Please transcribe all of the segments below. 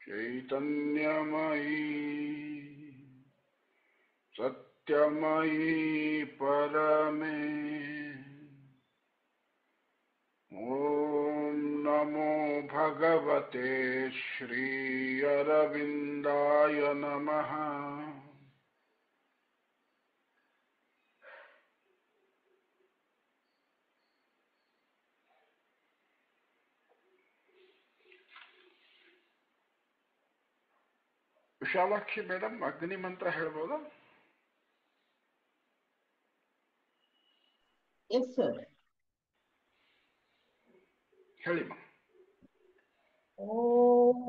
चैतन्यमयी सत्यमयी परमे ॐ नमो भगवते श्री अरविन्दाय नमः। ವಿಶಾಲಾಕ್ಷಿ ಮೇಡಮ್, ಅಗ್ನಿ ಮಂತ್ರ ಹೇಳ್ಬೋದಾ? ಎಸ್ ಸರ್, ಹೇಳಿಮ್ಮ. ಓಂ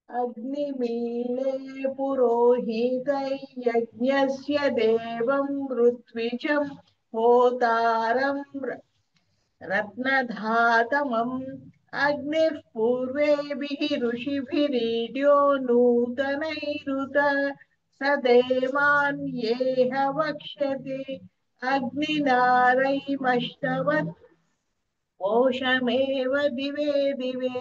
ಅಗ್ನಿಮೀಳೆ ಪುರೋಹಿತೈ ಯಜ್ಞಸ್ಯ ದೇವಂ ಋತ್ವಿಜಂ ಹೋತಾರಂ ರತ್ನಧಾತಮಂ ಅಗ್ನಿಃ ಪೂರ್ವೇಭಿಃ ಋಷಿಭಿರೀಡ್ಯೋ ನೂತನೈರುತ ಸದೇವಾನ್ ಯೇಹ ವಕ್ಷ್ಯತಿ ಅಗ್ನಿನಾರೈಮಷ್ಟವತ್ ಓಷಮೇವ ದಿವೇ ದಿವೇ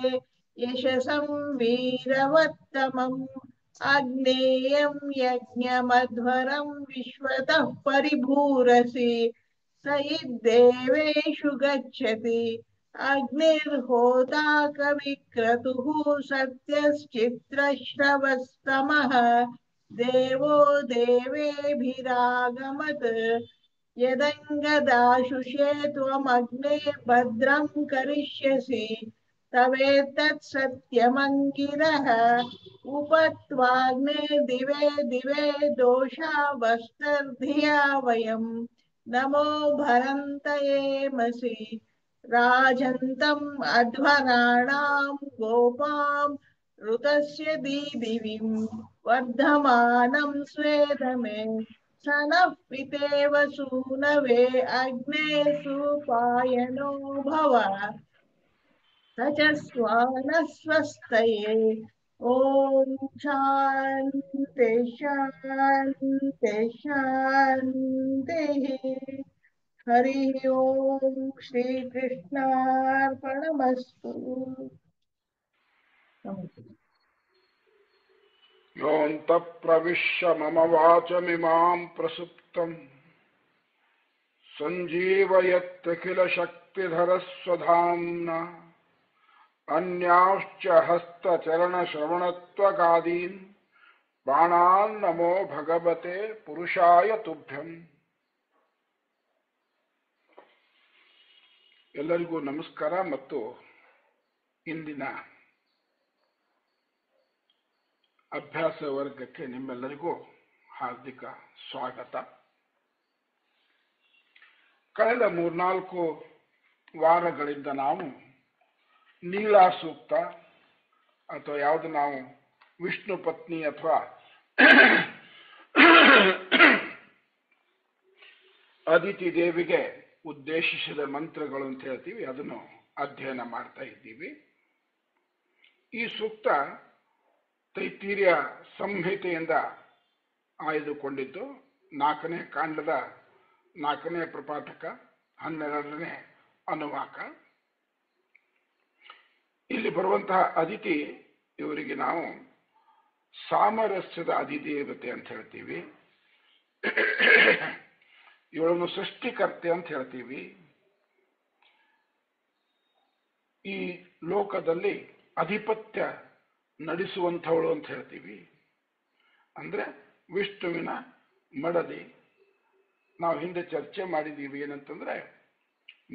ಯಶಸಂ ವೀರವತ್ತಮಂ ಆಗ್ನೇಯಂ ಯಜ್ಞಮಧ್ವರಂ ವಿಶ್ವತಃ ಪರಿಭೂರಸಿ ಸ ಇದ್ದೇವೇಷು ಗಚ್ಚತಿ ಅಗ್ನಿರ್ಹೋತಾ ಕವಿಕ್ರತುಃ ಸತ್ಯಶ್ಚಿತ್ರಶ್ರವಸ್ತಮಃ ದೇವೋ ದೇವೇಭಿರಾಗಮತ್ ಯದಂಗದಾಶುಷೇ ತ್ವಮಗ್ನೇ ಭದ್ರಂ ಕರಿಷ್ಯಸಿ ತವೇತತ್ ಸತ್ಯಮಂಗಿರಃ ಉಪತ್ವಾಗ್ನೇ ದಿವೇ ದಿವೇ ದೋಷಾವಸ್ತರ್ಧಿಯಾ ವಯಂ ನಮೋ ಭರಂತಯೇಮಸಿ ರಾಜಂತಂ ಅಧ್ವರಾಣಾಂ ಗೋಪಾಂ ಋತಸ್ಯ ದೀದಿವಿಂ ವರ್ಧಮಾನಂ ಸ್ವೇದಮೇ ಸನಃ ಪಿತೇವ ಸೂನವೇ ಅಗ್ನೇ ಸುಪಾಯನೋ ಭವ ಸ ಚ ಸ್ವಾನಃ ಸ್ವಸ್ತಯೇ ಓಂ ಶಾಂತಿ ಶಾಂತಿ ಶಾಂತಿ. ಹರಿ ಓಂ ಶ್ರೀಕೃಷ್ಣಾರ್ಪಣಮಸ್ತು. ಯೋऽन्तಃ ಪ್ರವಿಶ್ಯ ಮಮ ವಾಚಮಿಮಾಂ ಪ್ರಸುಪ್ತಂ ಸಂಜೀವಯತ್ಯಖಿಲಶಕ್ತಿಧರಸ್ವಧಾಮ್ನಾ ಅನ್ಯಾಂಶ್ಚ ಹಸ್ತಚರಣಶ್ರವಣತ್ವಗಾದೀನ್ ಪ್ರಾಣಾನ್ ನಮೋ ಭಗವತೆ ಪುರುಷಾಯ ತುಭ್ಯಂ. ಎಲ್ಲರಿಗೂ ನಮಸ್ಕಾರ ಮತ್ತು ಇಂದಿನ ಅಭ್ಯಾಸ ವರ್ಗಕ್ಕೆ ನಿಮ್ಮೆಲ್ಲರಿಗೂ ಹಾರ್ದಿಕ ಸ್ವಾಗತ. ಕಳೆದ 3-4 ವಾರಗಳಿಂದ ನಾವು ನೀಳಾ ಸೂಕ್ತ ಅಥವಾ ಯಾವುದು ನಾವು ವಿಷ್ಣು ಪತ್ನಿ ಅಥವಾ ಅದಿತಿ ದೇವಿಗೆ ಉದ್ದೇಶಿಸಿದ ಮಂತ್ರಗಳು ಅಂತ ಹೇಳ್ತೀವಿ, ಅದನ್ನು ಅಧ್ಯಯನ ಮಾಡ್ತಾ ಇದ್ದೀವಿ. ಈ ಸೂಕ್ತ ತೈತ್ತೀರ್ಯ ಸಂಹಿತೆಯಿಂದ ಆಯ್ದುಕೊಂಡಿದ್ದು 4ನೇ ಕಾಂಡದ 4ನೇ ಪ್ರಪಾಠಕ 12ನೇ ಅನುವಾಕ. ಇಲ್ಲಿ ಬರುವಂತಹ ಅದಿತಿ, ಇವರಿಗೆ ನಾವು ಸಾಮರಸ್ಯದ ಅಧಿದೇವತೆ ಅಂತ ಹೇಳ್ತೀವಿ. ಇವಳನ್ನು ಸೃಷ್ಟಿಕರ್ತೆ ಅಂತ ಹೇಳ್ತೀವಿ. ಈ ಲೋಕದಲ್ಲಿ ಅಧಿಪತ್ಯ ನಡೆಸುವಂಥವಳು ಅಂತ ಹೇಳ್ತೀವಿ. ಅಂದ್ರೆ ವಿಷ್ಣುವಿನ ಮಡದಿ. ನಾವು ಹಿಂದೆ ಚರ್ಚೆ ಮಾಡಿದ್ದೀವಿ ಏನಂತಂದ್ರೆ,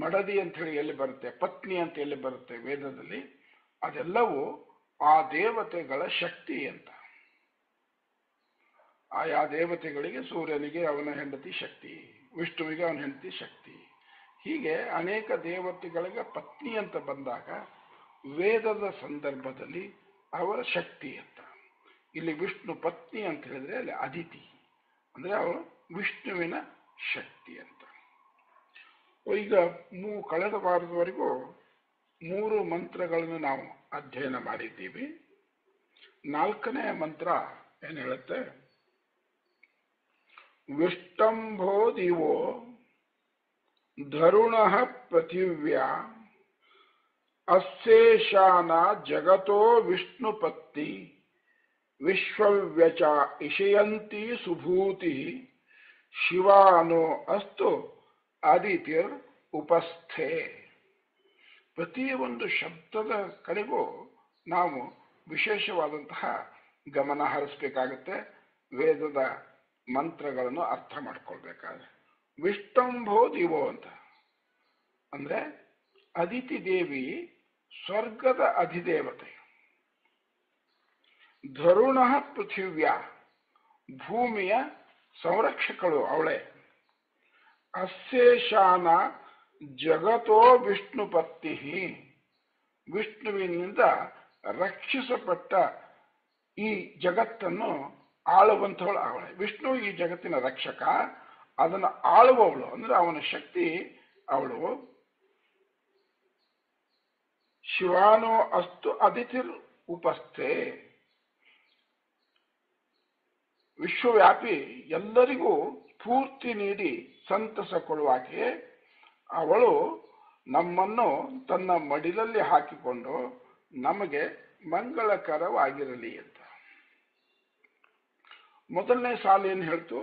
ಮಡದಿ ಅಂತ ಹೇಳಿ ಎಲ್ಲಿ ಬರುತ್ತೆ, ಪತ್ನಿ ಅಂತ ಎಲ್ಲಿ ಬರುತ್ತೆ ವೇದದಲ್ಲಿ, ಅದೆಲ್ಲವೂ ಆ ದೇವತೆಗಳ ಶಕ್ತಿ ಅಂತ. ಆಯಾ ದೇವತೆಗಳಿಗೆ, ಸೂರ್ಯನಿಗೆ ಅವನ ಹೆಂಡತಿ ಶಕ್ತಿ, ವಿಷ್ಣುವಿಗೆ ಅವನ ಹೆಂಡತಿ ಶಕ್ತಿ, ಹೀಗೆ ಅನೇಕ ದೇವತೆಗಳಿಗೆ ಪತ್ನಿ ಅಂತ ಬಂದಾಗ ವೇದದ ಸಂದರ್ಭದಲ್ಲಿ ಅವರ ಶಕ್ತಿ ಅಂತ. ಇಲ್ಲಿ ವಿಷ್ಣು ಪತ್ನಿ ಅಂತ ಹೇಳಿದ್ರೆ ಅಲ್ಲಿ ಅದಿತಿ ಅಂದ್ರೆ ಅವರು ವಿಷ್ಣುವಿನ ಶಕ್ತಿ ಅಂತ. ಈಗ ಕಳೆದ ವಾರದವರೆಗೂ 3 ಮಂತ್ರಗಳನ್ನು ನಾವು ಅಧ್ಯಯನ ಮಾಡಿದ್ದೀವಿ. 4ನೇ ಮಂತ್ರ ಏನ್ ಹೇಳುತ್ತೆ, ವಿಷ್ಟಂಭೋ ದಿವೋ ಧರುಣಃ ಪೃಥಿವ್ಯಾ ಅಸ್ಸೇಷಾನ ಜಗತೋ ವಿಷ್ಣುಪತ್ತಿ ವಿಶ್ವವ್ಯಚ ಇಷಯಂತಿ ಸುಭೂತಿ ಶಿವಾನೋ ಅಸ್ತು ಆದಿತ್ಯರ್ ಉಪಸ್ಥೆ. ಪ್ರತಿಯೊಂದು ಶಬ್ದದ ಕಡೆಗೂ ನಾವು ವಿಶೇಷವಾದಂತಹ ಗಮನ ಹರಿಸಬೇಕಾಗುತ್ತೆ. ವೇದದ ಮಂತ್ರಗಳನ್ನು ಅರ್ಥ ಮಾಡ್ಕೊಳ್ಬೇಕಾದ್ರೆ ವಿಷ್ಟಂಭೋ ದಿವೋ ಅಂತ ಅಂದ್ರೆ ಅದಿತಿ ದೇವಿ ಸ್ವರ್ಗದ ಅಧಿದೇವತೆ. ಧರುಣ ಪೃಥಿವ್ಯ ಭೂಮಿಯ ಸಂರಕ್ಷಕಳು ಅವಳೇ. ಅಸ್ಸೇಷಾನ ಜಗತೋ ವಿಷ್ಣುಪತ್ತಿ ವಿಷ್ಣುವಿನಿಂದ ರಕ್ಷಿಸಲ್ಪಟ್ಟ ಈ ಜಗತ್ತನ್ನು ಆಳುವಂಥವಳು ಅವಳೆ. ವಿಷ್ಣು ಈ ಜಗತ್ತಿನ ರಕ್ಷಕ, ಅದನ್ನು ಆಳುವವಳು ಅಂದ್ರೆ ಅವನ ಶಕ್ತಿ ಅವಳು. ಶಿವಾನೋ ಅಸ್ತು ಅದಿತಿರ್ ಉಪಸ್ಥೆ. ವಿಶ್ವವ್ಯಾಪಿ ಎಲ್ಲರಿಗೂ ಸ್ಫೂರ್ತಿ ನೀಡಿ ಸಂತಸ ಕೊಡುವಾಕೆ ಅವಳು ನಮ್ಮನ್ನು ತನ್ನ ಮಡಿಲಲ್ಲಿ ಹಾಕಿಕೊಂಡು ನಮಗೆ ಮಂಗಳಕರವಾಗಿರಲಿ ಅಂತ. ಮೊದಲನೇ ಸಾಲು ಏನು ಹೇಳ್ತು?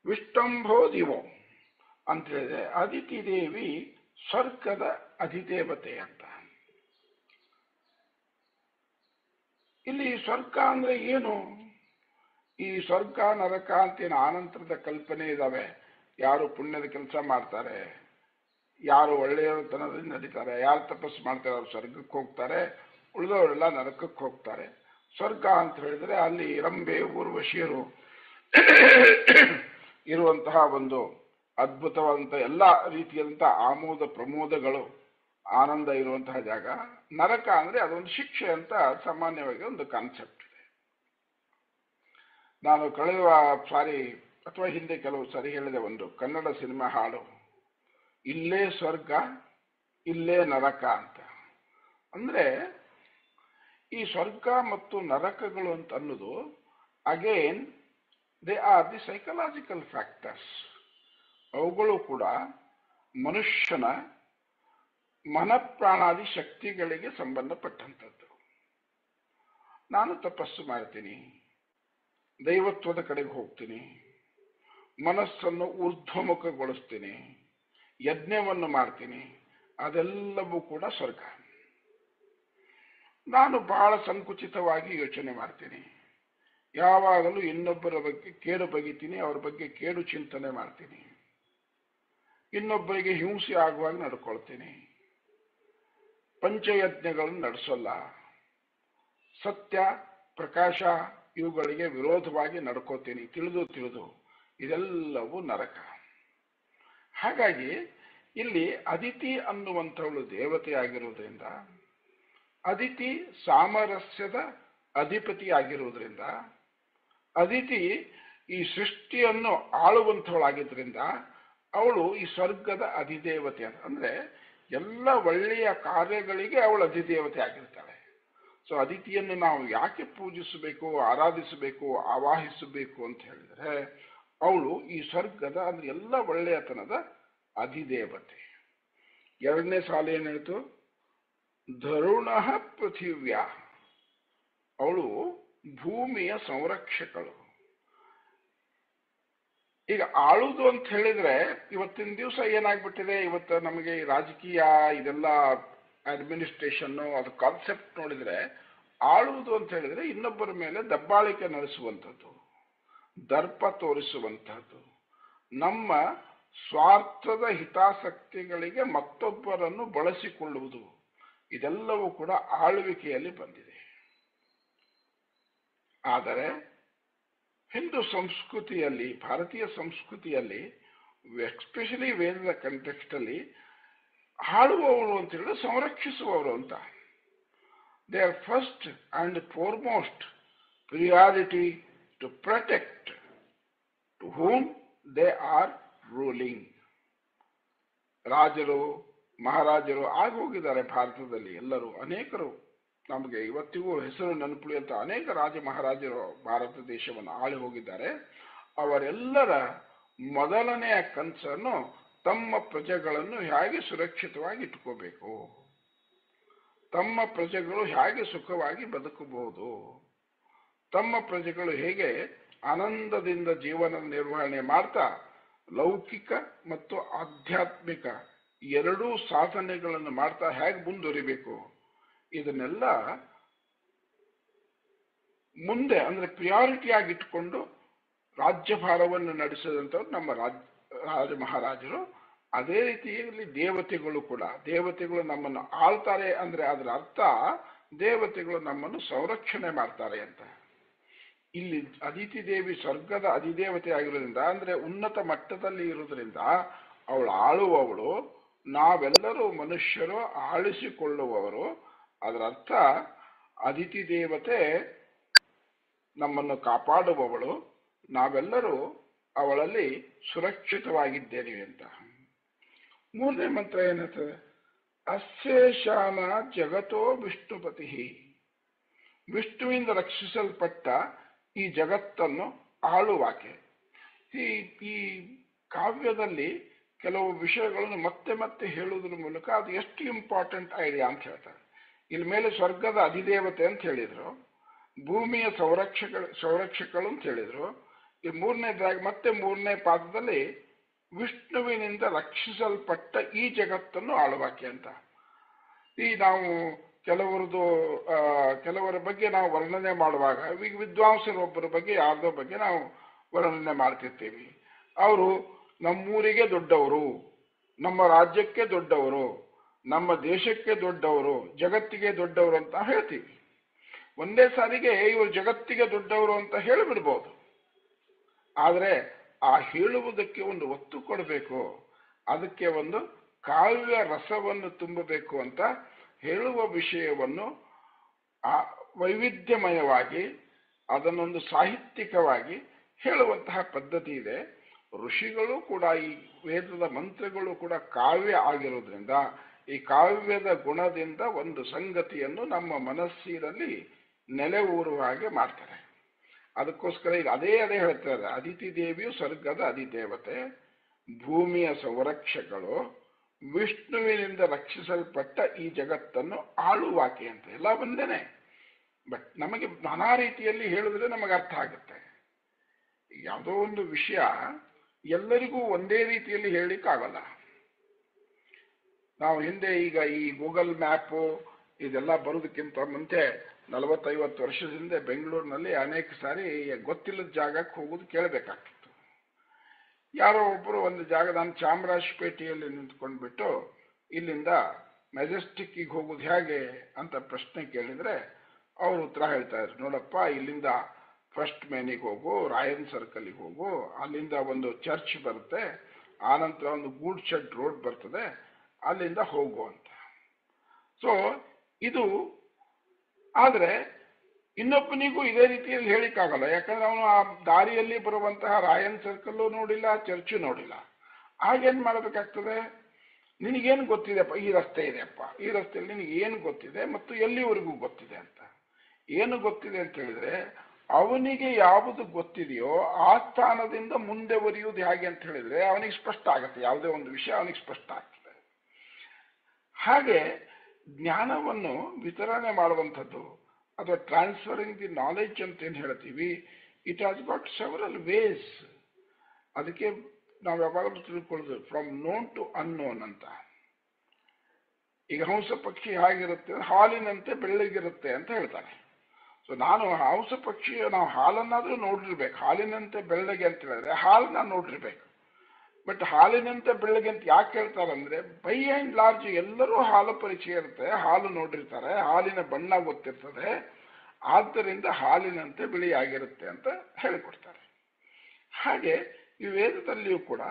ವಿಷ್ಟಂಭೋ ದಿವೋ ಅಂತ ಹೇಳಿದ್ರೆ ಅದಿತಿ ದೇವಿ ಸ್ವರ್ಗದ ಅಧಿದೇವತೆ ಅಂತ. ಇಲ್ಲಿ ಸ್ವರ್ಗ ಅಂದ್ರೆ ಏನು? ಈ ಸ್ವರ್ಗ ನರಕ ಅಂತೇನು ಆನಂತರದ ಕಲ್ಪನೆ ಇದಾವೆ. ಯಾರು ಪುಣ್ಯದ ಕೆಲಸ ಮಾಡ್ತಾರೆ, ಯಾರು ಒಳ್ಳೆಯತನದಲ್ಲಿ ನಡೀತಾರೆ, ಯಾರು ತಪಸ್ಸು ಮಾಡ್ತಾರೆ ಅವ್ರು ಸ್ವರ್ಗಕ್ಕೆ ಹೋಗ್ತಾರೆ, ಉಳಿದವರೆಲ್ಲ ನರಕಕ್ಕೆ ಹೋಗ್ತಾರೆ. ಸ್ವರ್ಗ ಅಂತ ಹೇಳಿದ್ರೆ ಅಲ್ಲಿ ರಂಬೆ ಊರ್ವಶಿಯರು ಇರುವಂತಹ ಒಂದು ಅದ್ಭುತವಾದಂತಹ ಎಲ್ಲ ರೀತಿಯಾದಂತಹ ಆಮೋದ ಪ್ರಮೋದಗಳು ಆನಂದ ಇರುವಂತಹ ಜಾಗ. ನರಕ ಅಂದ್ರೆ ಅದೊಂದು ಶಿಕ್ಷೆ ಅಂತ ಸಾಮಾನ್ಯವಾಗಿ ಒಂದು ಕಾನ್ಸೆಪ್ಟ್ ಇದೆ. ನಾನು ಕಳೆದ ಸಾರಿ ಅಥವಾ ಹಿಂದೆ ಕೆಲವು ಸಾರಿ ಹೇಳಿದ ಒಂದು ಕನ್ನಡ ಸಿನಿಮಾ ಹಾಡು, ಇಲ್ಲೇ ಸ್ವರ್ಗ ಇಲ್ಲೇ ನರಕ ಅಂತ. ಅಂದ್ರೆ ಈ ಸ್ವರ್ಗ ಮತ್ತು ನರಕಗಳು ಅಂತ ಅನ್ನೋದು again they are the psychological factors. ಅವುಗಳು ಕೂಡ ಮನುಷ್ಯನ ಮನಪ್ರಾಣಾದಿ ಶಕ್ತಿಗಳಿಗೆ ಸಂಬಂಧಪಟ್ಟಂಥದ್ದು. ನಾನು ತಪಸ್ಸು ಮಾಡ್ತೀನಿ, ದೈವತ್ವದ ಕಡೆಗೆ ಹೋಗ್ತೀನಿ, ಮನಸ್ಸನ್ನು ಊರ್ಧ್ವಮುಖಗೊಳಿಸ್ತೀನಿ, ಯಜ್ಞವನ್ನು ಮಾಡ್ತೀನಿ, ಅದೆಲ್ಲವೂ ಕೂಡ ಸ್ವರ್ಗ. ನಾನು ಬಹಳ ಸಂಕುಚಿತವಾಗಿ ಯೋಚನೆ ಮಾಡ್ತೀನಿ, ಯಾವಾಗಲೂ ಇನ್ನೊಬ್ಬರ ಬಗ್ಗೆ ಕೇಡು ಬಗೆತೀನಿ, ಅವ್ರ ಬಗ್ಗೆ ಕೇಡು ಚಿಂತನೆ ಮಾಡ್ತೀನಿ, ಇನ್ನೊಬ್ಬರಿಗೆ ಹಿಂಸೆ ಆಗುವಾಗ ನಡ್ಕೊಳ್ತೀನಿ, ಪಂಚಯಜ್ಞಗಳನ್ನು ನಡೆಸೋಲ್ಲ, ಸತ್ಯ ಪ್ರಕಾಶ ಇವುಗಳಿಗೆ ವಿರೋಧವಾಗಿ ನಡ್ಕೋತೀನಿ, ತಿಳಿದು ಇದೆಲ್ಲವೂ ನರಕ. ಹಾಗಾಗಿ ಇಲ್ಲಿ ಅದಿತಿ ಅನ್ನುವಂಥವಳು ದೇವತೆ ಆಗಿರುವುದರಿಂದ, ಅದಿತಿ ಸಾಮರಸ್ಯದ ಅಧಿಪತಿ ಆಗಿರುವುದರಿಂದ, ಅದಿತಿ ಈ ಸೃಷ್ಟಿಯನ್ನು ಆಳುವಂಥವಳಾಗಿದ್ದರಿಂದ ಅವಳು ಈ ಸ್ವರ್ಗದ ಅಧಿದೇವತೆ ಅಂದ್ರೆ ಎಲ್ಲ ಒಳ್ಳೆಯ ಕಾರ್ಯಗಳಿಗೆ ಅವಳು ಅಧಿದೇವತೆ ಆಗಿರ್ತಾಳೆ. ಸೊ ಅದಿತಿಯನ್ನು ನಾವು ಯಾಕೆ ಪೂಜಿಸಬೇಕು, ಆರಾಧಿಸಬೇಕು, ಆವಾಹಿಸಬೇಕು ಅಂತ ಹೇಳಿದ್ರೆ ಅವಳು ಈ ಸ್ವರ್ಗದ ಅಂದ್ರೆ ಎಲ್ಲ ಒಳ್ಳೆಯತನದ ಅಧಿದೇವತೆ. ಎರಡನೇ ಸಾಲು ಏನ್ ಹೇಳ್ತು? ಧರುಣ ಪೃಥಿವ್ಯ, ಅವಳು ಭೂಮಿಯ ಸಂರಕ್ಷಕಳು. ಈಗ ಆಳುವುದು ಅಂತ ಹೇಳಿದ್ರೆ ಇವತ್ತಿನ ದಿವಸ ಏನಾಗ್ಬಿಟ್ಟಿದೆ, ಇವತ್ತು ನಮಗೆ ರಾಜಕೀಯ ಇದೆಲ್ಲ ಅಡ್ಮಿನಿಸ್ಟ್ರೇಷನ್ ಅದು ಕಾನ್ಸೆಪ್ಟ್ ನೋಡಿದ್ರೆ ಆಳುವುದು ಅಂತ ಹೇಳಿದ್ರೆ ಇನ್ನೊಬ್ಬರ ಮೇಲೆ ದಬ್ಬಾಳಿಕೆ ನಡೆಸುವಂಥದ್ದು, ದರ್ಪ ತೋರಿಸುವಂತಹದ್ದು, ನಮ್ಮ ಸ್ವಾರ್ಥದ ಹಿತಾಸಕ್ತಿಗಳಿಗೆ ಮತ್ತೊಬ್ಬರನ್ನು ಬಳಸಿಕೊಳ್ಳುವುದು, ಇದೆಲ್ಲವೂ ಕೂಡ ಆಳ್ವಿಕೆಯಲ್ಲಿ ಬಂದಿದೆ. ಆದರೆ ಹಿಂದೂ ಸಂಸ್ಕೃತಿಯಲ್ಲಿ, ಭಾರತೀಯ ಸಂಸ್ಕೃತಿಯಲ್ಲಿ, ಎಸ್ಪೆಷಲಿ ವೇದದ ಕಂಟೆಕ್ಸ್ಟ್ ಅಲ್ಲಿ ಆಳುವವರು ಅಂತ ಹೇಳಿದ್ರೆ ಸಂರಕ್ಷಿಸುವವರು ಅಂತ. They are first and foremost priority to protect to whom they are ruling. ರಾಜರು ಮಹಾರಾಜರು ಆಗೋಗಿದ್ದಾರೆ ಭಾರತದಲ್ಲಿ, ಎಲ್ಲರೂ ಅನೇಕರು ನಮಗೆ ಇವತ್ತಿಗೂ ಹೆಸರು ನೆನಪುಳಿಯುವಂತ ಅನೇಕ ರಾಜ ಮಹಾರಾಜರು ಭಾರತ ದೇಶವನ್ನು ಆಳಿ ಹೋಗಿದ್ದಾರೆ. ಅವರೆಲ್ಲರ ಮೊದಲನೆಯ ಕನ್ಸರ್ನು ತಮ್ಮ ಪ್ರಜೆಗಳನ್ನು ಹೇಗೆ ಸುರಕ್ಷಿತವಾಗಿ ಇಟ್ಕೋಬೇಕು, ತಮ್ಮ ಪ್ರಜೆಗಳು ಹೇಗೆ ಸುಖವಾಗಿ ಬದುಕಬಹುದು, ತಮ್ಮ ಪ್ರಜೆಗಳು ಹೇಗೆ ಆನಂದದಿಂದ ಜೀವನ ನಿರ್ವಹಣೆ ಮಾಡ್ತಾ ಲೌಕಿಕ ಮತ್ತು ಆಧ್ಯಾತ್ಮಿಕ ಎರಡೂ ಸಾಧನೆಗಳನ್ನು ಮಾಡ್ತಾ ಹೇಗೆ ಮುಂದುವರಿಬೇಕು, ಇದನ್ನೆಲ್ಲ ಮುಂದೆ ಅಂದ್ರೆ ಪ್ರಿಯಾರಿಟಿ ಆಗಿಟ್ಟುಕೊಂಡು ರಾಜ್ಯಭಾರವನ್ನು ನಡೆಸಿದಂಥವ್ರು ನಮ್ಮ ರಾಜ ಮಹಾರಾಜರು. ಅದೇ ರೀತಿಯಲ್ಲಿ ದೇವತೆಗಳು ಕೂಡ, ದೇವತೆಗಳು ನಮ್ಮನ್ನು ಆಳ್ತಾರೆ ಅಂದ್ರೆ ಅದರ ಅರ್ಥ ದೇವತೆಗಳು ನಮ್ಮನ್ನು ಸಂರಕ್ಷಣೆ ಮಾಡ್ತಾರೆ ಅಂತ. ಇಲ್ಲಿ ಅದಿತಿ ದೇವಿ ಸ್ವರ್ಗದ ಅಧಿದೇವತೆ ಆಗಿರೋದ್ರಿಂದ ಅಂದ್ರೆ ಉನ್ನತ ಮಟ್ಟದಲ್ಲಿ ಇರೋದ್ರಿಂದ ಅವಳು ಆಳುವವಳು, ನಾವೆಲ್ಲರೂ ಮನುಷ್ಯರು ಆಳಿಸಿಕೊಳ್ಳುವವರು. ಅದರ ಅರ್ಥ ಅದಿತಿ ದೇವತೆ ನಮ್ಮನ್ನು ಕಾಪಾಡುವವಳು, ನಾವೆಲ್ಲರೂ ಅವಳಲ್ಲಿ ಸುರಕ್ಷಿತವಾಗಿದ್ದೇವೆ ಅಂತ. ಮೂರನೇ ಮಂತ್ರ ಏನಂತದೆ, ಅಸ್ಯೇಷಾನ ಜಗತೋ ವಿಷ್ಣುಪತಿ, ವಿಷ್ಣುವಿಂದ ರಕ್ಷಿಸಲ್ಪಟ್ಟ ಈ ಜಗತ್ತನ್ನು ಆಳುವಾಕೆ. ಈ ಕಾವ್ಯದಲ್ಲಿ ಕೆಲವು ವಿಷಯಗಳನ್ನು ಮತ್ತೆ ಮತ್ತೆ ಹೇಳುವುದರ ಮೂಲಕ ಅದು ಎಷ್ಟು ಇಂಪಾರ್ಟೆಂಟ್ ಐಡಿಯಾ ಅಂತ ಹೇಳ್ತಾರೆ. ಇಲ್ಲಿ ಮೇಲೆ ಸ್ವರ್ಗದ ಅಧಿದೇವತೆ ಅಂತ ಹೇಳಿದ್ರು, ಭೂಮಿಯ ಸಂರಕ್ಷಕಳು ಅಂತ ಹೇಳಿದ್ರು. ಈ ಮತ್ತೆ ಮೂರನೇ ಪಾದದಲ್ಲಿ ವಿಷ್ಣುವಿನಿಂದ ರಕ್ಷಿಸಲ್ಪಟ್ಟ ಈ ಜಗತ್ತನ್ನು ಆಳುವಾಕೆ ಅಂತ. ಈ ನಾವು ಕೆಲವರ ಬಗ್ಗೆ ನಾವು ವರ್ಣನೆ ಮಾಡುವಾಗ ವಿದ್ವಾಂಸರೊಬ್ಬರ ಬಗ್ಗೆ ಯಾರ್ದೋ ಬಗ್ಗೆ ನಾವು ವರ್ಣನೆ ಮಾಡ್ತಿರ್ತೀವಿ. ಅವರು ನಮ್ಮೂರಿಗೆ ದೊಡ್ಡವರು, ನಮ್ಮ ರಾಜ್ಯಕ್ಕೆ ದೊಡ್ಡವರು, ನಮ್ಮ ದೇಶಕ್ಕೆ ದೊಡ್ಡವರು, ಜಗತ್ತಿಗೆ ದೊಡ್ಡವರು ಅಂತ ಹೇಳ್ತೀವಿ. ಒಂದೇ ಸಾರಿಗೆ ಇವರು ಜಗತ್ತಿಗೆ ದೊಡ್ಡವರು ಅಂತ ಹೇಳಿಬಿಡ್ಬೋದು. ಆದರೆ ಆ ಹೇಳುವುದಕ್ಕೆ ಒಂದು ಒತ್ತು ಕೊಡಬೇಕು, ಅದಕ್ಕೆ ಒಂದು ಕಾವ್ಯ ರಸವನ್ನು ತುಂಬಬೇಕು ಅಂತ ಹೇಳುವ ವಿಷಯವನ್ನು ವೈವಿಧ್ಯಮಯವಾಗಿ ಅದನ್ನೊಂದು ಸಾಹಿತ್ಯಿಕವಾಗಿ ಹೇಳುವಂತಹ ಪದ್ಧತಿ ಇದೆ. ಋಷಿಗಳು ಕೂಡ ಈ ವೇದದ ಮಂತ್ರಗಳು ಕೂಡ ಕಾವ್ಯ ಆಗಿರೋದ್ರಿಂದ ಈ ಕಾವ್ಯದ ಗುಣದಿಂದ ಒಂದು ಸಂಗತಿಯನ್ನು ನಮ್ಮ ಮನಸ್ಸಿನಲ್ಲಿ ನೆಲೆ ಊರುವ ಹಾಗೆ ಮಾಡ್ತಾರೆ. ಅದಕ್ಕೋಸ್ಕರ ಈಗ ಅದೇ ಹೇಳ್ತಾರೆ, ಅದಿತಿ ದೇವಿಯು ಸ್ವರ್ಗದ ಅಧಿದೇವತೆ, ಭೂಮಿಯ ಸಂರಕ್ಷಕಳು, ವಿಷ್ಣುವಿನಿಂದ ರಕ್ಷಿಸಲ್ಪಟ್ಟ ಈ ಜಗತ್ತನ್ನು ಆಳುವಾಕೆ ಅಂತ. ಎಲ್ಲ ಒಂದೇನೆ, ಬಟ್ ನಮಗೆ ನಾನಾ ರೀತಿಯಲ್ಲಿ ಹೇಳಿದ್ರೆ ನಮಗೆ ಅರ್ಥ ಆಗುತ್ತೆ. ಯಾವುದೋ ಒಂದು ವಿಷಯ ಎಲ್ಲರಿಗೂ ಒಂದೇ ರೀತಿಯಲ್ಲಿ ಹೇಳಲಿಕ್ಕಾಗಲ್ಲ. ನಾವು ಹಿಂದೆ ಈಗ ಈ ಗೂಗಲ್ ಮ್ಯಾಪು ಇದೆಲ್ಲ ಬರೋದಕ್ಕಿಂತ ಮುಂಚೆ 40-50 ವರ್ಷದಿಂದ ಬೆಂಗಳೂರಿನಲ್ಲಿ ಅನೇಕ ಸಾರಿ ಗೊತ್ತಿಲ್ಲದ ಜಾಗಕ್ಕೆ ಹೋಗೋದು ಕೇಳಬೇಕಾಗ್ತಿತ್ತು. ಯಾರೋ ಒಬ್ಬರು ಒಂದು ಜಾಗ, ನಾನು ಚಾಮರಾಜಪೇಟೆಯಲ್ಲಿ ನಿಂತ್ಕೊಂಡ್ಬಿಟ್ಟು ಇಲ್ಲಿಂದ ಮೆಜೆಸ್ಟಿಕ್ಕಿಗೆ ಹೋಗೋದು ಹೇಗೆ ಅಂತ ಪ್ರಶ್ನೆ ಕೇಳಿದ್ರೆ ಅವರು ಉತ್ತರ ಹೇಳ್ತಾ ಇದ್ರು, ನೋಡಪ್ಪ ಇಲ್ಲಿಂದ ಫಸ್ಟ್ ಮೇನಿಗೆ ಹೋಗು, ರಾಯನ್ ಸರ್ಕಲ್ಗೆ ಹೋಗು, ಅಲ್ಲಿಂದ ಒಂದು ಚರ್ಚ್ ಬರುತ್ತೆ, ಆನಂತರ ಒಂದು ಗೂಡ್ ಶೆಡ್ ರೋಡ್ ಬರ್ತದೆ, ಅಲ್ಲಿಂದ ಹೋಗು ಅಂತ. ಸೊ ಇದು ಆದ್ರೆ ಇನ್ನೊಬ್ಬನಿಗೂ ಇದೇ ರೀತಿಯಲ್ಲಿ ಹೇಳಿಕ್ಕಾಗಲ್ಲ. ಯಾಕಂದ್ರೆ ಅವನು ಆ ದಾರಿಯಲ್ಲಿ ಬರುವಂತಹ ರಾಯನ್ ಸರ್ಕಲ್ಲು ನೋಡಿಲ್ಲ, ಚರ್ಚು ನೋಡಿಲ್ಲ. ಆಗೇನ್ ಮಾಡಬೇಕಾಗ್ತದೆ, ನಿನಗೇನು ಗೊತ್ತಿದೆಪ್ಪ, ಈ ರಸ್ತೆ ಇದೆಯಪ್ಪ, ಈ ರಸ್ತೆಯಲ್ಲಿ ನಿನಗೆ ಏನು ಗೊತ್ತಿದೆ ಮತ್ತು ಎಲ್ಲಿವರೆಗೂ ಗೊತ್ತಿದೆ ಅಂತ. ಏನು ಗೊತ್ತಿದೆ ಅಂತ ಹೇಳಿದ್ರೆ ಅವನಿಗೆ ಯಾವುದು ಗೊತ್ತಿದೆಯೋ ಆ ಸ್ಥಾನದಿಂದ ಮುಂದೆ ಒರಿಯುವುದು ಹೇಗೆ ಅಂತ ಹೇಳಿದ್ರೆ ಅವನಿಗೆ ಸ್ಪಷ್ಟ ಆಗುತ್ತೆ, ಯಾವುದೇ ಒಂದು ವಿಷಯ ಅವನಿಗೆ ಸ್ಪಷ್ಟ ಆಗ್ತದೆ. ಹಾಗೆ ಜ್ಞಾನವನ್ನು ವಿತರಣೆ ಮಾಡುವಂಥದ್ದು ಅಥವಾ ಟ್ರಾನ್ಸ್ಫರಿಂಗ್ ದಿ ನಾಲೆಡ್ಜ್ ಅಂತ ಏನು ಹೇಳ್ತೀವಿ, it has got several ways. ಅದಕ್ಕೆ ನಾವು ಯಾವಾಗಲೂ ತಿಳ್ಕೊಳ್ಳೋದು ಫ್ರಮ್ ನೋನ್ ಟು ಅನ್ನೋನ್ ಅಂತ. ಈಗ ಹಂಸ ಪಕ್ಷಿ ಹೇಗಿರುತ್ತೆ, ಹಾಲಿನಂತೆ ಬೆಳ್ಳಗಿರುತ್ತೆ ಅಂತ ಹೇಳ್ತಾರೆ. ಸೊ ನಾನು ಹಂಸ ಪಕ್ಷಿ ನಾವು ಹಾಲನ್ನಾದ್ರೂ ನೋಡಿರ್ಬೇಕು, ಹಾಲಿನಂತೆ ಬೆಳ್ಳಗೆ ಅಂತ ಹೇಳಿದ್ರೆ ಹಾಲನ್ನ ನೋಡಿರ್ಬೇಕು. ಬಟ್ ಹಾಲಿನಂತೆ ಬೆಳ್ಳಗೆ ಅಂತ ಯಾಕೆ ಹೇಳ್ತಾರಂದ್ರೆ ಬೈ ಆ್ಯಂಡ್ ಲಾರ್ಜ್ ಎಲ್ಲರೂ ಹಾಲು ಪರಿಚಯ ಇರುತ್ತೆ, ಹಾಲು ನೋಡಿರ್ತಾರೆ, ಹಾಲಿನ ಬಣ್ಣ ಗೊತ್ತಿರ್ತದೆ, ಆದ್ದರಿಂದ ಹಾಲಿನಂತೆ ಬಿಳಿಯಾಗಿರುತ್ತೆ ಅಂತ ಹೇಳಿಕೊಡ್ತಾರೆ. ಹಾಗೆ ಈ ವೇದದಲ್ಲಿಯೂ ಕೂಡ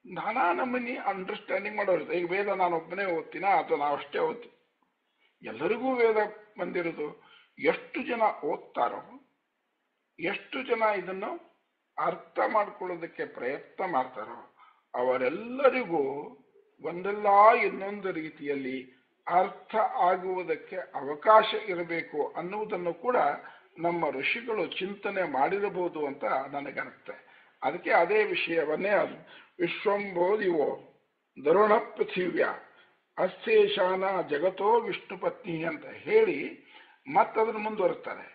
ನಾನಾ ನಮೂನಿ ಅಂಡರ್ಸ್ಟ್ಯಾಂಡಿಂಗ್ ಮಾಡೋರು. ಈಗ ವೇದ ನಾನು ಒಬ್ಬನೇ ಓದ್ತೀನ ಅಥವಾ ನಾವು ಅಷ್ಟೇ ಓದ್ತೀವಿ, ಎಲ್ಲರಿಗೂ ವೇದ ಬಂದಿರೋದು. ಎಷ್ಟು ಜನ ಓದ್ತಾರೋ, ಎಷ್ಟು ಜನ ಇದನ್ನು ಅರ್ಥ ಮಾಡ್ಕೊಳ್ಳೋದಕ್ಕೆ ಪ್ರಯತ್ನ ಮಾಡ್ತಾರೋ ಅವರೆಲ್ಲರಿಗೂ ಒಂದಲ್ಲ ಇನ್ನೊಂದು ರೀತಿಯಲ್ಲಿ ಅರ್ಥ ಆಗುವುದಕ್ಕೆ ಅವಕಾಶ ಇರಬೇಕು ಅನ್ನುವುದನ್ನು ಕೂಡ ನಮ್ಮ ಋಷಿಗಳು ಚಿಂತನೆ ಮಾಡಿರಬಹುದು ಅಂತ ನನಗನ್ನುತ್ತೆ. ಅದಕ್ಕೆ ಅದೇ ವಿಷಯವನ್ನೇ ವಿಶ್ವಂಭೋ ದಿವೋ ದರುಣ ಪೃಥಿವ್ಯ ಅಸ್ಥೇಶಾನ ಜಗತೋ ವಿಷ್ಣು ಪತ್ನಿ ಅಂತ ಹೇಳಿ ಮತ್ತದನ್ನು ಮುಂದುವರಿಸ್ತಾರೆ.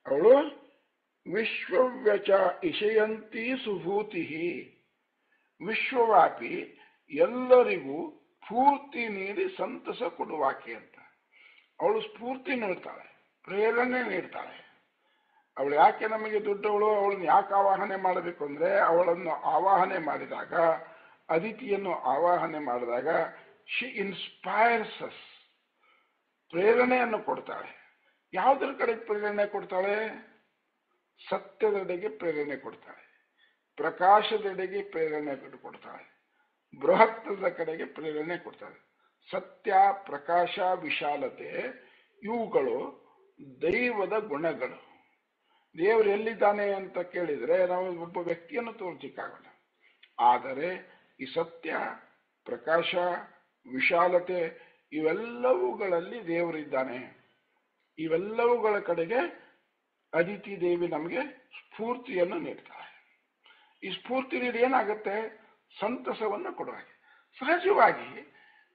ಅವಳು ವಿಶ್ವವ್ಯಚ ಇಷಯಂತಿ ಸುಭೂತಿ, ವಿಶ್ವವ್ಯಾಪಿ ಎಲ್ಲರಿಗೂ ಸ್ಫೂರ್ತಿ ನೀಡಿ ಸಂತಸ ಕೊಡುವಾಕೆ ಅಂತ. ಅವಳು ಸ್ಫೂರ್ತಿ ನೀಡ್ತಾಳೆ, ಪ್ರೇರಣೆ ನೀಡ್ತಾಳೆ. ಅವಳು ಯಾಕೆ ನಮಗೆ ದೊಡ್ಡವಳು, ಅವಳನ್ನು ಯಾಕೆ ಆವಾಹನೆ ಮಾಡಬೇಕು ಅಂದ್ರೆ, ಅವಳನ್ನು ಆವಾಹನೆ ಮಾಡಿದಾಗ, ಅದಿತಿಯನ್ನು ಆವಾಹನೆ ಮಾಡಿದಾಗ ಶಿ ಇನ್ಸ್ಪೈರ್ಸ್ ಅಸ್, ಪ್ರೇರಣೆಯನ್ನು ಕೊಡ್ತಾಳೆ. ಯಾವುದರ ಕಡೆ ಪ್ರೇರಣೆ ಕೊಡ್ತಾಳೆ? ಸತ್ಯದೆಡೆಗೆ ಪ್ರೇರಣೆ ಕೊಡ್ತಾಳೆ, ಪ್ರಕಾಶದೆಡೆಗೆ ಪ್ರೇರಣೆ ಕೊಡ್ತಾಳೆ, ಬೃಹತ್ತದ ಕಡೆಗೆ ಪ್ರೇರಣೆ ಕೊಡ್ತಾಳೆ. ಸತ್ಯ, ಪ್ರಕಾಶ, ವಿಶಾಲತೆ ಇವುಗಳು ದೈವದ ಗುಣಗಳು. ದೇವರು ಎಲ್ಲಿದ್ದಾನೆ ಅಂತ ಕೇಳಿದರೆ ನಾವು ಒಬ್ಬ ವ್ಯಕ್ತಿಯನ್ನು ತೋರಿಸಲಿಕ್ಕಾಗಲ್ಲ. ಆದರೆ ಈ ಸತ್ಯ, ಪ್ರಕಾಶ, ವಿಶಾಲತೆ ಇವೆಲ್ಲವುಗಳಲ್ಲಿ ದೇವರಿದ್ದಾನೆ. ಇವೆಲ್ಲವುಗಳ ಕಡೆಗೆ ಅದಿತಿ ದೇವಿ ನಮಗೆ ಸ್ಫೂರ್ತಿಯನ್ನು ನೀಡ್ತಾಳೆ. ಈ ಸ್ಫೂರ್ತಿ ನೀಡಿ ಏನಾಗುತ್ತೆ? ಸಂತಸವನ್ನು ಕೊಡುವಾಗೆ. ಸಹಜವಾಗಿ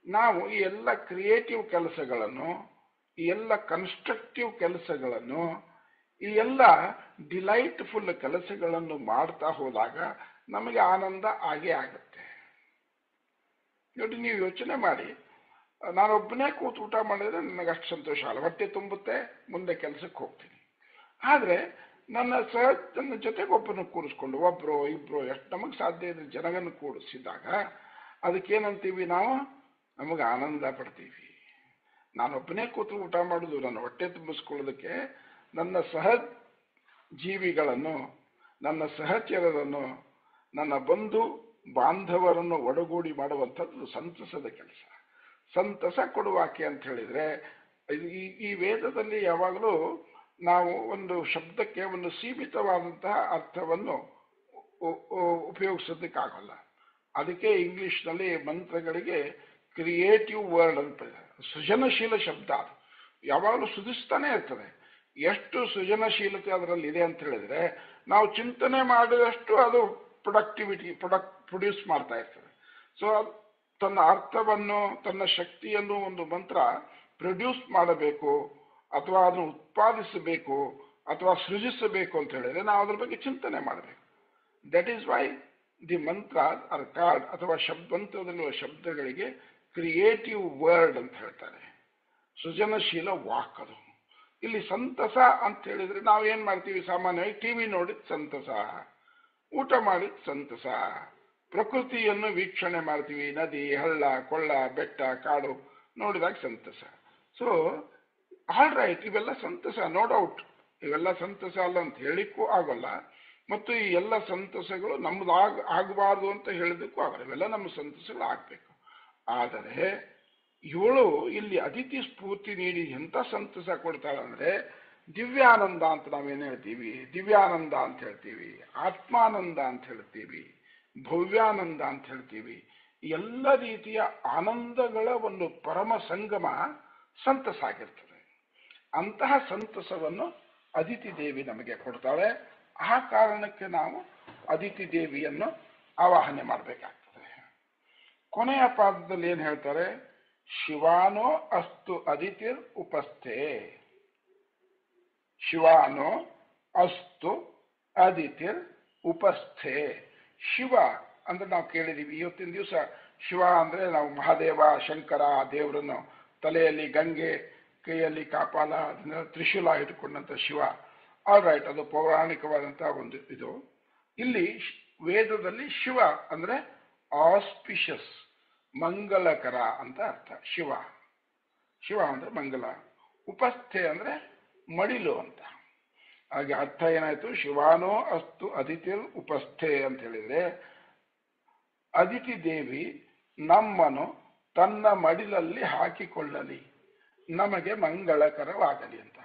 ನಾವು ಈ ಎಲ್ಲ ಕ್ರಿಯೇಟಿವ್ ಕೆಲಸಗಳನ್ನು, ಈ ಎಲ್ಲ ಕನ್ಸ್ಟ್ರಕ್ಟಿವ್ ಕೆಲಸಗಳನ್ನು, ಈ ಎಲ್ಲ ಡಿಲೈಟ್ಫುಲ್ ಕೆಲಸಗಳನ್ನು ಮಾಡ್ತಾ ಹೋದಾಗ ನಮಗೆ ಆನಂದ ಆಗೇ ಆಗುತ್ತೆ. ನೋಡಿ, ನೀವು ಯೋಚನೆ ಮಾಡಿ, ನಾನೊಬ್ಬನೇ ಕೂತು ಊಟ ಮಾಡಿದ್ರೆ ನನಗೆ ಅಷ್ಟು ಸಂತೋಷ ಅಲ್ಲ, ಹೊಟ್ಟೆ ತುಂಬುತ್ತೆ, ಮುಂದೆ ಕೆಲಸಕ್ಕೆ ಹೋಗ್ತೀನಿ. ಆದರೆ ನನ್ನ ಜೊತೆಗೆ ಒಬ್ಬನ ಕೂರಿಸ್ಕೊಂಡು, ಒಬ್ಬರು ಇಬ್ಬರು ಎಷ್ಟು ನಮಗೆ ಸಾಧ್ಯ ಇದೆ ಜನಗನ್ನು ಕೂಡಿಸಿದಾಗ ಅದಕ್ಕೇನಂತೀವಿ ನಾವು? ನಮಗೆ ಆನಂದ ಪಡ್ತೀವಿ. ನಾನೊಬ್ಬನೇ ಕೂತು ಊಟ ಮಾಡೋದು, ನನ್ನ ಹೊಟ್ಟೆ ತುಂಬಿಸ್ಕೊಳ್ಳೋದಕ್ಕೆ ನನ್ನ ಸಹ ಜೀವಿಗಳನ್ನು, ನನ್ನ ಸಹಚರರನ್ನು, ನನ್ನ ಬಂಧು ಬಾಂಧವರನ್ನು ಒಡಗೂಡಿ ಮಾಡುವಂಥದ್ದು ಸಂತಸದ ಕೆಲಸ. ಸಂತಸ ಕೊಡುವಾಕೆ ಅಂತ ಹೇಳಿದ್ರೆ, ಈ ವೇದದಲ್ಲಿ ಯಾವಾಗಲೂ ನಾವು ಒಂದು ಶಬ್ದಕ್ಕೆ ಒಂದು ಸೀಮಿತವಾದಂತಹ ಅರ್ಥವನ್ನು ಉಪಯೋಗಿಸೋದಕ್ಕಾಗಲ್ಲ. ಅದಕ್ಕೆ ಇಂಗ್ಲಿಷ್ನಲ್ಲಿ ಮಂತ್ರಗಳಿಗೆ ಕ್ರಿಯೇಟಿವ್ ವರ್ಡ್ ಅಂತ, ಸೃಜನಶೀಲ ಶಬ್ದ. ಅದು ಯಾವಾಗಲೂ ಸುಧಿಸ್ತಾನೆ ಇರ್ತದೆ. ಎಷ್ಟು ಸೃಜನಶೀಲತೆ ಅದರಲ್ಲಿ ಇದೆ ಅಂತ ಹೇಳಿದ್ರೆ, ನಾವು ಚಿಂತನೆ ಮಾಡಿದಷ್ಟು ಅದು ಪ್ರೊಡ್ಯೂಸ್ ಮಾಡ್ತಾ ಇರ್ತದೆ. ಸೊ ತನ್ನ ಅರ್ಥವನ್ನು, ತನ್ನ ಶಕ್ತಿಯನ್ನು ಒಂದು ಮಂತ್ರ ಪ್ರೊಡ್ಯೂಸ್ ಮಾಡಬೇಕು ಅಥವಾ ಅದನ್ನು ಉತ್ಪಾದಿಸಬೇಕು ಅಥವಾ ಸೃಜಿಸಬೇಕು ಅಂತ ಹೇಳಿದ್ರೆ ನಾವು ಅದ್ರ ಬಗ್ಗೆ ಚಿಂತನೆ ಮಾಡಬೇಕು. ದಟ್ ಈಸ್ ವೈ ದಿ ಮಂತ್ರ ಆರ್ ಕಾರ್ಡ್ ಅಥವಾ ಮಂತ್ರದಲ್ಲಿರುವ ಶಬ್ದಗಳಿಗೆ ಕ್ರಿಯೇಟಿವ್ ವರ್ಡ್ ಅಂತ ಹೇಳ್ತಾರೆ, ಸೃಜನಶೀಲ ವಾಕ್. ಅದು ಇಲ್ಲಿ ಸಂತಸ ಅಂತ ಹೇಳಿದ್ರೆ ನಾವು ಏನ್ ಮಾಡ್ತೀವಿ? ಸಾಮಾನ್ಯವಾಗಿ ಟಿವಿ ನೋಡಿದ ಸಂತಸ, ಊಟ ಮಾಡಿದ ಸಂತಸ, ಪ್ರಕೃತಿಯನ್ನು ವೀಕ್ಷಣೆ ಮಾಡ್ತೀವಿ, ನದಿ, ಹಳ್ಳ, ಕೊಳ್ಳ, ಬೆಟ್ಟ, ಕಾಡು ನೋಡಿದಾಗ ಸಂತಸ. ಸೊ ಆಲ್ ರೈಟ್, ಇವೆಲ್ಲ ಸಂತಸ, ನೋ ಡೌಟ್. ಇವೆಲ್ಲ ಸಂತಸ ಅಲ್ಲ ಅಂತ ಹೇಳಿಕ್ಕೂ ಆಗೋಲ್ಲ, ಮತ್ತು ಈ ಎಲ್ಲ ಸಂತಸಗಳು ನಮ್ದು ಆಗಬಾರ್ದು ಅಂತ ಹೇಳಿದಕ್ಕೂ ಆಗಲ್ಲ. ಇವೆಲ್ಲ ನಮ್ಮ ಸಂತಸಗಳು ಆಗ್ಬೇಕು. ಆದರೆ ಇವಳು ಇಲ್ಲಿ ಅತಿಥಿ ಸ್ಫೂರ್ತಿ ನೀಡಿ ಎಂಥ ಸಂತಸ ಕೊಡ್ತಾಳೆ ಅಂದ್ರೆ, ದಿವ್ಯಾನಂದ ಅಂತ ನಾವೇನು ಹೇಳ್ತೀವಿ, ದಿವ್ಯಾನಂದ ಅಂತ ಹೇಳ್ತೀವಿ, ಆತ್ಮಾನಂದ ಅಂತ ಹೇಳ್ತೀವಿ, ಭವ್ಯಾನಂದ ಅಂತ ಹೇಳ್ತೀವಿ. ಎಲ್ಲ ರೀತಿಯ ಆನಂದಗಳ ಒಂದು ಪರಮ ಸಂಗಮ ಸಂತಸ ಆಗಿರ್ತದೆ. ಅಂತಹ ಸಂತಸವನ್ನು ಅದಿತಿ ದೇವಿ ನಮಗೆ ಕೊಡ್ತಾಳೆ. ಆ ಕಾರಣಕ್ಕೆ ನಾವು ಅದಿತಿ ದೇವಿಯನ್ನು ಆವಾಹನೆ ಮಾಡಬೇಕಾಗ್ತದೆ. ಕೊನೆಯ ಪಾದದಲ್ಲಿ ಏನ್ ಹೇಳ್ತಾರೆ? ಶಿವಾನೋ ಅಸ್ತು ಅದಿತಿರ್ ಉಪಸ್ಥೆ. ಶಿವಾನೋ ಅಸ್ತು ಅದಿತಿರ್ ಉಪಸ್ಥೆ. ಶಿವ ಅಂದ್ರೆ ನಾವು ಕೇಳಿದೀವಿ, ಇವತ್ತಿನ ದಿವಸ ಶಿವ ಅಂದ್ರೆ ನಾವು ಮಹಾದೇವ, ಶಂಕರ, ದೇವರನ್ನು ತಲೆಯಲ್ಲಿ ಗಂಗೆ, ಕೈಯಲ್ಲಿ ಕಾಪಾಲ, ಅದನ್ನ ತ್ರಿಶೂಲ ಹಿಡ್ಕೊಂಡಂತ ಶಿವ. ಆಲ್ ರೈಟ್, ಅದು ಪೌರಾಣಿಕವಾದಂತಹ ಒಂದು ಇದು. ಇಲ್ಲಿ ವೇದದಲ್ಲಿ ಶಿವ ಅಂದ್ರೆ ಆಸ್ಪಿಷಸ್, ಮಂಗಲಕರ ಅಂತ ಅರ್ಥ. ಶಿವ ಶಿವ ಅಂದ್ರೆ ಮಂಗಲ, ಉಪಸ್ಥೆ ಅಂದ್ರೆ ಮಡಿಲು ಅಂತ. ಹಾಗೆ ಅರ್ಥ ಏನಾಯ್ತು? ಶಿವಾನೋ ಅಸ್ತು ಅದಿತಿರ್ ಉಪಸ್ಥೆ ಅಂತ ಹೇಳಿದ್ರೆ, ಅದಿತಿ ದೇವಿ ನಮ್ಮನ್ನು ತನ್ನ ಮಡಿಲಲ್ಲಿ ಹಾಕಿಕೊಳ್ಳಲಿ, ನಮಗೆ ಮಂಗಳಕರವಾಗಲಿ ಅಂತ.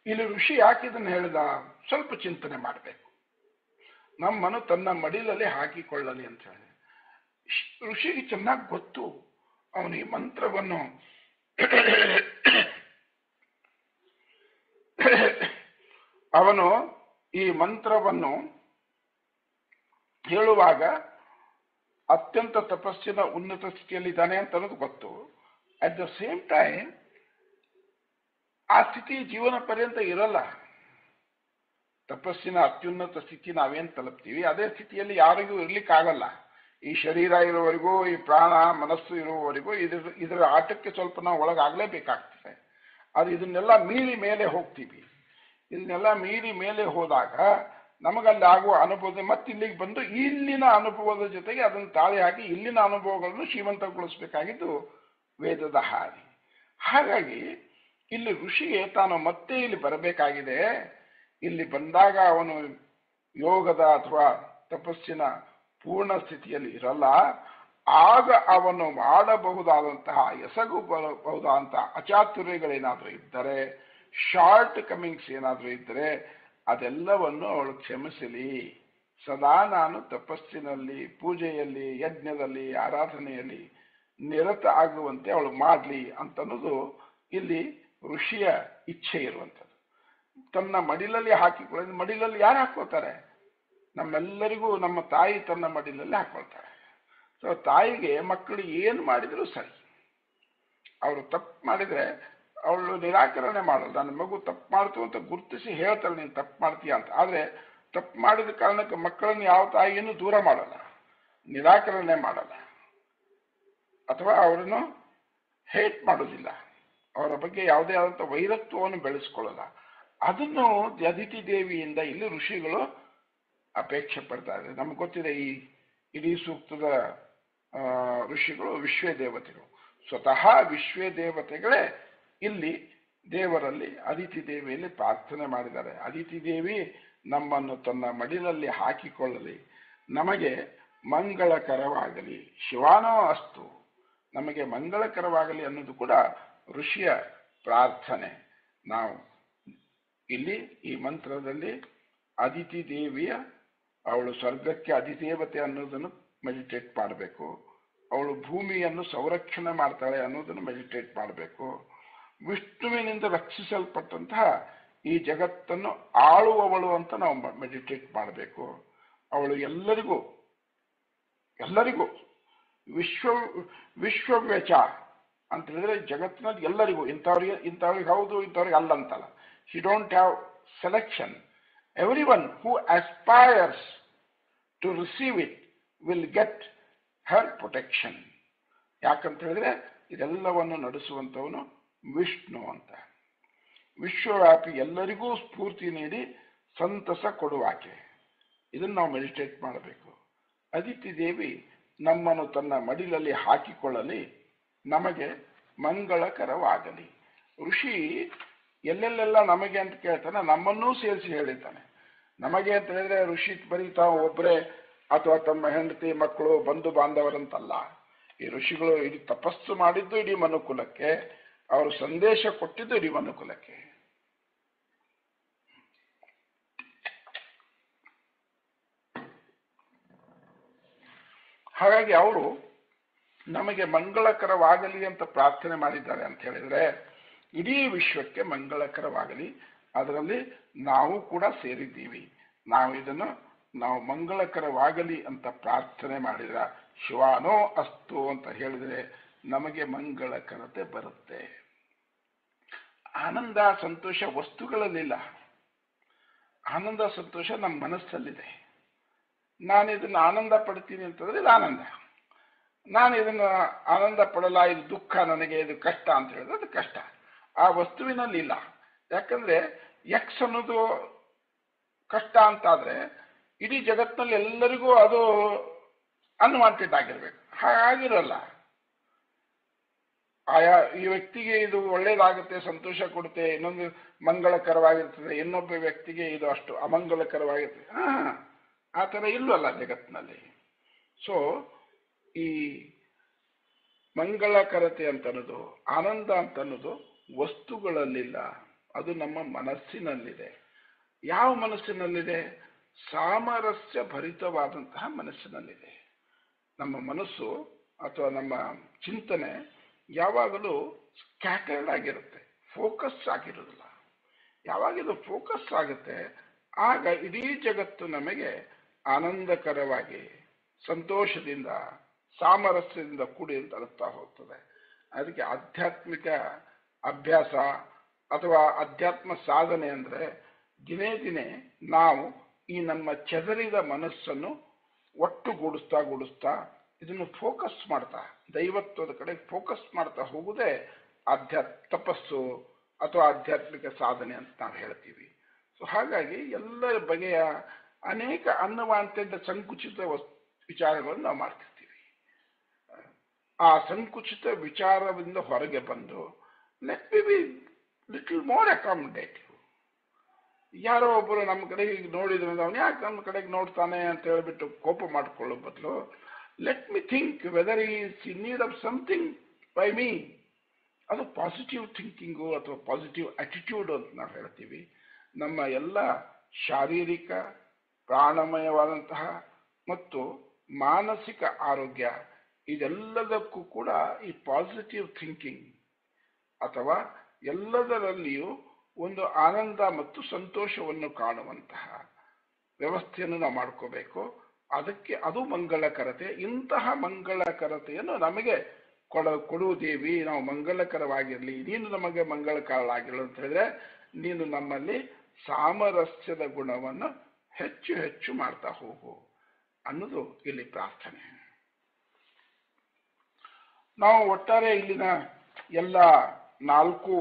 ಇಲ್ಲಿ ಋಷಿ ಯಾಕೆ ಇದನ್ನು ಹೇಳಿದ? ಸ್ವಲ್ಪ ಚಿಂತನೆ ಮಾಡಬೇಕು. ನಮ್ಮನ್ನು ತನ್ನ ಮಡಿಲಲ್ಲಿ ಹಾಕಿಕೊಳ್ಳಲಿ ಅಂತ ಹೇಳಿ ಋಷಿಗೆ ಚೆನ್ನಾಗಿ ಗೊತ್ತು. ಅವನು ಈ ಮಂತ್ರವನ್ನು ಹೇಳುವಾಗ ಅತ್ಯಂತ ತಪಸ್ಸಿನ ಉನ್ನತ ಸ್ಥಿತಿಯಲ್ಲಿದ್ದಾನೆ ಅಂತ ಅನ್ನೋದು ಗೊತ್ತು. ಅಟ್ ದ ಸೇಮ್ ಟೈಮ್ ಆ ಸ್ಥಿತಿ ಜೀವನ ಪರ್ಯಂತ ಇರಲ್ಲ. ತಪಸ್ಸಿನ ಅತ್ಯುನ್ನತ ಸ್ಥಿತಿ ನಾವೇನು ತಲುಪ್ತೀವಿ ಅದೇ ಸ್ಥಿತಿಯಲ್ಲಿ ಯಾರಿಗೂ ಇರ್ಲಿಕ್ಕಾಗಲ್ಲ. ಈ ಶರೀರ ಇರುವವರೆಗೂ, ಈ ಪ್ರಾಣ ಮನಸ್ಸು ಇರುವವರೆಗೂ ಇದರ ಆಟಕ್ಕೆ ಸ್ವಲ್ಪ ನಾವು ಒಳಗಾಗಲೇಬೇಕಾಗ್ತದೆ. ಅದು ಇದನ್ನೆಲ್ಲ ಮೀರಿ ಮೇಲೆ ಹೋಗ್ತೀವಿ. ಇದನ್ನೆಲ್ಲ ಮೀರಿ ಮೇಲೆ ಹೋದಾಗ ನಮಗಲ್ಲಿ ಆಗುವ ಅನುಭವ ಮತ್ತೆ ಇಲ್ಲಿಗೆ ಬಂದು ಇಲ್ಲಿನ ಅನುಭವದ ಜೊತೆಗೆ ಅದನ್ನು ತಾಳೆ ಹಾಕಿ ಇಲ್ಲಿನ ಅನುಭವಗಳನ್ನು ಶ್ರೀಮಂತಗೊಳಿಸಬೇಕಾಗಿದ್ದು ವೇದದ ಹಾದಿ. ಹಾಗಾಗಿ ಇಲ್ಲಿ ಋಷಿಗೆ ತಾನು ಮತ್ತೆ ಇಲ್ಲಿ ಬರಬೇಕಾಗಿದೆ. ಇಲ್ಲಿ ಬಂದಾಗ ಅವನು ಯೋಗದ ಅಥವಾ ತಪಸ್ಸಿನ ಪೂರ್ಣ ಸ್ಥಿತಿಯಲ್ಲಿ ಇರಲ್ಲ. ಆಗ ಅವನು ಮಾಡಬಹುದಾದಂತಹ ಎಸಗಬಹುದಾದಂತಹ ಅಚಾತುರ್ಯಗಳೇನಾದರೂ ಇದ್ದರೆ, ಶಾರ್ಟ್ ಕಮಿಂಗ್ಸ್ ಏನಾದರೂ ಇದ್ದರೆ ಅದೆಲ್ಲವನ್ನು ಅವಳು ಕ್ಷಮಿಸಲಿ. ಸದಾ ನಾನು ತಪಸ್ಸಿನಲ್ಲಿ, ಪೂಜೆಯಲ್ಲಿ, ಯಜ್ಞದಲ್ಲಿ, ಆರಾಧನೆಯಲ್ಲಿ ನಿರತ ಆಗುವಂತೆ ಅವಳು ಮಾಡಲಿ ಅಂತನ್ನೋದು ಇಲ್ಲಿ ಋಷಿಯ ಇಚ್ಛೆ ಇರುವಂಥದ್ದು. ತನ್ನ ಮಡಿಲಲ್ಲಿ ಹಾಕಿಕೊಳ್ಳೋದು. ಮಡಿಲಲ್ಲಿ ಯಾರು ಹಾಕೋತಾರೆ? ನಮ್ಮೆಲ್ಲರಿಗೂ ನಮ್ಮ ತಾಯಿ ತನ್ನ ಮಡಿಲಲ್ಲಿ ಹಾಕೊಳ್ತಾರೆ. ಸೊ ತಾಯಿಗೆ ಮಕ್ಕಳು ಏನು ಮಾಡಿದ್ರು ಸರಿ. ಅವರು ತಪ್ಪು ಮಾಡಿದ್ರೆ ಅವಳು ನಿರಾಕರಣೆ ಮಾಡಲ್ಲ. ನನ್ನ ಮಗು ತಪ್ಪು ಮಾಡ್ತು ಅಂತ ಗುರುತಿಸಿ ಹೇಳ್ತಾಳೆ, ನೀನು ತಪ್ಪು ಮಾಡ್ತೀಯ ಅಂತ. ಆದರೆ ತಪ್ಪು ಮಾಡಿದ ಕಾರಣಕ್ಕೆ ಮಕ್ಕಳನ್ನು ಯಾವ ತಾಯಿಯನ್ನು ದೂರ ಮಾಡಲ್ಲ, ನಿರಾಕರಣೆ ಮಾಡಲ್ಲ, ಅಥವಾ ಅವರನ್ನು ಹೇಟ್ ಮಾಡೋದಿಲ್ಲ, ಅವರ ಬಗ್ಗೆ ಯಾವುದೇ ಆದಂಥ ವೈರತ್ವವನ್ನು ಬೆಳೆಸ್ಕೊಳ್ಳಲ್ಲ. ಅದನ್ನು ಅದಿತಿ ದೇವಿಯಿಂದ ಇಲ್ಲಿ ಋಷಿಗಳು ಅಪೇಕ್ಷೆ ಪಡ್ತಾ ಇದ್ದಾರೆ. ನಮ್ಗೆ ಗೊತ್ತಿದೆ, ಈ ಇಡೀ ಸೂಕ್ತದ ಋಷಿಗಳು ವಿಶ್ವೇ ದೇವತೆಗಳು. ಸ್ವತಃ ವಿಶ್ವೇ ದೇವತೆಗಳೇ ಇಲ್ಲಿ ದೇವರಲ್ಲಿ ಅದಿತಿ ದೇವಿಯಲ್ಲಿ ಪ್ರಾರ್ಥನೆ ಮಾಡಿದ್ದಾರೆ. ಅದಿತಿ ದೇವಿ ನಮ್ಮನ್ನು ತನ್ನ ಮಡಿಲಲ್ಲಿ ಹಾಕಿಕೊಳ್ಳಲಿ, ನಮಗೆ ಮಂಗಳಕರವಾಗಲಿ, ಶಿವಾನೋ ಅಸ್ತು, ನಮಗೆ ಮಂಗಳಕರವಾಗಲಿ ಅನ್ನೋದು ಕೂಡ ಋಷಿಯ ಪ್ರಾರ್ಥನೆ. ನಾವು ಇಲ್ಲಿ ಈ ಮಂತ್ರದಲ್ಲಿ ಅದಿತಿ ದೇವಿಯ, ಅವಳು ಸ್ವರ್ಗಕ್ಕೆ ಅಧಿದೇವತೆ ಅನ್ನೋದನ್ನು ಮೆಡಿಟೇಟ್ ಮಾಡಬೇಕು. ಅವಳು ಭೂಮಿಯನ್ನು ಸಂರಕ್ಷಣೆ ಮಾಡ್ತಾಳೆ ಅನ್ನೋದನ್ನು ಮೆಡಿಟೇಟ್ ಮಾಡಬೇಕು. ವಿಷ್ಣುವಿನಿಂದ ರಕ್ಷಿಸಲ್ಪಟ್ಟಂತಹ ಈ ಜಗತ್ತನ್ನು ಆಳುವವಳು ಅಂತ ನಾವು ಮೆಡಿಟೇಟ್ ಮಾಡಬೇಕು. ಅವಳು ಎಲ್ಲರಿಗೂ ವಿಶ್ವವ್ಯಚ ಅಂತ ಹೇಳಿದ್ರೆ ಜಗತ್ತಿನಲ್ಲಿ ಎಲ್ಲರಿಗೂ, ಇಂಥವ್ರಿಗೆ ಹೌದು ಇಂಥವ್ರಿಗೆ ಅಲ್ಲ ಅಂತಲ್ಲ. She don't have selection. Everyone who aspires to receive it will get her protection. ಯಾಕಂತ ಹೇಳಿದ್ರೆ ಇದೆಲ್ಲವನ್ನು ನಡೆಸುವಂಥವನು ವಿಷ್ಣು ಅಂತ. ವಿಶ್ವವ್ಯಾಪಿ, ಎಲ್ಲರಿಗೂ ಸ್ಫೂರ್ತಿ ನೀಡಿ ಸಂತಸ ಕೊಡುವಾಕೆ. ಇದನ್ನು ನಾವು ಮೆಡಿಟೇಟ್ ಮಾಡಬೇಕು. ಅದಿತಿ ದೇವಿ ನಮ್ಮನ್ನು ತನ್ನ ಮಡಿಲಲ್ಲಿ ಹಾಕಿಕೊಳ್ಳಲಿ, ನಮಗೆ ಮಂಗಳಕರವಾಗಲಿ. ಋಷಿ ಎಲ್ಲೆಲ್ಲೆಲ್ಲ ನಮಗೆ ಅಂತ ಕೇಳ್ತಾನೆ, ನಮ್ಮನ್ನೂ ಸೇರಿಸಿ ಹೇಳಿದ್ದಾನೆ. ನಮಗೆ ಅಂತ ಹೇಳಿದ್ರೆ ಋಷಿ ಬರೀ ತಾವು ಒಬ್ಬರೇ ಅಥವಾ ತಮ್ಮ ಹೆಂಡತಿ ಮಕ್ಕಳು ಬಂಧು ಬಾಂಧವರಂತಲ್ಲ. ಈ ಋಷಿಗಳು ಇಡೀ ತಪಸ್ಸು ಮಾಡಿದ್ದು ಇಡೀ ಮನುಕುಲಕ್ಕೆ, ಅವರು ಸಂದೇಶ ಕೊಟ್ಟಿದ್ದು ಇಡೀ ಮನುಕುಲಕ್ಕೆ. ಹಾಗಾಗಿ ಅವರು ನಮಗೆ ಮಂಗಳಕರವಾಗಲಿ ಅಂತ ಪ್ರಾರ್ಥನೆ ಮಾಡಿದ್ದಾರೆ ಅಂತ ಹೇಳಿದ್ರೆ ಇಡೀ ವಿಶ್ವಕ್ಕೆ ಮಂಗಳಕರವಾಗಲಿ, ಅದರಲ್ಲಿ ನಾವು ಕೂಡ ಸೇರಿದ್ದೀವಿ. ನಾವು ಮಂಗಳಕರವಾಗಲಿ ಅಂತ ಪ್ರಾರ್ಥನೆ ಮಾಡಿದ್ರ ಶಿವಾನೋ ಅಸ್ತು ಅಂತ ಹೇಳಿದರೆ ನಮಗೆ ಮಂಗಳಕರತೆ ಬರುತ್ತೆ. ಆನಂದ ಸಂತೋಷ ವಸ್ತುಗಳಲ್ಲಿಲ್ಲ, ಆನಂದ ಸಂತೋಷ ನಮ್ಮ ಮನಸ್ಸಲ್ಲಿದೆ. ನಾನು ಇದನ್ನು ಆನಂದ ಪಡ್ತೀನಿ ಅಂತಂದ್ರೆ ಇದು ಆನಂದ. ನಾನು ಇದನ್ನು ಆನಂದ ಪಡಲ್ಲ, ಇದು ದುಃಖ, ನನಗೆ ಇದು ಕಷ್ಟ ಅಂತ ಹೇಳಿದ್ರೆ ಅದು ಕಷ್ಟ. ಆ ವಸ್ತುವಿನಲ್ಲಿ ಇಲ್ಲ. ಯಾಕಂದ್ರೆ ಎಕ್ಸ್ ಅನ್ನೋದು ಕಷ್ಟ ಅಂತಾದ್ರೆ ಇಡೀ ಜಗತ್ತಿನಲ್ಲಿ ಎಲ್ಲರಿಗೂ ಅದು ಅನ್ವಾಂಟೆಡ್ ಆಗಿರ್ಬೇಕು. ಹಾಗಿರಲ್ಲ. ಈ ವ್ಯಕ್ತಿಗೆ ಇದು ಒಳ್ಳೇದಾಗುತ್ತೆ, ಸಂತೋಷ ಕೊಡುತ್ತೆ, ಇನ್ನೊಂದು ಮಂಗಳಕರವಾಗಿರ್ತದೆ, ಇನ್ನೊಬ್ಬ ವ್ಯಕ್ತಿಗೆ ಇದು ಅಷ್ಟು ಅಮಂಗಳಕರವಾಗಿರ್ತದೆ. ಆ ಥರ ಇಲ್ವಲ್ಲ ಜಗತ್ತಿನಲ್ಲಿ. ಸೊ ಈ ಮಂಗಳಕರತೆ ಅಂತನ್ನೋದು, ಆನಂದ ಅಂತನ್ನೋದು ವಸ್ತುಗಳಲ್ಲಿಲ್ಲ, ಅದು ನಮ್ಮ ಮನಸ್ಸಿನಲ್ಲಿದೆ. ಯಾವ ಮನಸ್ಸಿನಲ್ಲಿದೆ? ಸಾಮರಸ್ಯ ಭರಿತವಾದಂತಹ ಮನಸ್ಸಿನಲ್ಲಿದೆ. ನಮ್ಮ ಮನಸ್ಸು ಅಥವಾ ನಮ್ಮ ಚಿಂತನೆ ಯಾವಾಗಲೂ ಸ್ಕ್ಯಾಟರ್ಡ್ ಆಗಿರುತ್ತೆ, ಫೋಕಸ್ ಆಗಿರೋದಿಲ್ಲ. ಯಾವಾಗ ಇದು ಫೋಕಸ್ ಆಗುತ್ತೆ ಆಗ ಇಡೀ ಜಗತ್ತು ನಮಗೆ ಆನಂದಕರವಾಗಿ ಸಂತೋಷದಿಂದ ಸಾಮರಸ್ಯದಿಂದ ಕೂಡಿ ಅಂತ ಅನಿಸ್ತಾ ಹೋಗ್ತದೆ. ಅದಕ್ಕೆ ಆಧ್ಯಾತ್ಮಿಕ ಅಭ್ಯಾಸ ಅಥವಾ ಅಧ್ಯಾತ್ಮ ಸಾಧನೆ ಅಂದರೆ ದಿನೇ ದಿನೇ ನಾವು ಈ ನಮ್ಮ ಚದರಿದ ಮನಸ್ಸನ್ನು ಒಟ್ಟುಗೂಡಿಸ್ತಾ ಇದನ್ನು ಫೋಕಸ್ ಮಾಡ್ತಾ ದೈವತ್ವದ ಕಡೆ ಫೋಕಸ್ ಮಾಡ್ತಾ ಹೋಗುವುದೇ ತಪಸ್ಸು ಅಥವಾ ಆಧ್ಯಾತ್ಮಿಕ ಸಾಧನೆ ಅಂತ ನಾವು ಹೇಳ್ತೀವಿ. ಸೊ ಹಾಗಾಗಿ ಎಲ್ಲ ಬಗೆಯ ಅನೇಕ ಅನ್ನವಾಂತ್ಯದ ಸಂಕುಚಿತ ವಿಚಾರಗಳನ್ನು ನಾವು ಮಾಡ್ತಿರ್ತೀವಿ. ಆ ಸಂಕುಚಿತ ವಿಚಾರದಿಂದ ಹೊರಗೆ ಬಂದು let be little more accommodative. ಯಾರೋ ಒಬ್ಬರು ನಮ್ಮ ಕಡೆಗೆ ನೋಡಿದ್ರೆ ಅವನು ಯಾಕೆ ನಮ್ಮ ಕಡೆಗೆ ನೋಡ್ತಾನೆ ಅಂತ ಹೇಳ್ಬಿಟ್ಟು ಕೋಪ ಮಾಡಿಕೊಳ್ಳೋ ಬದಲು let me think weather is in need of something by me. ಅದು ಪಾಸಿಟಿವ್ ಥಿಂಕಿಂಗು ಅಥವಾ ಪಾಸಿಟಿವ್ ಆಟಿಟ್ಯೂಡ್ ಅಂತ ನಾವು ಹೇಳ್ತೀವಿ. ನಮ್ಮ ಎಲ್ಲ ಶಾರೀರಿಕ ಪ್ರಾಣಮಯವಾದಂತಹ ಮತ್ತು ಮಾನಸಿಕ ಆರೋಗ್ಯ ಇದೆಲ್ಲದಕ್ಕೂ ಕೂಡ ಈ ಪಾಸಿಟಿವ್ ಥಿಂಕಿಂಗ್ ಅಥವಾ ಎಲ್ಲದರಲ್ಲಿಯೂ ಒಂದು ಆನಂದ ಮತ್ತು ಸಂತೋಷವನ್ನು ಕಾಣುವಂತಹ ವ್ಯವಸ್ಥೆಯನ್ನು ನಾವು ಮಾಡ್ಕೋಬೇಕು. ಅದಕ್ಕೆ ಅದು ಮಂಗಳಕರತೆ. ಇಂತಹ ಮಂಗಳಕರತೆಯನ್ನು ನಮಗೆ ಕೊಡುವುದೇವಿ, ನಾವು ಮಂಗಳಕರವಾಗಿರಲಿ, ನೀನು ನಮಗೆ ಮಂಗಳಕರವಾಗಿರಲಿ ಅಂತ ಹೇಳಿದ್ರೆ ನೀನು ನಮ್ಮಲ್ಲಿ ಸಾಮರಸ್ಯದ ಗುಣವನ್ನು ಹೆಚ್ಚು ಹೆಚ್ಚು ಮಾಡ್ತಾ ಹೋಗು ಅನ್ನೋದು ಇಲ್ಲಿ ಪ್ರಾರ್ಥನೆ. ನಾವು ಒಟ್ಟಾರೆ ಇಲ್ಲಿನ ಎಲ್ಲ 4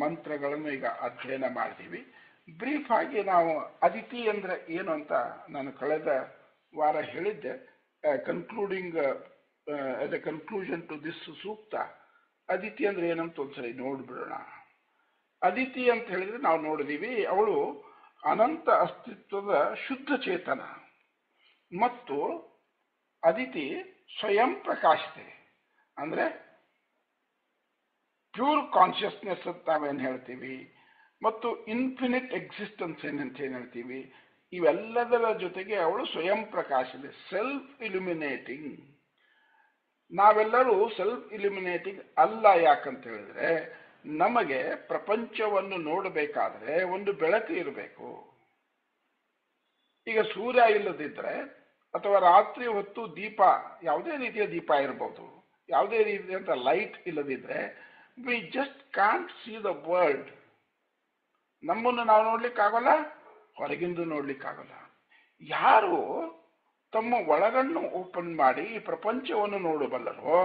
ಮಂತ್ರಗಳನ್ನು ಈಗ ಅಧ್ಯಯನ ಮಾಡಿದೀವಿ. ಬ್ರೀಫ್ ಆಗಿ ನಾವು ಅದಿತಿ ಅಂದ್ರೆ ಏನು ಅಂತ ನಾನು ಕಳೆದ ವಾರ ಹೇಳಿದ್ದೆ. Concluding as a conclusion to this ಸೂಕ್ತ, ಅದಿತಿ ಅಂದ್ರೆ ಏನಂತ ಒಂದ್ಸರಿ ನೋಡ್ಬಿಡೋಣ. ಅದಿತಿ ಅಂತ ಹೇಳಿದ್ರೆ ನಾವು ನೋಡಿದೀವಿ, ಅವಳು ಅನಂತ ಅಸ್ತಿತ್ವದ ಶುದ್ಧ ಚೇತನ ಮತ್ತು ಅದಿತಿ ಸ್ವಯಂ ಪ್ರಕಾಶತೆ ಅಂದ್ರೆ ಪ್ಯೂರ್ ಕಾನ್ಷಿಯಸ್ನೆಸ್ ಅಂತ ನಾವೇನು ಹೇಳ್ತೀವಿ ಮತ್ತು ಇನ್ಫಿನಿಟ್ ಎಕ್ಸಿಸ್ಟೆನ್ಸ್ ಏನಂತ ಏನು ಹೇಳ್ತೀವಿ. ಇವೆಲ್ಲದರ ಜೊತೆಗೆ ಅವಳು ಸ್ವಯಂ ಪ್ರಕಾಶಿದೆ, ಸೆಲ್ಫ್ ಇಲ್ಯುಮಿನೇಟಿಂಗ್. ನಾವೆಲ್ಲರೂ ಸೆಲ್ಫ್ ಇಲ್ಯುಮಿನೇಟಿಂಗ್ ಅಲ್ಲ. ಯಾಕಂತ ಹೇಳಿದ್ರೆ ನಮಗೆ ಪ್ರಪಂಚವನ್ನು ನೋಡಬೇಕಾದ್ರೆ ಒಂದು ಬೆಳಕು ಇರಬೇಕು. ಈಗ ಸೂರ್ಯ ಇಲ್ಲದಿದ್ರೆ ಅಥವಾ ರಾತ್ರಿ ಹೊತ್ತು ದೀಪ, ಯಾವುದೇ ರೀತಿಯ ದೀಪ ಇರಬಹುದು, ಯಾವುದೇ ರೀತಿಯಂತ ಲೈಟ್ ಇಲ್ಲದಿದ್ರೆ we just can't see the world. ನಮ್ಮನ್ನು ನಾವು ನೋಡ್ಲಿಕ್ಕಾಗಲ್ಲ, ಹೊರಗಿಂದ ನೋಡ್ಲಿಕ್ಕಾಗಲ್ಲ. ಯಾರು ತಮ್ಮ ಒಳಗನ್ನು ಓಪನ್ ಮಾಡಿ ಈ ಪ್ರಪಂಚವನ್ನು ನೋಡಬಲ್ಲರೋ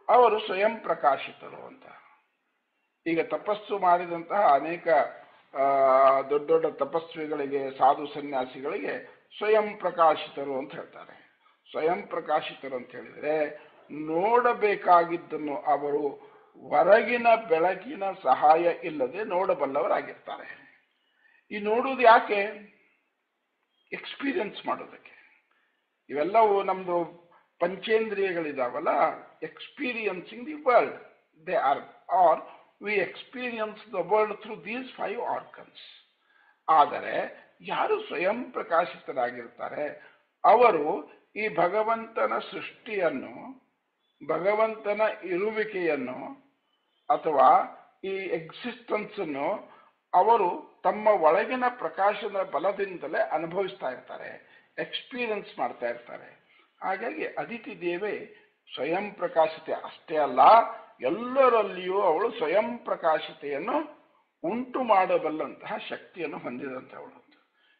ಅವರು ಸ್ವಯಂ ಪ್ರಕಾಶಿತರು ಅಂತ. ಈಗ ತಪಸ್ಸು ಮಾಡಿದಂತಹ ಅನೇಕ ದೊಡ್ಡ ದೊಡ್ಡ ತಪಸ್ವಿಗಳಿಗೆ, ಸಾಧು ಸನ್ಯಾಸಿಗಳಿಗೆ ಸ್ವಯಂ ಪ್ರಕಾಶಿತರು ಅಂತ ಹೇಳ್ತಾರೆ. ಸ್ವಯಂ ಪ್ರಕಾಶಿತರು ಅಂತ ಹೇಳಿದ್ರೆ ನೋಡಬೇಕಾಗಿದ್ದನ್ನು ಅವರು ಹೊರಗಿನ ಬೆಳಕಿನ ಸಹಾಯ ಇಲ್ಲದೆ ನೋಡಬಲ್ಲವರಾಗಿರ್ತಾರೆ. ಈ ನೋಡುವುದು ಯಾಕೆ? ಎಕ್ಸ್ಪೀರಿಯನ್ಸ್ ಮಾಡೋದಕ್ಕೆ. ಇವೆಲ್ಲವೂ ನಮ್ದು ಪಂಚೇಂದ್ರಿಯಗಳಿದಾವಲ್ಲ, experiencing the world, they are are we experience the world through these 5 organs. ಆದರೆ ಯಾರು ಸ್ವಯಂ ಪ್ರಕಾಶಿತರಾಗಿರ್ತಾರೆ ಅವರು ಈ ಭಗವಂತನ ಸೃಷ್ಟಿಯನ್ನು, ಭಗವಂತನ ಇರುವಿಕೆಯನ್ನು ಅಥವಾ ಈ ಎಕ್ಸಿಸ್ಟೆನ್ಸ್ ಅನ್ನು ಅವರು ತಮ್ಮ ಒಳಗಿನ ಪ್ರಕಾಶದ ಬಲದಿಂದಲೇ ಅನುಭವಿಸ್ತಾ ಇರ್ತಾರೆ, ಎಕ್ಸ್ಪೀರಿಯನ್ಸ್ ಮಾಡ್ತಾ ಇರ್ತಾರೆ. ಹಾಗಾಗಿ ಅದಿತಿ ದೇವಿ ಸ್ವಯಂ ಪ್ರಕಾಶತೆ ಅಷ್ಟೇ ಅಲ್ಲ, ಎಲ್ಲರಲ್ಲಿಯೂ ಅವಳು ಸ್ವಯಂ ಪ್ರಕಾಶತೆಯನ್ನು ಉಂಟು ಮಾಡಬಲ್ಲಂತಹ ಶಕ್ತಿಯನ್ನು ಹೊಂದಿದಂಥವಳು.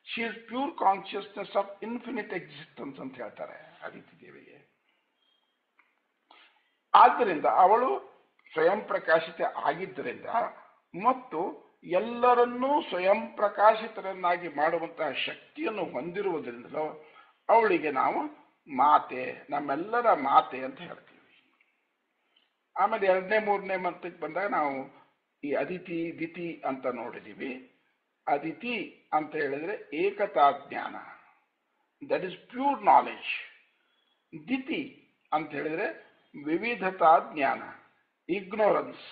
She is pure consciousness of infinite existence ಅಂತ ಹೇಳ್ತಾರೆ ಅದಿತಿ ದೇವಿಗೆ. ಆದ್ದರಿಂದ ಅವಳು ಸ್ವಯಂ ಪ್ರಕಾಶಿತ ಆಗಿದ್ದರಿಂದ ಮತ್ತು ಎಲ್ಲರನ್ನೂ ಸ್ವಯಂ ಪ್ರಕಾಶಿತರನ್ನಾಗಿ ಮಾಡುವಂತಹ ಶಕ್ತಿಯನ್ನು ಹೊಂದಿರುವುದರಿಂದಲೂ ಅವಳಿಗೆ ನಾವು ಮಾತೆ, ನಮ್ಮೆಲ್ಲರ ಮಾತೆ ಅಂತ ಹೇಳ್ತೀವಿ. ಆಮೇಲೆ 2ನೇ 3ನೇ ಮಂತ್ರಕ್ಕೆ ಬಂದಾಗ ನಾವು ಈ ಅದಿತಿ ದಿತಿ ಅಂತ ನೋಡಿದೀವಿ. ಅದಿತಿ ಅಂತ ಹೇಳಿದ್ರೆ ಏಕತಾ ಜ್ಞಾನ, that is pure knowledge. Diti ಅಂತ ಹೇಳಿದ್ರೆ ವಿವಿಧತಾ ಜ್ಞಾನ, ಇಗ್ನೋರೆನ್ಸ್,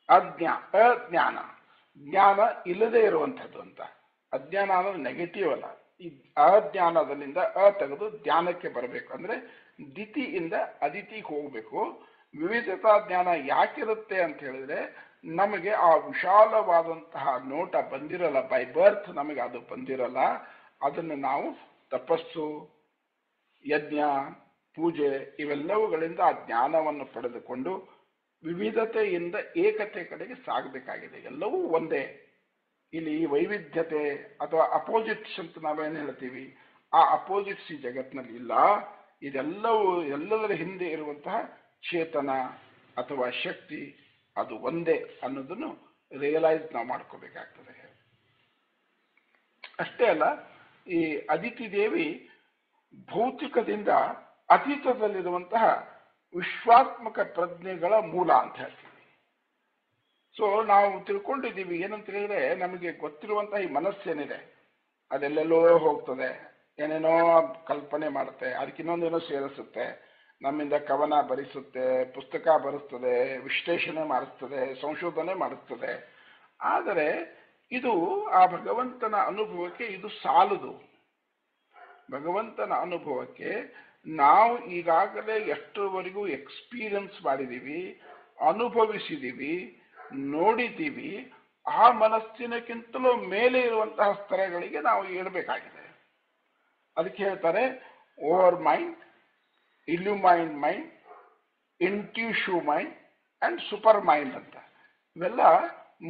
ಅಜ್ಞಾನ, ಜ್ಞಾನ ಇಲ್ಲದೆ ಇರುವಂಥದ್ದು ಅಂತ. ಅಜ್ಞಾನ ಅನ್ನೋದು ನೆಗೆಟಿವ್ ಅಲ್ಲ. ಈ ಅಜ್ಞಾನದಲ್ಲಿಂದ ತೆಗೆದು ಜ್ಞಾನಕ್ಕೆ ಬರಬೇಕು ಅಂದ್ರೆ ದಿತಿಯಿಂದ ಅದಿತಿಗೆ ಹೋಗ್ಬೇಕು. ವಿವಿಧತಾ ಜ್ಞಾನ ಯಾಕಿರುತ್ತೆ ಅಂತ ಹೇಳಿದ್ರೆ ನಮಗೆ ಆ ವಿಶಾಲವಾದಂತಹ ನೋಟ ಬಂದಿರಲ್ಲ, ಬೈ ಬರ್ತ್ ನಮಗೆ ಅದು ಬಂದಿರಲ್ಲ. ಅದನ್ನು ನಾವು ತಪಸ್ಸು, ಯಜ್ಞ, ಪೂಜೆ ಇವೆಲ್ಲವುಗಳಿಂದ ಆ ಜ್ಞಾನವನ್ನು ಪಡೆದುಕೊಂಡು ವಿವಿಧತೆಯಿಂದ ಏಕತೆ ಕಡೆಗೆ ಸಾಗಬೇಕಾಗಿದೆ. ಎಲ್ಲವೂ ಒಂದೇ. ಇಲ್ಲಿ ವೈವಿಧ್ಯತೆ ಅಥವಾ ಅಪೋಸಿಟ್ಸ್ ಅಂತ ನಾವೇನು ಹೇಳ್ತೀವಿ, ಆ ಅಪೋಸಿಟ್ಸ್ ಈ ಜಗತ್ತಿನಲ್ಲಿ ಇಲ್ಲ. ಎಲ್ಲದರ ಹಿಂದೆ ಇರುವಂತಹ ಚೇತನ ಅಥವಾ ಶಕ್ತಿ ಅದು ಒಂದೇ ಅನ್ನೋದನ್ನು ರಿಯಲೈಸ್ ನಾವು ಮಾಡ್ಕೋಬೇಕಾಗ್ತದೆ. ಅಷ್ಟೇ ಅಲ್ಲ, ಈ ಅದಿತಿ ದೇವಿ ಭೌತಿಕದಿಂದ ಅತೀತದಲ್ಲಿರುವಂತಹ ವಿಶ್ವಾತ್ಮಕ ಪ್ರಜ್ಞೆಗಳ ಮೂಲ ಅಂತ ಹೇಳ್ತೀವಿ. ಸೊ ನಾವು ತಿಳ್ಕೊಂಡಿದ್ದೀವಿ ಏನಂತ ಹೇಳಿದ್ರೆ, ನಮಗೆ ಗೊತ್ತಿರುವಂತಹ ಈ ಮನಸ್ಸೇನಿದೆ ಅದೆಲ್ಲೆಲ್ಲೋ ಹೋಗ್ತದೆ, ಏನೇನೋ ಕಲ್ಪನೆ ಮಾಡುತ್ತೆ, ಅದಕ್ಕೆ ಇನ್ನೊಂದೇನೋ ಸೇರಿಸುತ್ತೆ, ನಮ್ಮಿಂದ ಕವನ ಬರೆಸುತ್ತೆ, ಪುಸ್ತಕ ಬರೆಸ್ತದೆ, ವಿಶ್ಲೇಷಣೆ ಮಾಡಿಸ್ತದೆ, ಸಂಶೋಧನೆ ಮಾಡಿಸ್ತದೆ. ಆದರೆ ಇದು ಆ ಭಗವಂತನ ಅನುಭವಕ್ಕೆ ಇದು ಸಾಲದು. ಭಗವಂತನ ಅನುಭವಕ್ಕೆ ನಾವು ಈಗಾಗಲೇ ಎಷ್ಟರವರೆಗೂ ಎಕ್ಸ್ಪೀರಿಯನ್ಸ್ ಮಾಡಿದ್ದೀವಿ, ಅನುಭವಿಸಿದ್ದೀವಿ, ನೋಡಿದ್ದೀವಿ, ಆ ಮನಸ್ಸಿನಕ್ಕಿಂತಲೂ ಮೇಲೆ ಇರುವಂತಹ ಸ್ತರಗಳಿಗೆ ನಾವು ಏಳಬೇಕಾಗಿದೆ. ಅದಕ್ಕೆ ಹೇಳ್ತಾರೆ over mind, illumined mind, intuitive mind and super mind ಅಂತ. ಇವೆಲ್ಲ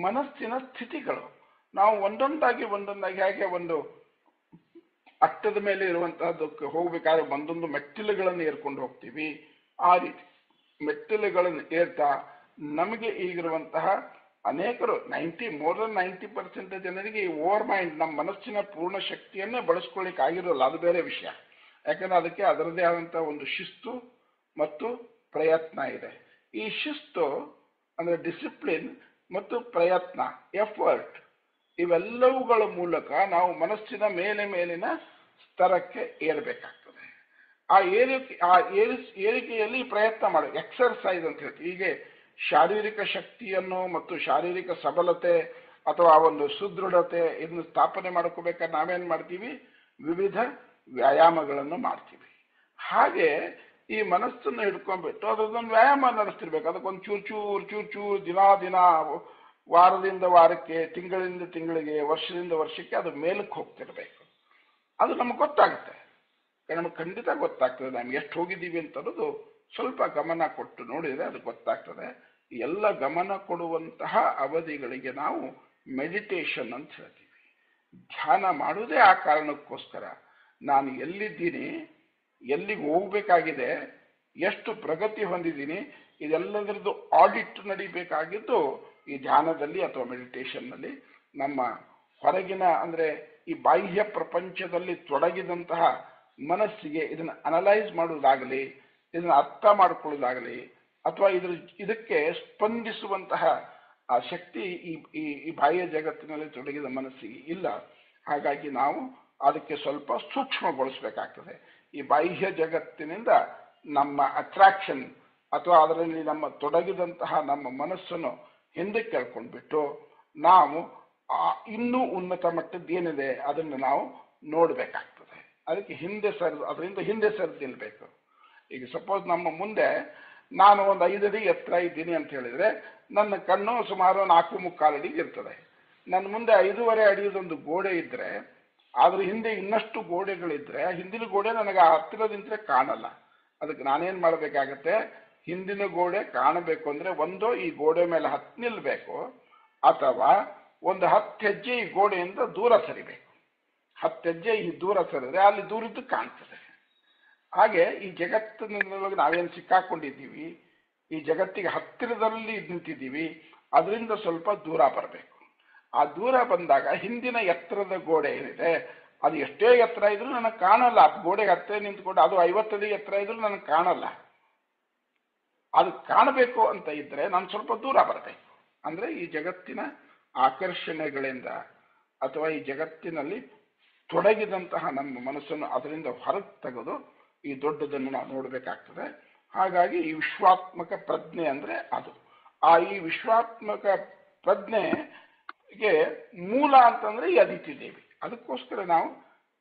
ಮನಸ್ಸಿನ ಸ್ಥಿತಿಗಳು. ನಾವು ಒಂದೊಂದಾಗಿ ಹೇಗೆ ಒಂದು ಅಟ್ಟದ ಮೇಲೆ ಇರುವಂತಹದಕ್ಕೆ ಹೋಗ್ಬೇಕಾದ್ರೆ ಒಂದೊಂದು ಮೆಟ್ಟಿಲುಗಳನ್ನು ಏರ್ಕೊಂಡು ಹೋಗ್ತೀವಿ, ಆ ರೀತಿ ಮೆಟ್ಟಿಲುಗಳನ್ನು ಏರ್ತಾ ನಮಗೆ ಈಗಿರುವಂತಹ ಅನೇಕರು ಮೋರ್ ದನ್ 90% ಜನರಿಗೆ ಈ ಓವರ್ ಮೈಂಡ್, ನಮ್ಮ ಮನಸ್ಸಿನ ಪೂರ್ಣ ಶಕ್ತಿಯನ್ನೇ ಬಳಸ್ಕೊಳ್ಳಿಕ್ಕೆ ಆಗಿರೋಲ್ಲ. ಅದು ಬೇರೆ ವಿಷಯ. ಯಾಕಂದ್ರೆ ಅದಕ್ಕೆ ಅದರದೇ ಆದಂತಹ ಒಂದು ಶಿಸ್ತು ಮತ್ತು ಪ್ರಯತ್ನ ಇದೆ. ಈ ಶಿಸ್ತು ಅಂದ್ರೆ ಡಿಸಿಪ್ಲಿನ್ ಮತ್ತು ಪ್ರಯತ್ನ, ಎಫರ್ಟ್, ಇವೆಲ್ಲವುಗಳ ಮೂಲಕ ನಾವು ಮನಸ್ಸಿನ ಮೇಲಿನ ಸ್ತರಕ್ಕೆ ಏರಬೇಕಾಗ್ತದೆ. ಆ ಏರಿಕೆಯಲ್ಲಿ ಪ್ರಯತ್ನ ಮಾಡಿ, ಎಕ್ಸರ್ಸೈಸ್ ಅಂತ ಹೇಳ್ತೀವಿ. ಹೀಗೆ ಶಾರೀರಿಕ ಶಕ್ತಿಯನ್ನು ಮತ್ತು ಶಾರೀರಿಕ ಸಬಲತೆ ಅಥವಾ ಒಂದು ಸುದೃಢತೆ ಇದನ್ನು ಸ್ಥಾಪನೆ ಮಾಡ್ಕೋಬೇಕಾದ್ರೆ ನಾವೇನ್ ಮಾಡ್ತೀವಿ, ವಿವಿಧ ವ್ಯಾಯಾಮಗಳನ್ನು ಮಾಡ್ತೀವಿ. ಹಾಗೆ ಈ ಮನಸ್ಸನ್ನು ಹಿಡ್ಕೊಂಡ್ಬಿಟ್ಟು ಅದೊಂದು ವ್ಯಾಯಾಮ ನಡೆಸ್ತಿರ್ಬೇಕು. ಅದಕ್ಕೊಂದು ಚೂರು ದಿನ ವಾರದಿಂದ ವಾರಕ್ಕೆ, ತಿಂಗಳಿಂದ ತಿಂಗಳಿಗೆ, ವರ್ಷದಿಂದ ವರ್ಷಕ್ಕೆ ಅದು ಮೇಲಕ್ಕೆ ಹೋಗ್ತಿರ್ಬೇಕು. ಅದು ನಮಗೆ ಗೊತ್ತಾಗುತ್ತೆ, ನಮಗೆ ಖಂಡಿತ ಗೊತ್ತಾಗ್ತದೆ. ನಮ್ಗೆ ಎಷ್ಟು ಹೋಗಿದ್ದೀವಿ ಅಂತ ಅನ್ನೋದು ಸ್ವಲ್ಪ ಗಮನ ಕೊಟ್ಟು ನೋಡಿದರೆ ಅದು ಗೊತ್ತಾಗ್ತದೆ. ಎಲ್ಲ ಗಮನ ಕೊಡುವಂತಹ ಅವಧಿಗಳಿಗೆ ನಾವು ಮೆಡಿಟೇಷನ್ ಅಂತ ಹೇಳ್ತೀವಿ. ಧ್ಯಾನ ಮಾಡುವುದೇ ಆ ಕಾರಣಕ್ಕೋಸ್ಕರ. ನಾನು ಎಲ್ಲಿದ್ದೀನಿ, ಎಲ್ಲಿಗೆ ಹೋಗ್ಬೇಕಾಗಿದೆ, ಎಷ್ಟು ಪ್ರಗತಿ ಹೊಂದಿದ್ದೀನಿ, ಇದೆಲ್ಲದರದ್ದು ಆಡಿಟ್ ನಡಿಬೇಕಾಗಿದ್ದು ಈ ಧ್ಯಾನದಲ್ಲಿ ಅಥವಾ ಮೆಡಿಟೇಷನ್ನಲ್ಲಿ. ನಮ್ಮ ಹೊರಗಿನ ಅಂದ್ರೆ ಈ ಬಾಹ್ಯ ಪ್ರಪಂಚದಲ್ಲಿ ತೊಡಗಿದಂತಹ ಮನಸ್ಸಿಗೆ ಇದನ್ನು ಅನಲೈಸ್ ಮಾಡುವುದಾಗಲಿ, ಇದನ್ನು ಅರ್ಥ ಮಾಡಿಕೊಳ್ಳುವುದಾಗಲಿ, ಅಥವಾ ಇದಕ್ಕೆ ಸ್ಪಂದಿಸುವಂತಹ ಆ ಶಕ್ತಿ ಈ ಬಾಹ್ಯ ಜಗತ್ತಿನಲ್ಲಿ ತೊಡಗಿದ ಮನಸ್ಸಿಗೆ ಇಲ್ಲ. ಹಾಗಾಗಿ ನಾವು ಅದಕ್ಕೆ ಸ್ವಲ್ಪ ಸೂಕ್ಷ್ಮಗೊಳಿಸಬೇಕಾಗ್ತದೆ. ಈ ಬಾಹ್ಯ ಜಗತ್ತಿನಿಂದ ನಮ್ಮ ಅಟ್ರಾಕ್ಷನ್ ಅಥವಾ ಅದರಲ್ಲಿ ನಮ್ಮ ತೊಡಗಿದಂತಹ ನಮ್ಮ ಮನಸ್ಸನ್ನು ಹಿಂದಕ್ಕೆ ಕಳ್ಕೊಂಡ್ಬಿಟ್ಟು ನಾವು ಇನ್ನೂ ಉನ್ನತ ಮಟ್ಟದ್ದು ಏನಿದೆ ಅದನ್ನು ನಾವು ನೋಡಬೇಕಾಗ್ತದೆ. ಅದಕ್ಕೆ ಅದರಿಂದ ಹಿಂದೆ ಸರಿದು ನಿಲ್ಬೇಕು. ಈಗ ಸಪೋಸ್ ನಮ್ಮ ಮುಂದೆ ನಾನು ಒಂದು 5 ಅಡಿ ಎತ್ತರ ಇದ್ದೀನಿ ಅಂತ ಹೇಳಿದ್ರೆ ನನ್ನ ಕಣ್ಣು ಸುಮಾರು 4.75 ಅಡಿಗೆ ಇರ್ತದೆ. ನನ್ನ ಮುಂದೆ 5.5 ಅಡಿಯದೊಂದು ಗೋಡೆ ಇದ್ರೆ, ಆದ್ರೆ ಹಿಂದೆ ಇನ್ನಷ್ಟು ಗೋಡೆಗಳಿದ್ರೆ ಹಿಂದಿನ ಗೋಡೆ ನನಗೆ ಹತ್ತಿರದಿಂದ್ರೆ ಕಾಣಲ್ಲ. ಅದಕ್ಕೆ ನಾನೇನ್ ಮಾಡಬೇಕಾಗತ್ತೆ, ಹಿಂದಿನ ಗೋಡೆ ಕಾಣಬೇಕು ಅಂದ್ರೆ ಒಂದು ಈ ಗೋಡೆ ಮೇಲೆ ಹತ್ತಿ ನಿಲ್ಬೇಕು, ಅಥವಾ ಒಂದು 10 ಹೆಜ್ಜೆ ಈ ಗೋಡೆಯಿಂದ ದೂರ ಸರಿಬೇಕು. 10 ಹೆಜ್ಜೆ ಈ ದೂರ ಸರಿದ್ರೆ ಅಲ್ಲಿ ದೂರದ್ದು ಕಾಣ್ತದೆ. ಹಾಗೆ ಈ ಜಗತ್ತಿನೊಳಗೆ ನಾವೇನು ಸಿಕ್ಕಾಕೊಂಡಿದ್ದೀವಿ, ಈ ಜಗತ್ತಿಗೆ ಹತ್ತಿರದಲ್ಲಿ ನಿಂತಿದ್ದೀವಿ, ಅದರಿಂದ ಸ್ವಲ್ಪ ದೂರ ಬರಬೇಕು. ಆ ದೂರ ಬಂದಾಗ ಹಿಂದಿನ ಎತ್ತರದ ಗೋಡೆ ಏನಿದೆ ಅದು ಎಷ್ಟೇ ಎತ್ತರ ಇದ್ರೂ ನನಗೆ ಕಾಣಲ್ಲ. ಆ ಗೋಡೆಗೆ ಹತ್ತಿರ ನಿಂತ್ಕೊಂಡು ಅದು 50 ಅಡಿ ಎತ್ತರ ಇದ್ರೂ ನನಗೆ ಕಾಣಲ್ಲ. ಅದು ಕಾಣಬೇಕು ಅಂತ ಇದ್ರೆ ನಾನು ಸ್ವಲ್ಪ ದೂರ ಬರಬೇಕು. ಅಂದ್ರೆ ಈ ಜಗತ್ತಿನ ಆಕರ್ಷಣೆಗಳಿಂದ ಅಥವಾ ಈ ಜಗತ್ತಿನಲ್ಲಿ ತೊಡಗಿದಂತಹ ನಮ್ಮ ಮನಸ್ಸನ್ನು ಅದರಿಂದ ಹೊರಗೆ ತೆಗೆದು ಈ ದೊಡ್ಡದನ್ನು ನಾವು ನೋಡಬೇಕಾಗ್ತದೆ. ಹಾಗಾಗಿ ಈ ವಿಶ್ವಾತ್ಮಕ ಪ್ರಜ್ಞೆ ಅಂದ್ರೆ ಅದು. ಈ ವಿಶ್ವಾತ್ಮಕ ಪ್ರಜ್ಞೆಗೆ ಮೂಲ ಅಂತಂದ್ರೆ ಈ ಅದಿತಿ ದೇವಿ. ಅದಕ್ಕೋಸ್ಕರ ನಾವು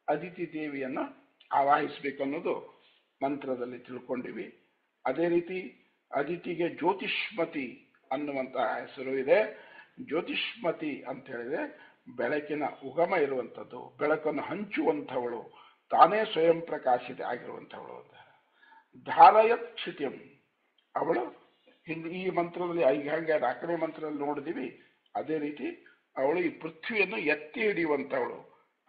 ಅದಿತಿ ದೇವಿಯನ್ನು ಆವಾಹಿಸಬೇಕು ಅನ್ನೋದು ಮಂತ್ರದಲ್ಲಿ ತಿಳ್ಕೊಂಡಿವಿ. ಅದೇ ರೀತಿ ಅದಿತಿಗೆ ಜ್ಯೋತಿಷ್ಮತಿ ಅನ್ನುವಂತಹ ಹೆಸರು ಇದೆ. ಜ್ಯೋತಿಷ್ಮತಿ ಅಂತ ಹೇಳಿದ್ರೆ ಬೆಳಕಿನ ಉಗಮ ಇರುವಂಥದ್ದು, ಬೆಳಕನ್ನು ಹಂಚುವಂಥವಳು, ತಾನೇ ಸ್ವಯಂ ಪ್ರಕಾಶಿತ ಆಗಿರುವಂಥವಳು ಅಂತ. ಧಾರಯತ್ ಕ್ಷಿತಿಂ, ಅವಳು ಹಿಂದೆ ಈ ಮಂತ್ರದಲ್ಲಿ ಈಗ ಹೆಂಗೆ 4ನೇ ಮಂತ್ರದಲ್ಲಿ ನೋಡಿದೀವಿ ಅದೇ ರೀತಿ ಅವಳು ಈ ಪೃಥ್ವಿಯನ್ನು ಎತ್ತಿ ಹಿಡಿಯುವಂಥವಳು.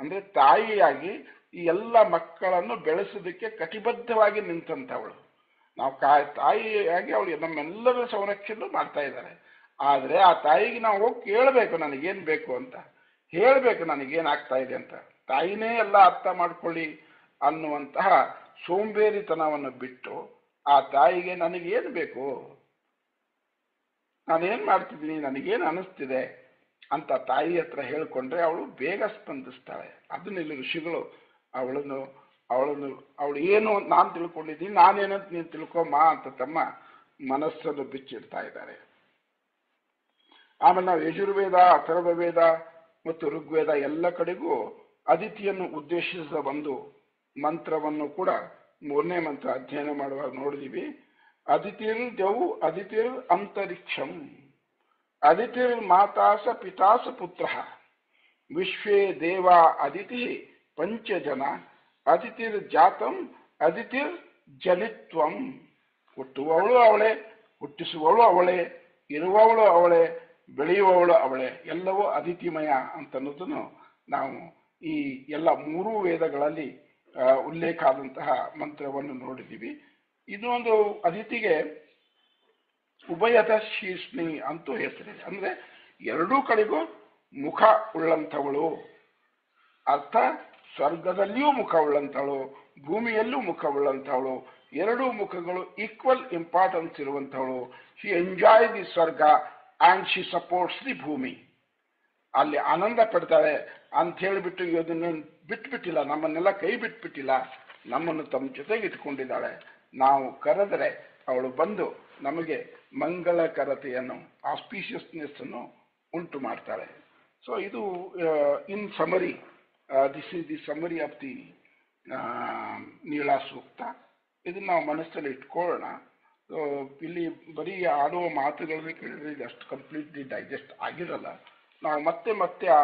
ಅಂದ್ರೆ ತಾಯಿಯಾಗಿ ಈ ಎಲ್ಲ ಮಕ್ಕಳನ್ನು ಬೆಳೆಸೋದಕ್ಕೆ ಕಟಿಬದ್ಧವಾಗಿ ನಿಂತಂಥವಳು. ನಾವು ತಾಯಿಯಾಗಿ ಅವಳು ನಮ್ಮೆಲ್ಲರ ಸಂರಕ್ಷಣೆ ಮಾಡ್ತಾ ಇದ್ದಾರೆ. ಆದರೆ ಆ ತಾಯಿಗೆ ನಾವು ಹೋಗಿ ಕೇಳಬೇಕು ನನಗೇನು ಬೇಕು ಅಂತ, ಹೇಳಬೇಕು ನನಗೇನಾಗ್ತಾ ಇದೆ ಅಂತ. ತಾಯಿನೇ ಎಲ್ಲ ಅರ್ಥ ಮಾಡ್ಕೊಳ್ಳಿ ಅನ್ನುವಂತಹ ಸೋಂಬೇರಿತನವನ್ನು ಬಿಟ್ಟು ಆ ತಾಯಿಗೆ ನನಗೇನು ಬೇಕು, ನಾನೇನು ಮಾಡ್ತಿದ್ದೀನಿ, ನನಗೇನು ಅನಿಸ್ತಿದೆ ಅಂತ ತಾಯಿ ಹತ್ರ ಹೇಳ್ಕೊಂಡ್ರೆ ಅವಳು ಬೇಗ ಸ್ಪಂದಿಸ್ತಾಳೆ. ಅದನ್ನ ಇಲ್ಲಿ ಋಷಿಗಳು ಅವಳು ಏನು ನಾನು ತಿಳ್ಕೊಂಡಿದ್ದೀನಿ, ನಾನೇನಂತ ನೀನು ತಿಳ್ಕೊಮ್ಮ ಅಂತ ತಮ್ಮ ಮನಸ್ಸನ್ನು ಬಿಚ್ಚಿಡ್ತಾ ಇದ್ದಾರೆ. ಆಮೇಲೆ ನಾವು ಯಜುರ್ವೇದ, ಅಥರ್ವ ವೇದ ಮತ್ತು ಋಗ್ವೇದ ಎಲ್ಲ ಕಡೆಗೂ ಅದಿತಿಯನ್ನು ಉದ್ದೇಶಿಸಿದ ಒಂದು ಮಂತ್ರವನ್ನು ಕೂಡ 3ನೇ ಮಂತ್ರ ಅಧ್ಯಯನ ಮಾಡುವಾಗ ನೋಡಿದೀವಿ. ಅದಿತಿರ್ ಜೌ ಅದಿತಿರ್ ಅಂತರಿಕ್ಷಂ ಅದಿತಿರ್ ಮಾತಾಸ ಪಿತಾಸ ಪುತ್ರ ವಿಶ್ವೇ ದೇವ ಅದಿತಿ ಪಂಚಜನ ಅದಿತಿರ್ ಜಾತಂ ಅದಿತಿರ್ ಜನಿತ್ವಂ. ಹುಟ್ಟುವವಳು ಅವಳೇ, ಹುಟ್ಟಿಸುವವಳು ಅವಳೇ, ಇರುವವಳು ಅವಳೇ, ಬೆಳೆಯುವವಳು ಅವಳೇ, ಎಲ್ಲವೂ ಅದಿತಿಮಯ ಅಂತನ್ನೋದನ್ನು ನಾವು ಈ ಎಲ್ಲ 3 ವೇದಗಳಲ್ಲಿ ಉಲ್ಲೇಖ ಆದಂತಹ ಮಂತ್ರವನ್ನು ನೋಡಿದ್ದೀವಿ. ಇನ್ನೊಂದು ಅದಿತಿಗೆ ಉಭಯತ ಶೀರ್ಷ್ಣಿ ಅಂತೂ ಹೆಸರಿದೆ. ಅಂದ್ರೆ ಎರಡೂ ಕಡೆಗೂ ಮುಖ ಉಳ್ಳಂಥವಳು, ಅರ್ಥ ಸ್ವರ್ಗದಲ್ಲಿಯೂ ಮುಖ ಉಳ್ಳಂಥವಳು, ಭೂಮಿಯಲ್ಲೂ ಮುಖ ಉಳ್ಳಂಥವಳು, ಎರಡೂ ಮುಖಗಳು ಈಕ್ವಲ್ ಇಂಪಾರ್ಟೆನ್ಸ್ ಇರುವಂಥವಳು. She enjoy the swarga and she supports the bhumi. ಅಲ್ಲಿ ಆನಂದ ಪಡ್ತಾಳೆ ಅಂತ ಹೇಳಿಬಿಟ್ಟು ಇದನ್ನೇನು ಬಿಟ್ಬಿಟ್ಟಿಲ್ಲ, ನಮ್ಮನ್ನೆಲ್ಲ ಕೈ ಬಿಟ್ಬಿಟ್ಟಿಲ್ಲ, ನಮ್ಮನ್ನು ತಮ್ಮ ಜೊತೆಗೆ ಇಟ್ಕೊಂಡಿದ್ದಾಳೆ. ನಾವು ಕರೆದರೆ ಅವಳು ಬಂದು ನಮಗೆ ಮಂಗಳಕರತೆಯನ್ನು, ಆಸ್ಪೀಷಿಯಸ್ನೆಸ್ ಅನ್ನು ಉಂಟು ಮಾಡ್ತಾಳೆ. ಸೊ ಇದು in summary, this is the summary of the Neela Sukta. ಇದನ್ನು ನಾವು ಮನಸ್ಸಲ್ಲಿ ಇಟ್ಕೊಳ್ಳೋಣ. ಇಲ್ಲಿ ಬರೀ ಆಡುವ ಮಾತುಗಳನ್ನ ಕೇಳಿದ್ರೆ ಇದು ಅಷ್ಟು ಕಂಪ್ಲೀಟ್ಲಿ ಡೈಜೆಸ್ಟ್ ಆಗಿರಲ್ಲ. ನಾವು ಮತ್ತೆ ಮತ್ತೆ ಆ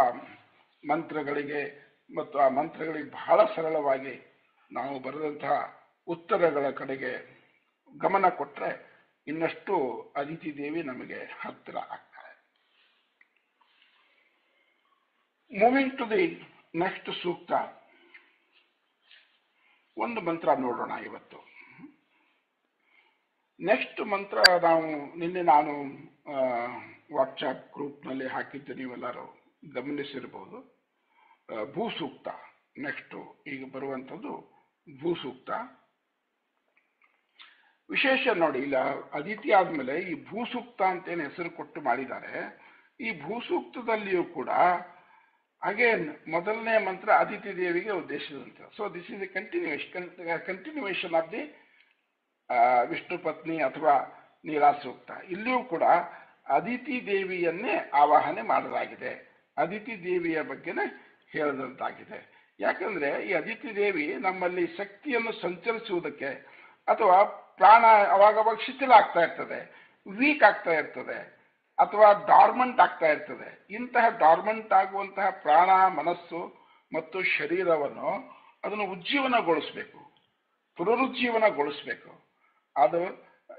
ಮಂತ್ರಗಳಿಗೆ ಮತ್ತು ಆ ಮಂತ್ರಗಳಿಗೆ ಬಹಳ ಸರಳವಾಗಿ ನಾವು ಬರೆದಂತಹ ಉತ್ತರಗಳ ಕಡೆಗೆ ಗಮನ ಕೊಟ್ಟರೆ ಇನ್ನಷ್ಟು ಅದಿತಿ ದೇವಿ ನಮಗೆ ಹತ್ತಿರ ಆಗ್ತಾರೆ. ಮೂವಿಂಗ್ ಟು ದಿ ನೆಕ್ಸ್ಟ್ ಸೂಕ್ತ, ಒಂದು ಮಂತ್ರ ನೋಡೋಣ ಇವತ್ತು. ನೆಕ್ಸ್ಟ್ ಮಂತ್ರ ನಿನ್ನೆ ನಾನು ವಾಟ್ಸಾಪ್ ಗ್ರೂಪ್ನಲ್ಲಿ ಹಾಕಿದ್ದೆ, ನೀವೆಲ್ಲರೂ ಗಮನಿಸಿರ್ಬೋದು. ಭೂಸೂಕ್ತ ನೆಕ್ಸ್ಟು ಈಗ ಬರುವಂಥದ್ದು ಭೂಸೂಕ್ತ. ವಿಶೇಷ ನೋಡಿ, ಇಲ್ಲ ಅದಿತಿ ಆದಮೇಲೆ ಈ ಭೂಸೂಕ್ತ ಅಂತೇನು ಹೆಸರು ಕೊಟ್ಟು ಮಾಡಿದ್ದಾರೆ. ಈ ಭೂಸೂಕ್ತದಲ್ಲಿಯೂ ಕೂಡ ಅಗೇನ್ ಮೊದಲನೇ ಮಂತ್ರ ಅದಿತಿ ದೇವಿಗೆ ಉದ್ದೇಶಿಸಿದಂತೆ. So this is a continuation of the Vishnu patni ಅಥವಾ ನೀಳಾ ಸೂಕ್ತ. ಇಲ್ಲಿಯೂ ಕೂಡ ಅದಿತಿ ದೇವಿಯನ್ನೇ ಆವಾಹನೆ ಮಾಡಲಾಗಿದೆ, ಅದಿತಿ ದೇವಿಯ ಬಗ್ಗೆನೇ ಹೇಳಿದಂತಾಗಿದೆ. ಯಾಕಂದ್ರೆ ಈ ಅದಿತಿ ದೇವಿ ನಮ್ಮಲ್ಲಿ ಶಕ್ತಿಯನ್ನು ಸಂಚರಿಸುವುದಕ್ಕೆ, ಅಥವಾ ಪ್ರಾಣ ಅವಾಗವಾಗ ಶಿಥಿಲ ಆಗ್ತಾ ಇರ್ತದೆ, ವೀಕ್ ಆಗ್ತಾ ಇರ್ತದೆ, ಅಥವಾ ಡಾರ್ಮೆಂಟ್ ಆಗ್ತಾ ಇರ್ತದೆ. ಇಂತಹ ಡಾರ್ಮೆಂಟ್ ಆಗುವಂತಹ ಪ್ರಾಣ, ಮನಸ್ಸು ಮತ್ತು ಶರೀರವನ್ನು ಅದನ್ನು ಉಜ್ಜೀವನಗೊಳಿಸ್ಬೇಕು, ಪುನರುಜ್ಜೀವನಗೊಳಿಸ್ಬೇಕು.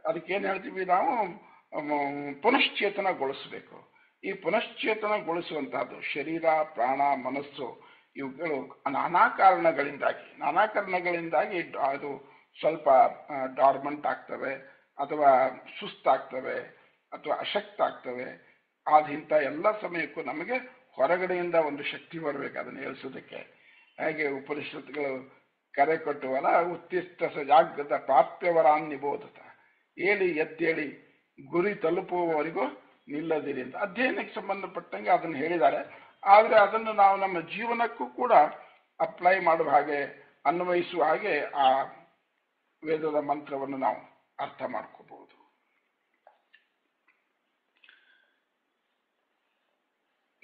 ಅದಕ್ಕೇನು ಹೇಳ್ತೀವಿ ನಾವು, ಪುನಶ್ಚೇತನಗೊಳಿಸಬೇಕು. ಈ ಪುನಶ್ಚೇತನಗೊಳಿಸುವಂತಹದ್ದು ಶರೀರ, ಪ್ರಾಣ, ಮನಸ್ಸು ಇವುಗಳು ನಾನಾ ಕಾರಣಗಳಿಂದಾಗಿ ಅದು ಸ್ವಲ್ಪ ಡಾರ್ಮೆಂಟ್ ಆಗ್ತವೆ, ಅಥವಾ ಸುಸ್ತಾಗ್ತವೆ, ಅಥವಾ ಅಶಕ್ತ ಆಗ್ತವೆ. ಇಂಥ ಎಲ್ಲ ಸಮಯಕ್ಕೂ ನಮಗೆ ಹೊರಗಡೆಯಿಂದ ಒಂದು ಶಕ್ತಿ ಬರಬೇಕು ಅದನ್ನು ಏಳಿಸೋದಕ್ಕೆ. ಹಾಗೆ ಉಪನಿಷತ್ತುಗಳು ಕರೆ ಕೊಟ್ಟುವಲ್ಲ, ಉತ್ತಿಷ್ಟ ಸಜಾಗ್ರದ ಪ್ರಾಪ್ಯವರಾನ್ ನಿಬೋಧತ, ಎದ್ದೇಳಿ ಗುರಿ ತಲುಪುವವರೆಗೂ ನಿಲ್ಲದಿರಿ ಅಂತ ಅಧ್ಯಯನಕ್ಕೆ ಸಂಬಂಧಪಟ್ಟಂಗೆ ಅದನ್ನು ಹೇಳಿದ್ದಾರೆ. ಆದರೆ ಅದನ್ನು ನಾವು ನಮ್ಮ ಜೀವನಕ್ಕೂ ಕೂಡ ಅಪ್ಲೈ ಮಾಡುವ ಹಾಗೆ, ಅನ್ವಯಿಸುವ ಹಾಗೆ ಆ ವೇದದ ಮಂತ್ರವನ್ನು ನಾವು ಅರ್ಥ ಮಾಡ್ಕೋಬಹುದು.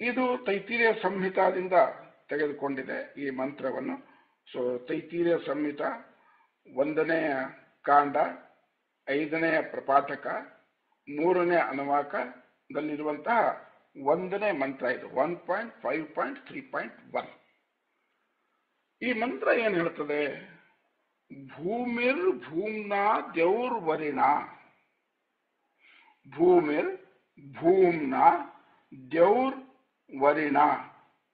ಇದು ತೈತಿರಿಯ ಸಂಹಿತಾದಿಂದ ತೆಗೆದುಕೊಂಡಿದೆ ಈ ಮಂತ್ರವನ್ನು. ಸೊ ತೈತಿರಿಯ ಸಂಹಿತ 1ನೇ ಕಾಂಡ 5ನೇ ಪ್ರಪಾಠಕ 3ನೇ ಅನುವಾಕದಲ್ಲಿರುವಂತಹ 1ನೇ ಮಂತ್ರ ಇದು 1.5.3.1. ಈ ಮಂತ್ರ ಏನ್ ಹೇಳ್ತದೆ? ಭೂಮಿರ್ ಭೂಮ್ನಾ ದ್ಯೌರ್ವರಿಣ, ಭೂಮಿರ್ ಭೂಮ್ನಾ ದ್ಯೌರ್ವರಿಣ.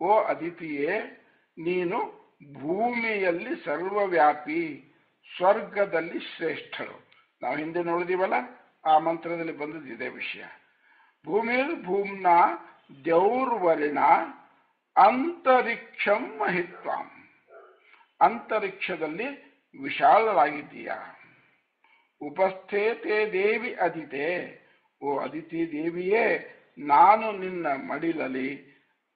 ಓ ಅದಿತಿಯೇ, ನೀನು ಭೂಮಿಯಲ್ಲಿ ಸರ್ವವ್ಯಾಪಿ, ಸ್ವರ್ಗದಲ್ಲಿ ಶ್ರೇಷ್ಠರು. ನಾವು ಹಿಂದೆ ನೋಡಿದೀವಲ್ಲ, ಆ ಮಂತ್ರದಲ್ಲಿ ಬಂದದ್ದು ಇದೇ ವಿಷಯ. ಭೂಮಿರ್ ಭೂಮ್ನಾ ದ್ಯೌರ್ವರಿಣ ಅಂತರಿಕ್ಷಂ ಮಹಿತ್ವಾಂ, ಅಂತರಿಕ್ಷದಲ್ಲಿ ವಿಶಾಲರಾಗಿದ್ದೀಯ. ಉಪಸ್ಥೇತೆ ದೇವಿ ಅದಿತೆ, ಓ ಅದಿತಿ ದೇವಿಯೇ, ನಾನು ನಿನ್ನ ಮಡಿಲಲ್ಲಿ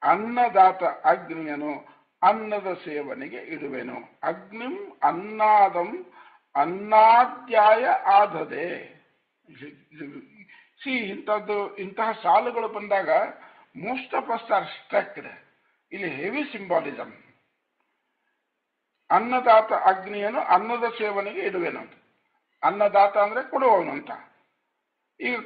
ಅನ್ನದಾತ ಅಗ್ನಿಯನು ಅನ್ನದ ಸೇವನೆಗೆ ಇಡುವೆನು. ಅಗ್ನಿಂ ಅನ್ನಾದಂ ಅನ್ನಾದ್ಯಾಯ ಆದದೆ. ಇಂತಹ ಸಾಲುಗಳು ಬಂದಾಗ ಮೋಸ್ಟ್ ಆಫ್ ಅಸ್ ಆರ್ ಸ್ಟ್ರಕ್ಡ್. ಇಲ್ಲಿ ಹೆವಿ ಸಿಂಬಾಲಿಸಮ್. ಅನ್ನದಾತ ಅಗ್ನಿಯನ್ನು ಅನ್ನದ ಸೇವನೆಗೆ ಇಡುವೆನು ಅಂತ. ಅನ್ನದಾತ ಅಂದ್ರೆ ಕೊಡುವವನು ಅಂತ. ಈಗ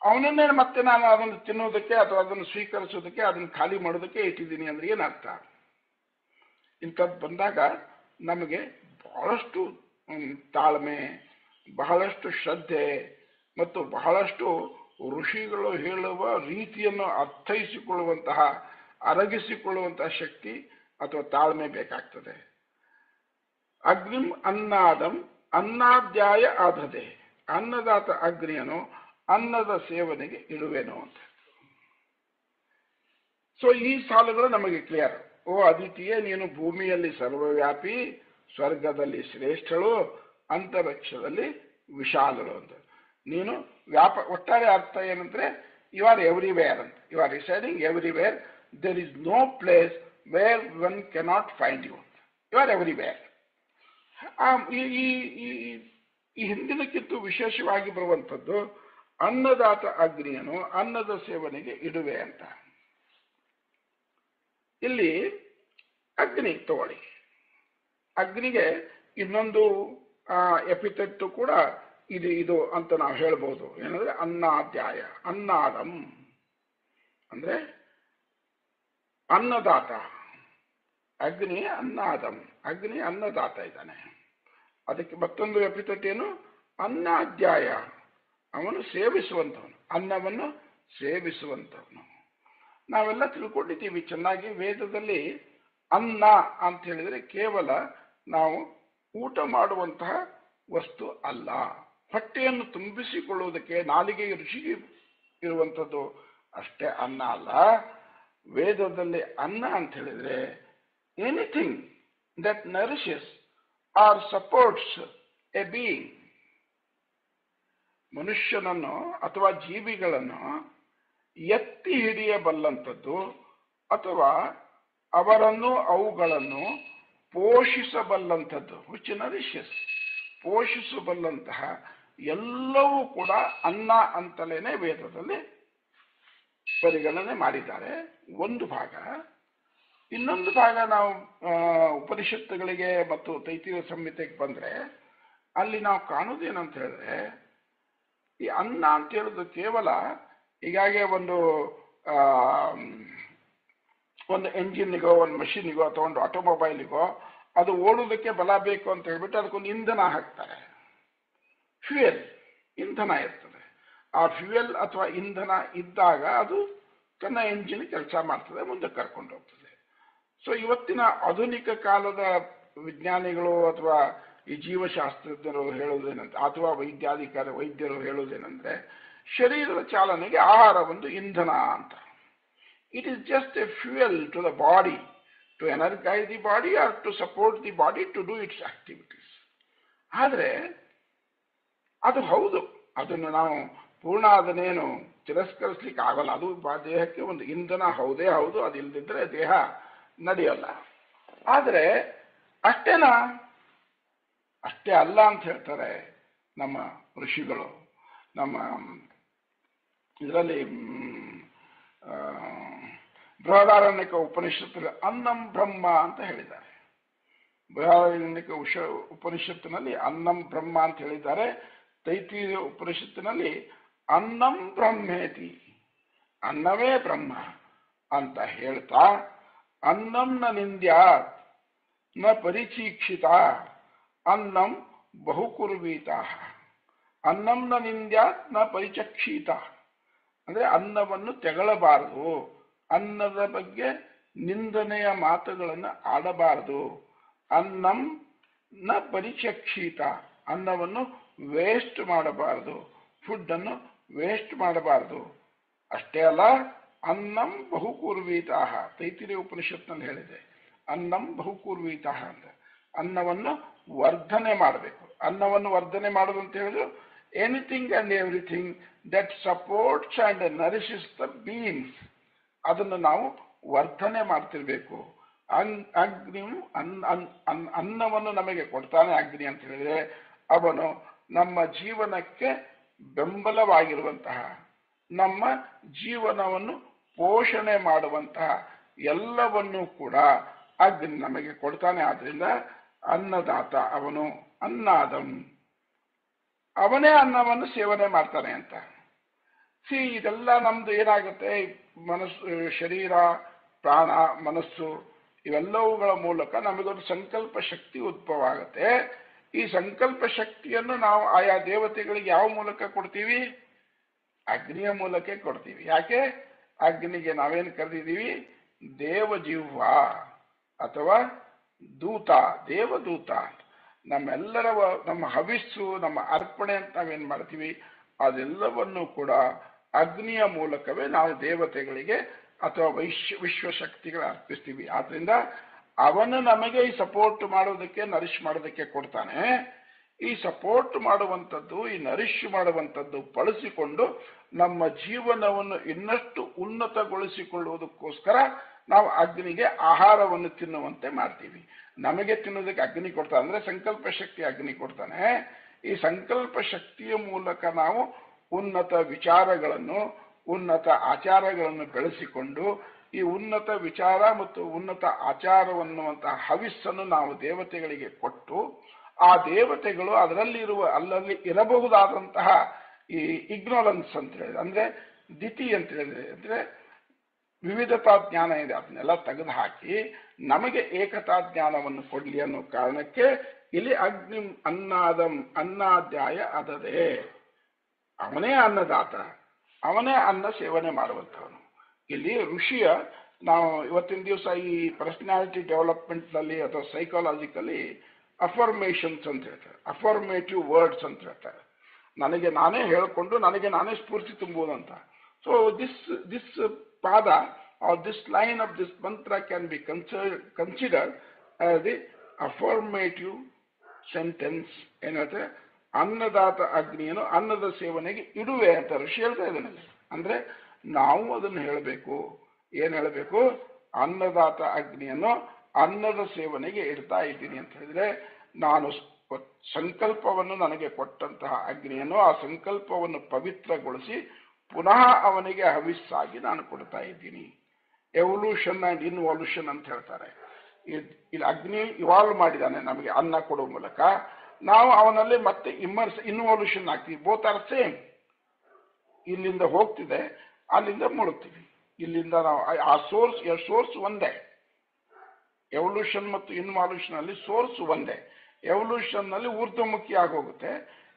ಅವನನ್ನೇ ಮತ್ತೆ ನಾನು ಅದನ್ನು ತಿನ್ನೋದಕ್ಕೆ ಅಥವಾ ಅದನ್ನು ಸ್ವೀಕರಿಸೋದಕ್ಕೆ, ಅದನ್ನು ಖಾಲಿ ಮಾಡೋದಕ್ಕೆ ಇಟ್ಟಿದ್ದೀನಿ ಅಂದ್ರೆ ಏನರ್ಥ? ಇಂಥದ್ದು ಬಂದಾಗ ನಮಗೆ ಬಹಳಷ್ಟು ತಾಳ್ಮೆ, ಬಹಳಷ್ಟು ಶ್ರದ್ಧೆ ಮತ್ತು ಬಹಳಷ್ಟು ಋಷಿಗಳು ಹೇಳುವ ರೀತಿಯನ್ನು ಅರ್ಥೈಸಿಕೊಳ್ಳುವಂತಹ, ಅರಗಿಸಿಕೊಳ್ಳುವಂತಹ ಶಕ್ತಿ ಅಥವಾ ತಾಳ್ಮೆ ಬೇಕಾಗ್ತದೆ. ಅಗ್ನಿಂ ಅನ್ನಾದಂ ಅನ್ನಾದ್ಯಾಯ ಆದದೆ, ಅನ್ನದಾತ ಅಗ್ನಿಯನು ಅನ್ನದ ಸೇವನೆಗೆ ಇಡುವೆನು ಅಂತ. ಸೊ ಈ ಸಾಲುಗಳು ನಮಗೆ ಕ್ಲಿಯರ್. ಓ ಅದಿತಿಯೇ, ನೀನು ಭೂಮಿಯಲ್ಲಿ ಸರ್ವವ್ಯಾಪಿ, ಸ್ವರ್ಗದಲ್ಲಿ ಶ್ರೇಷ್ಠಳು, ಅಂತರಿಕ್ಷದಲ್ಲಿ ವಿಶಾಲಳು ಅಂತ. ನೀನು ಒಟ್ಟಾರೆ ಅರ್ಥ ಏನಂದ್ರೆ, ಯು ಆರ್ ಎವ್ರಿವೇರ್ ಅಂತ. You are residing everywhere. There is no place where one cannot find you. You are everywhere. ಈ ಹಿಂದಿನಕ್ಕಿಂತ ವಿಶೇಷವಾಗಿ ಬರುವಂಥದ್ದು ಅನ್ನದಾತ ಅಗ್ನಿಯನು ಅನ್ನದ ಸೇವನೆಗೆ ಇಡುವೆ ಅಂತ. ಇಲ್ಲಿ ಅಗ್ನಿ ತಗೊಳ್ಳಿ. ಅಗ್ನಿಗೆ ಇನ್ನೊಂದು ಎಪಿಥೆಟ್ ಕೂಡ ಇದು ಅಂತ ನಾವು ಹೇಳ್ಬೋದು. ಏನಂದ್ರೆ ಅನ್ನಾದ್ಯಾಯ, ಅನ್ನಾದಂ ಅಂದ್ರೆ ಅನ್ನದಾತ. ಅಗ್ನಿ ಅನ್ನಾದಂ, ಅಗ್ನಿ ಅನ್ನದಾತ ಇದ್ದಾನೆ. ಅದಕ್ಕೆ ಮತ್ತೊಂದು ಎಪಿಥೆಟ್ ಏನು? ಅನ್ನಾದ್ಯಾಯ, ಅವನು ಸೇವಿಸುವಂಥವನು, ಅನ್ನವನ್ನು ಸೇವಿಸುವಂಥವನು. ನಾವೆಲ್ಲ ತಿಳ್ಕೊಂಡಿದ್ದೀವಿ ಚೆನ್ನಾಗಿ. ವೇದದಲ್ಲಿ ಅನ್ನ ಅಂತ ಹೇಳಿದರೆ ಕೇವಲ ನಾವು ಊಟ ಮಾಡುವಂತಹ ವಸ್ತು ಅಲ್ಲ, ಹೊಟ್ಟೆಯನ್ನು ತುಂಬಿಸಿಕೊಳ್ಳುವುದಕ್ಕೆ ನಾಲಿಗೆಗೆ ರುಚಿಗೆ ಇರುವಂಥದ್ದು ಅಷ್ಟೇ ಅನ್ನ ಅಲ್ಲ. ವೇದದಲ್ಲಿ ಅನ್ನ ಅಂತ ಹೇಳಿದ್ರೆ anything that nourishes or supports a being. ಮನುಷ್ಯನನ್ನು ಅಥವಾ ಜೀವಿಗಳನ್ನು ಎತ್ತಿ ಹಿಡಿಯಬಲ್ಲಂಥದ್ದು ಅಥವಾ ಅವರನ್ನು ಅವುಗಳನ್ನು ಪೋಷಿಸಬಲ್ಲಂಥದ್ದು, ವಿಚ್ ನರಿಷಸ್, ಪೋಷಿಸಬಲ್ಲಂತಹ ಎಲ್ಲವೂ ಕೂಡ ಅನ್ನ ಅಂತಲೇನೆ ವೇದದಲ್ಲಿ ಪರಿಗಣನೆ ಮಾಡಿದ್ದಾರೆ. ಒಂದು ಭಾಗ. ಇನ್ನೊಂದು ಭಾಗ ನಾವು ಉಪನಿಷತ್ತುಗಳಿಗೆ ಮತ್ತು ತೈತಿರೀಯ ಸಂಹಿತೆಗೆ ಬಂದ್ರೆ ಅಲ್ಲಿ ನಾವು ಕಾಣುವುದೇನಂತ ಹೇಳಿದ್ರೆ, ಈ ಅನ್ನ ಅಂತ ಹೇಳೋದು ಕೇವಲ ಹೀಗಾಗಿ ಒಂದು ಎಂಜಿನ್ನಿಗೋ, ಒಂದು ಮಷೀನಿಗೋ ಅಥವಾ ಒಂದು ಆಟೋಮೊಬೈಲಿಗೋ ಅದು ಓಡುವುದಕ್ಕೆ ಬಲ ಬೇಕು ಅಂತ ಹೇಳ್ಬಿಟ್ಟು ಅದಕ್ಕೊಂದು ಇಂಧನ ಹಾಕ್ತಾರೆ. ಫ್ಯೂಯಲ್, ಇಂಧನ ಇರ್ತದೆ. ಆ ಫ್ಯೂಯಲ್ ಅಥವಾ ಇಂಧನ ಇದ್ದಾಗ ಅದು ತನ್ನ ಎಂಜಿನ್ ಕೆಲಸ ಮಾಡ್ತದೆ, ಮುಂದೆ ಕರ್ಕೊಂಡು ಹೋಗ್ತದೆ. ಸೊ ಇವತ್ತಿನ ಆಧುನಿಕ ಕಾಲದ ವಿಜ್ಞಾನಿಗಳು ಅಥವಾ ಈ ಜೀವಶಾಸ್ತ್ರಜ್ಞರು ಹೇಳುವುದೇನಂತ, ಅಥವಾ ವೈದ್ಯರು ಹೇಳುವುದೇನೆಂದ್ರೆ, ಶರೀರದ ಚಾಲನೆಗೆ ಆಹಾರ ಒಂದು ಇಂಧನ ಅಂತ. It is just a fuel to the body, to energise the body or to support the body to do its activities. ಆದರೆ ಅದು ಹೌದು, ಅದನ್ನು ನಾವು ಪೂರ್ಣ ಅದನ್ನೇನು ತಿರಸ್ಕರಿಸ್ಲಿಕ್ಕೆ ಆಗಲ್ಲ. ಅದು ದೇಹಕ್ಕೆ ಒಂದು ಇಂಧನ ಹೌದೇ ಹೌದು, ಅದಿಲ್ಲದಿದ್ದರೆ ದೇಹ ನಡೆಯಲ್ಲ. ಆದರೆ ಅಷ್ಟೇನಾ? ಅಷ್ಟೇ ಅಲ್ಲ ಅಂತ ಹೇಳ್ತಾರೆ ನಮ್ಮ ಋಷಿಗಳು. ನಮ್ಮ ಇದರಲ್ಲಿ ಬೃಹದಾರಣ್ಯಕ ಉಪನಿಷತ್ತು ಅನ್ನಂ ಬ್ರಹ್ಮ ಅಂತ ಹೇಳಿದ್ದಾರೆ. ಬೃಹದಾರಣ್ಯಕ ಉಪನಿಷತ್ತಿನಲ್ಲಿ ಅನ್ನಂ ಬ್ರಹ್ಮ ಅಂತ ಹೇಳಿದ್ದಾರೆ. ತೈತಿರೀಯ ಉಪನಿಷತ್ತಿನಲ್ಲಿ ಅನ್ನಂ ಬ್ರಹ್ಮೇತಿ, ಅನ್ನವೇ ಬ್ರಹ್ಮ ಅಂತ ಹೇಳ್ತಾ, ಅನ್ನಂನ ನಿಂದ್ಯಾತ್ ನ ಪರಿಚೀಕ್ಷಿತ ಅನ್ನಂ ಬಹುಕುರ್ವೀತ ಅನ್ನಂ ನ ನಿಂದ್ಯಾತ್ ನ ಪರಿಚಕ್ಷೀತ ಅಂದ್ರೆ ಅನ್ನವನ್ನು ತೆಗಳಬಾರದು, ಅನ್ನದ ಬಗ್ಗೆ ನಿಂದನೆಯ ಮಾತುಗಳನ್ನು ಆಡಬಾರದು. ಅನ್ನಂ ನ ಪರಿಚಕ್ಷೀತ ಅನ್ನವನ್ನು ವೇಸ್ಟ್ ಮಾಡಬಾರದು, ಫುಡ್ ಅನ್ನು ವೇಸ್ಟ್ ಮಾಡಬಾರದು. ಅಷ್ಟೇ ಅಲ್ಲ, ಅನ್ನಂ ಬಹುಕೂರ್ವೀತಾ ತೈತಿರಿಯ ಉಪನಿಷತ್ನಲ್ಲಿ ಹೇಳಿದೆ. ಅನ್ನಂ ಬಹುಕೂರ್ವೀತಾ ಅಂತ ಅನ್ನವನ್ನು ವರ್ಧನೆ ಮಾಡಬೇಕು. ಅನ್ನವನ್ನು ವರ್ಧನೆ ಮಾಡೋದು ಅಂತ ಹೇಳಿದ್ರು anything and everything that supports and nourishes the beings, ಅದನ್ನು ನಾವು ವರ್ಧನೆ ಮಾಡ್ತಿರ್ಬೇಕು. ಅಗ್ನಿ ಅನ್ನವನ್ನು ನಮಗೆ ಕೊಡ್ತಾನೆ ಅಗ್ನಿ ಅಂತ ಹೇಳಿದ್ರೆ ಅವನು ನಮ್ಮ ಜೀವನಕ್ಕೆ ಬೆಂಬಲವಾಗಿರುವಂತಹ, ನಮ್ಮ ಜೀವನವನ್ನು ಪೋಷಣೆ ಮಾಡುವಂತಹ ಎಲ್ಲವನ್ನೂ ಕೂಡ ಅಗ್ನಿ ನಮಗೆ ಕೊಡ್ತಾನೆ. ಆದ್ರಿಂದ ಅನ್ನದಾತ ಅವನು, ಅನ್ನಾದಂ ಅವನೇ ಅನ್ನವನ್ನು ಸೇವನೆ ಮಾಡ್ತಾನೆ ಅಂತ. ಇದೆಲ್ಲ ನಮ್ದು ಏನಾಗುತ್ತೆ, ಮನಸ್ಸು, ಶರೀರ, ಪ್ರಾಣ, ಮನಸ್ಸು ಇವೆಲ್ಲವುಗಳ ಮೂಲಕ ನಮಗೊಂದು ಸಂಕಲ್ಪ ಶಕ್ತಿ ಉದ್ಭವ ಆಗುತ್ತೆ. ಈ ಸಂಕಲ್ಪ ಶಕ್ತಿಯನ್ನು ನಾವು ಆಯಾ ದೇವತೆಗಳಿಗೆ ಯಾವ ಮೂಲಕ ಕೊಡ್ತೀವಿ? ಅಗ್ನಿಯ ಮೂಲಕ ಕೊಡ್ತೀವಿ. ಯಾಕೆ? ಅಗ್ನಿಗೆ ನಾವೇನು ಕರೆದಿದ್ದೀವಿ? ದೇವಜಿಹ್ವ ಅಥವಾ ದೂತ, ದೇವದೂತ. ನಮ್ಮೆಲ್ಲರ ನಮ್ಮ ಹವಿಸ್ಸು, ನಮ್ಮ ಅರ್ಪಣೆ ಅಂತ ನಾವೇನು ಮಾಡ್ತೀವಿ ಅದೆಲ್ಲವನ್ನು ಕೂಡ ಅಗ್ನಿಯ ಮೂಲಕವೇ ನಾವು ದೇವತೆಗಳಿಗೆ ಅಥವಾ ವಿಶ್ವಶಕ್ತಿಗಳು ಅರ್ಪಿಸ್ತೀವಿ. ಆದ್ರಿಂದ ಅವನು ನಮಗೆ ಈ ಸಪೋರ್ಟ್ ಮಾಡೋದಕ್ಕೆ, ನರಿಶ್ ಮಾಡೋದಕ್ಕೆ ಕೊಡ್ತಾನೆ. ಈ ಸಪೋರ್ಟ್ ಮಾಡುವಂಥದ್ದು, ಈ ನರಿಶ್ ಮಾಡುವಂಥದ್ದು ಬಳಸಿಕೊಂಡು ನಮ್ಮ ಜೀವನವನ್ನು ಇನ್ನಷ್ಟು ಉನ್ನತಗೊಳಿಸಿಕೊಳ್ಳುವುದಕ್ಕೋಸ್ಕರ ನಾವು ಅಗ್ನಿಗೆ ಆಹಾರವನ್ನು ತಿನ್ನುವಂತೆ ಮಾಡ್ತೀವಿ. ನಮಗೆ ತಿನ್ನೋದಕ್ಕೆ ಅಗ್ನಿ ಕೊಡ್ತಾನೆ ಅಂದ್ರೆ ಸಂಕಲ್ಪ ಶಕ್ತಿ ಅಗ್ನಿ ಕೊಡ್ತಾನೆ. ಈ ಸಂಕಲ್ಪ ಶಕ್ತಿಯ ಮೂಲಕ ನಾವು ಉನ್ನತ ವಿಚಾರಗಳನ್ನು, ಉನ್ನತ ಆಚಾರಗಳನ್ನು ಬೆಳೆಸಿಕೊಂಡು ಈ ಉನ್ನತ ವಿಚಾರ ಮತ್ತು ಉನ್ನತ ಆಚಾರವನ್ನುವಂತಹ ಹವಿಸ್ಸನ್ನು ನಾವು ದೇವತೆಗಳಿಗೆ ಕೊಟ್ಟು, ಆ ದೇವತೆಗಳು ಅದರಲ್ಲಿರುವ ಅಲ್ಲಲ್ಲಿ ಇರಬಹುದಾದಂತಹ ಈ ಇಗ್ನೋರೆನ್ಸ್ ಅಂತ ಹೇಳಿದ್ರೆ, ಅಂದ್ರೆ ದಿತಿ ಅಂತ ಹೇಳಿದ್ರೆ, ಅಂದ್ರೆ ವಿವಿಧತಾ ಜ್ಞಾನ ಇದೆ, ಅದನ್ನೆಲ್ಲ ತೆಗೆದು ಹಾಕಿ ನಮಗೆ ಏಕತಾ ಜ್ಞಾನವನ್ನು ಕೊಡ್ಲಿ ಅನ್ನೋ ಕಾರಣಕ್ಕೆ ಇಲ್ಲಿ ಅಗ್ನಿ ಅನ್ನಾದಂ ಅನ್ನಾಧ್ಯಾಯ ಅದದೆ. ಅವನೇ ಅನ್ನದಾತ, ಅವನೇ ಅನ್ನ ಸೇವನೆ ಮಾಡುವಂಥವನು. ಇಲ್ಲಿ ಋಷಿಯ, ನಾವು ಇವತ್ತಿನ ದಿವಸ ಈ ಪರ್ಸನಾಲಿಟಿ ಡೆವಲಪ್ಮೆಂಟ್ನಲ್ಲಿ ಅಥವಾ ಸೈಕಾಲಜಿಕಲಿ ಅಫರ್ಮೇಷನ್ಸ್ ಅಂತ ಹೇಳ್ತಾರೆ, ಅಫರ್ಮೇಟಿವ್ ವರ್ಡ್ಸ್ ಅಂತ ಹೇಳ್ತಾರೆ. ನನಗೆ ನಾನೇ ಹೇಳಿಕೊಂಡು ನನಗೆ ನಾನೇ ಸ್ಫೂರ್ತಿ ತುಂಬುವುದಂತ. ಸೊ ದಿಸ್ ಪಾದ or this line of this mantra can be considered as the affirmative sentence. ಏನಂದ್ರೆ ಅನ್ನದಾತ ಅಗ್ನಿಯನ್ನು ಅನ್ನದ ಸೇವನೆಗೆ ಇಡುವೆ ಅಂತ ಋಷಿ ಹೇಳ್ತಾ ಇದ್ದಾನೆ. ಅಂದ್ರೆ ನಾವು ಅದನ್ನು ಹೇಳಬೇಕು. ಏನ್ ಹೇಳಬೇಕು? ಅನ್ನದಾತ ಅಗ್ನಿಯನ್ನು ಅನ್ನದ ಸೇವನೆಗೆ ಇಡ್ತಾ ಇದ್ದೀನಿ ಅಂತ ಹೇಳಿದ್ರೆ, ನಾನು ಸಂಕಲ್ಪವನ್ನು ನನಗೆ ಕೊಟ್ಟಂತಹ ಅಗ್ನಿಯನ್ನು, ಆ ಸಂಕಲ್ಪವನ್ನು ಪವಿತ್ರಗೊಳಿಸಿ ಪುನಃ ಅವನಿಗೆ ಹವಿಸ್ಸಾಗಿ ನಾನು ಕೊಡ್ತಾ ಇದ್ದೀನಿ. ಎವಲ್ಯೂಷನ್ ಅಂಡ್ ಇನ್ವಾಲ್ಯೂಷನ್ ಅಂತ ಹೇಳ್ತಾರೆ. ಇಲ್ಲಿ ಅಗ್ನಿ ಇವಾಲ್ವ್ ಮಾಡಿದ್ದಾನೆ ನಮಗೆ ಅನ್ನ ಕೊಡುವ ಮೂಲಕ, ನಾವು ಅವನಲ್ಲಿ ಮತ್ತೆ ಇನ್ವಾಲ್ಯೂಷನ್ ಆಗ್ತೀವಿ. Both are same. ಇಲ್ಲಿಂದ ಹೋಗ್ತಿದೆ, ಅಲ್ಲಿಂದ ಮುಳುಗ್ತೀವಿ. ಇಲ್ಲಿಂದ ನಾವು ಆ ಸೋರ್ಸ್ ಒಂದೇ. ಎವಲ್ಯೂಷನ್ ಮತ್ತು ಇನ್ವಾಲ್ಯೂಷನ್ ಅಲ್ಲಿ ಸೋರ್ಸ್ ಒಂದೇ. ಎವಲ್ಯೂಷನ್ ನಲ್ಲಿ ಊರ್ಧ್ವಮುಖಿ ಆಗೋಗುತ್ತೆ,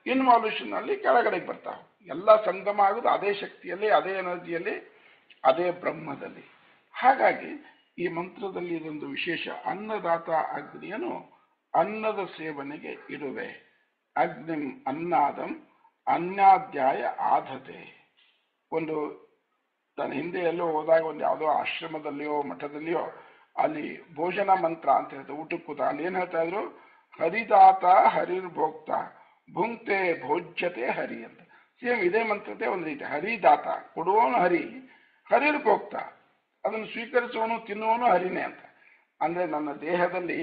ಇನ್ವಾಲ್ಯೂಷನ್ ನಲ್ಲಿ ಕೆಳಗಡೆಗೆ ಬರ್ತಾವೆ. ಎಲ್ಲ ಸಂಗಮ ಆಗೋದು ಅದೇ ಶಕ್ತಿಯಲ್ಲಿ, ಅದೇ ಎನರ್ಜಿಯಲ್ಲಿ, ಅದೇ ಬ್ರಹ್ಮದಲ್ಲಿ. ಹಾಗಾಗಿ ಈ ಮಂತ್ರದಲ್ಲಿ ಇದೊಂದು ವಿಶೇಷ. ಅನ್ನದಾತ ಅಗ್ನಿಯನ್ನು ಅನ್ನದ ಸೇವನೆಗೆ ಇಡುವೆ. ಅಗ್ನಿಂ ಅನ್ನಾದಂ ಅನ್ನಾಧ್ಯಾಯ ಆಧತೆ. ಒಂದು ತನ್ನ ಹಿಂದೆ ಎಲ್ಲೋ ಹೋದಾಗ ಒಂದು ಯಾವುದೋ ಆಶ್ರಮದಲ್ಲಿಯೋ ಮಠದಲ್ಲಿಯೋ ಅಲ್ಲಿ ಭೋಜನ ಮಂತ್ರ ಅಂತ ಹೇಳ್ತಾರೆ, ಊಟಕ್ಕೆ ಕೂತ. ಅಲ್ಲಿ ಏನ್ ಹೇಳ್ತಾ ಇದ್ರು? ಹರಿದಾತ ಹರಿರ್ಭೋಕ್ತ ಭುಂಕ್ತೆ ಭೋಜ್ಯತೆ ಹರಿ ಅಂತ. ಸೇಮ್ ಇದೇ ಮಂತ್ರತೆ ಒಂದು ರೀತಿ. ಹರಿದಾತ ಕೊಡುವವನು ಹರಿ, ಹರಿರ್ಭೋಕ್ತ ಅದನ್ನು ಸ್ವೀಕರಿಸುವವನು ತಿನ್ನುವವನು ಹರಿನೇ ಅಂತ. ಅಂದ್ರೆ ನನ್ನ ದೇಹದಲ್ಲಿ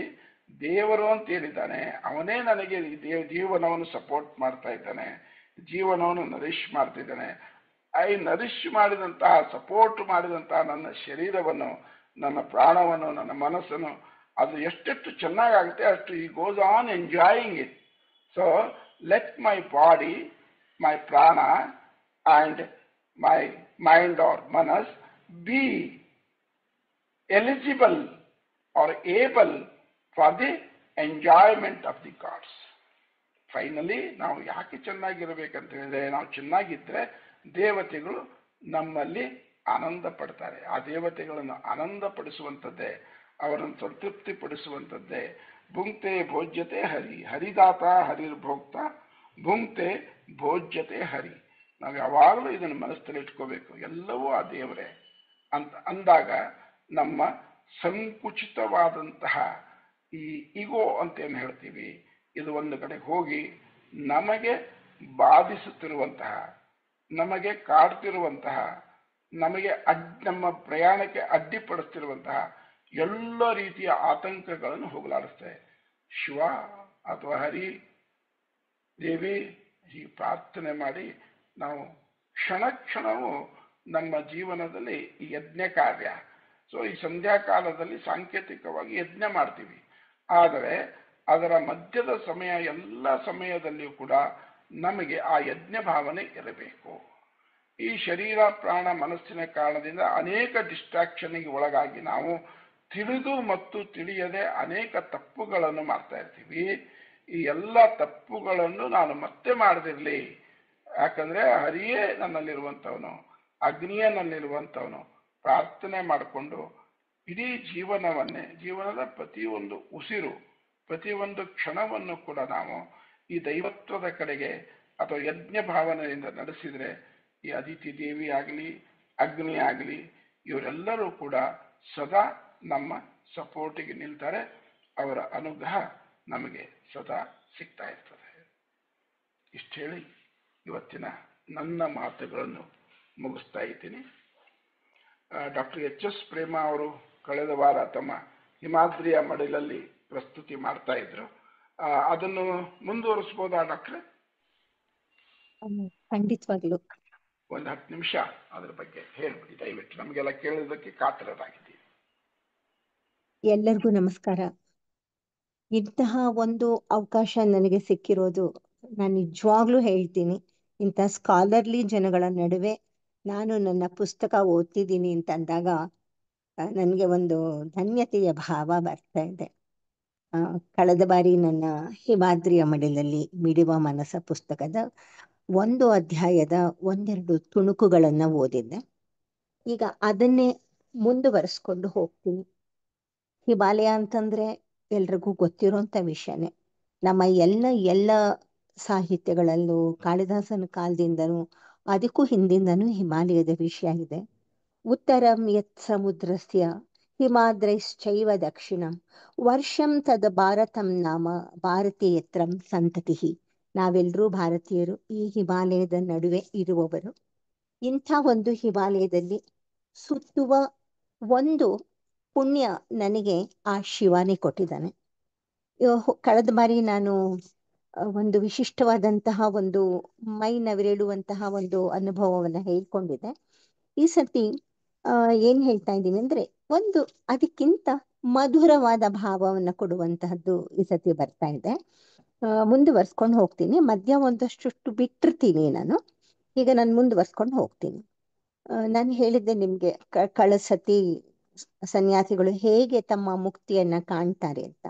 ದೇವರು ಅಂತ ಹೇಳಿದ್ದಾನೆ, ಅವನೇ ನನಗೆ ಜೀವನವನ್ನು ಸಪೋರ್ಟ್ ಮಾಡ್ತಾ ಇದ್ದಾನೆ, ಜೀವನವನ್ನು ನರಿಶ್ ಮಾಡ್ತಿದ್ದಾನೆ. ಐ ನರಿಶ್ ಮಾಡಿದಂತಹ, ಸಪೋರ್ಟ್ ಮಾಡಿದಂತಹ ನನ್ನ ಶರೀರವನ್ನು, ನನ್ನ ಪ್ರಾಣವನ್ನು, ನನ್ನ ಮನಸ್ಸನ್ನು ಅದು ಎಷ್ಟೆಷ್ಟು ಚೆನ್ನಾಗಾಗುತ್ತೆ ಅಷ್ಟು ಈ goes on enjoying it. So let my body, my prana and my mind or manas be eligible or able for the enjoyment of the God's. Finally ನಾವು ಯಾಕೆ ಚೆನ್ನಾಗಿರ್ಬೇಕಂತ ಹೇಳಿದ್ರೆ, ನಾವು ಚೆನ್ನಾಗಿದ್ರೆ ದೇವತೆಗಳು ನಮ್ಮಲ್ಲಿ ಆನಂದ ಪಡ್ತಾರೆ. ಆ ದೇವತೆಗಳನ್ನು ಆನಂದ ಪಡಿಸುವಂಥದ್ದೇ, ಅವರನ್ನು ಸಂತೃಪ್ತಿ ಪಡಿಸುವಂಥದ್ದೇ ಭುಂಕ್ತೆ ಭೋಜ್ಯತೆ ಹರಿ, ಹರಿದಾತ ಹರಿರ್ಭೋಕ್ತ ಭುಂಕ್ತೆ ಭೋಜ್ಯತೆ ಹರಿ. ನಾವು ಯಾವಾಗಲೂ ಇದನ್ನು ಮನಸ್ಸಲ್ಲಿ ಇಟ್ಕೋಬೇಕು, ಎಲ್ಲವೂ ಆ ದೇವರೇ ಅಂತ ಅಂದಾಗ ನಮ್ಮ ಸಂಕುಚಿತವಾದಂತಹ ಈ ಇಗೋ ಅಂತ ಏನು ಹೇಳ್ತೀವಿ, ಇದು ಒಂದು ಕಡೆ ಹೋಗಿ ನಮಗೆ ಬಾಧಿಸುತ್ತಿರುವಂತಹ, ನಮಗೆ ಕಾಡ್ತಿರುವಂತಹ, ನಮಗೆ ನಮ್ಮ ಪ್ರಯಾಣಕ್ಕೆ ಅಡ್ಡಿಪಡಿಸ್ತಿರುವಂತಹ ಎಲ್ಲ ರೀತಿಯ ಆತಂಕಗಳನ್ನು ಹೋಗಲಾಡಿಸ್ತೇವೆ. ಶಿವ ಅಥವಾ ಹರಿ, ದೇವಿ ಹೀಗೆ ಪ್ರಾರ್ಥನೆ ಮಾಡಿ ನಾವು ಕ್ಷಣ ಕ್ಷಣವೂ ನಮ್ಮ ಜೀವನದಲ್ಲಿ ಈ ಯಜ್ಞ ಕಾರ್ಯ, ಸೊ ಈ ಸಂಧ್ಯಾಕಾಲದಲ್ಲಿ ಸಾಂಕೇತಿಕವಾಗಿ ಯಜ್ಞ ಮಾಡ್ತೀವಿ. ಆದರೆ ಅದರ ಮಧ್ಯದ ಸಮಯ, ಎಲ್ಲ ಸಮಯದಲ್ಲಿಯೂ ಕೂಡ ನಮಗೆ ಆ ಯಜ್ಞ ಭಾವನೆ ಇರಬೇಕು. ಈ ಶರೀರ ಪ್ರಾಣ ಮನಸ್ಸಿನ ಕಾರಣದಿಂದ ಅನೇಕ ಡಿಸ್ಟ್ರಾಕ್ಷನ್ಗೆ ಒಳಗಾಗಿ ನಾವು ತಿಳಿದು ಮತ್ತು ತಿಳಿಯದೆ ಅನೇಕ ತಪ್ಪುಗಳನ್ನು ಮಾಡ್ತಾ ಇರ್ತೀವಿ. ಈ ಎಲ್ಲ ತಪ್ಪುಗಳನ್ನು ನಾನು ಮತ್ತೆ ಮಾಡದಿರಲಿ, ಯಾಕಂದ್ರೆ ಹರಿಯೇ ನನ್ನಲ್ಲಿರುವಂಥವನು, ಅಗ್ನಿಯೇ ನನ್ನಲ್ಲಿರುವಂಥವನು ಪ್ರಾರ್ಥನೆ ಮಾಡಿಕೊಂಡು ಇಡೀ ಜೀವನವನ್ನೇ, ಜೀವನದ ಪ್ರತಿಯೊಂದು ಉಸಿರು, ಪ್ರತಿಯೊಂದು ಕ್ಷಣವನ್ನು ಕೂಡ ನಾವು ಈ ದೈವತ್ವದ ಕಡೆಗೆ ಅಥವಾ ಯಜ್ಞ ಭಾವನೆಯಿಂದ ನಡೆಸಿದರೆ ಈ ಅದಿತಿ ದೇವಿ ಆಗಲಿ, ಅಗ್ನಿ ಆಗಲಿ, ಇವರೆಲ್ಲರೂ ಕೂಡ ಸದಾ ನಮ್ಮ ಸಪೋರ್ಟಿಗೆ ನಿಲ್ತಾರೆ. ಅವರ ಅನುಗ್ರಹ ನಮಗೆ ಸದಾ ಸಿಗ್ತಾ ಇರ್ತದೆ. ಇಷ್ಟು ಹೇಳಿ ಇವತ್ತಿನ ನನ್ನ ಮಾತುಗಳನ್ನು ಮುಗಿಸ್ತಾ ಇದ್ದೀನಿ. ಡಾಕ್ಟರ್ ಎಚ್ ಎಸ್ ಪ್ರೇಮ ಅವರು ಕಳೆದ ವಾರ ತಮ್ಮ ಹಿಮಾದ್ರಿಯ ಮಡಿಲಲ್ಲಿ ಪ್ರಸ್ತುತಿ ಮಾಡ್ತಾ ಇದ್ರು. ಅದನ್ನು ಮುಂದುವರಿಸ್ಬೋದಾ ಡಾಕ್ಟ್ರೆ? ಖಂಡಿತವಾಗ್ಲು ಒಂದು 10 ನಿಮಿಷ ಅದ್ರ ಬಗ್ಗೆ ಹೇಳ್ಬಿಡಿ ದಯವಿಟ್ಟು, ನಮಗೆಲ್ಲ ಕೇಳೋದಕ್ಕೆ ಕಾತರರಾಗಿದ್ದೀವಿ. ಎಲ್ಲರಿಗೂ ನಮಸ್ಕಾರ. ಇಂತಹ ಒಂದು ಅವಕಾಶ ನನಗೆ ಸಿಕ್ಕಿರೋದು, ನಾನು ನಿಜವಾಗ್ಲೂ ಹೇಳ್ತೀನಿ, ಇಂಥ ಸ್ಕಾಲರ್ಲಿ ಜನಗಳ ನಡುವೆ ನಾನು ನನ್ನ ಪುಸ್ತಕ ಓದ್ತಿದ್ದೀನಿ ಅಂತ ಅಂದಾಗ ನನಗೆ ಒಂದು ಧನ್ಯತೆಯ ಭಾವ ಬರ್ತಾ ಇದೆ. ಕಳೆದ ಬಾರಿ ನನ್ನ ಹಿಮಾದ್ರಿಯ ಮಡಿಲಲ್ಲಿ ಮಿಡಿವ ಮನಸ್ಸ ಪುಸ್ತಕದ ಒಂದು ಅಧ್ಯಾಯದ ಒಂದೆರಡು ತುಣುಕುಗಳನ್ನು ಓದಿದ್ದೆ. ಈಗ ಅದನ್ನೇ ಮುಂದುವರಿಸ್ಕೊಂಡು ಹೋಗ್ತೀನಿ. ಹಿಮಾಲಯ ಅಂತಂದ್ರೆ ಎಲ್ರಿಗೂ ಗೊತ್ತಿರೋಂಥ ವಿಷಯನೇ. ನಮ್ಮ ಎಲ್ಲ ಸಾಹಿತ್ಯಗಳಲ್ಲೂ ಕಾಳಿದಾಸನ ಕಾಲದಿಂದನೂ ಅದಕ್ಕೂ ಹಿಂದಿಂದನೂ ಹಿಮಾಲಯದ ವಿಷಯ ಇದೆ. ಉತ್ತರಂ ಯತ್ ಸಮುದ್ರಸ್ಯ ಹಿಮಾದ್ರೈಶ್ಚೈವ ದಕ್ಷಿಣಂ ವರ್ಷಂ ತದ ಭಾರತಂ ನಾಮ ಭಾರತೀಯತ್ರಂ ಸಂತತಿ. ನಾವೆಲ್ಲರೂ ಭಾರತೀಯರು, ಈ ಹಿಮಾಲಯದ ನಡುವೆ ಇರುವವರು. ಇಂಥ ಒಂದು ಹಿಮಾಲಯದಲ್ಲಿ ಸುತ್ತುವ ಒಂದು ಪುಣ್ಯ ನನಗೆ ಆ ಶಿವನೇ ಕೊಟ್ಟಿದ್ದಾನೆ. ಕಳೆದ ಬಾರಿ ನಾನು ಒಂದು ವಿಶಿಷ್ಟವಾದಂತಹ ಒಂದು ಮೈ ನವಿರೇಳುವಂತಹ ಒಂದು ಅನುಭವವನ್ನು ಹೇಳ್ಕೊಂಡಿದ್ದೆ. ಈ ಸತಿ ಏನ್ ಹೇಳ್ತಾ ಇದ್ದೀನಿ ಅಂದ್ರೆ, ಒಂದು ಅದಕ್ಕಿಂತ ಮಧುರವಾದ ಭಾವವನ್ನು ಕೊಡುವಂತಹದ್ದು ಈ ಸತಿ ಬರ್ತಾ ಇದೆ. ಮುಂದುವರ್ಸ್ಕೊಂಡು ಹೋಗ್ತೀನಿ. ಮಧ್ಯ ಒಂದಷ್ಟು ಬಿಟ್ಟಿರ್ತೀನಿ ನಾನು. ಈಗ ನಾನು ಮುಂದುವರ್ಸ್ಕೊಂಡು ಹೋಗ್ತೀನಿ. ನಾನು ಹೇಳಿದ್ದೆ ನಿಮ್ಗೆ ಕಳಸತಿ ಸನ್ಯಾಸಿಗಳು ಹೇಗೆ ತಮ್ಮ ಮುಕ್ತಿಯನ್ನ ಕಾಣ್ತಾರೆ ಅಂತ.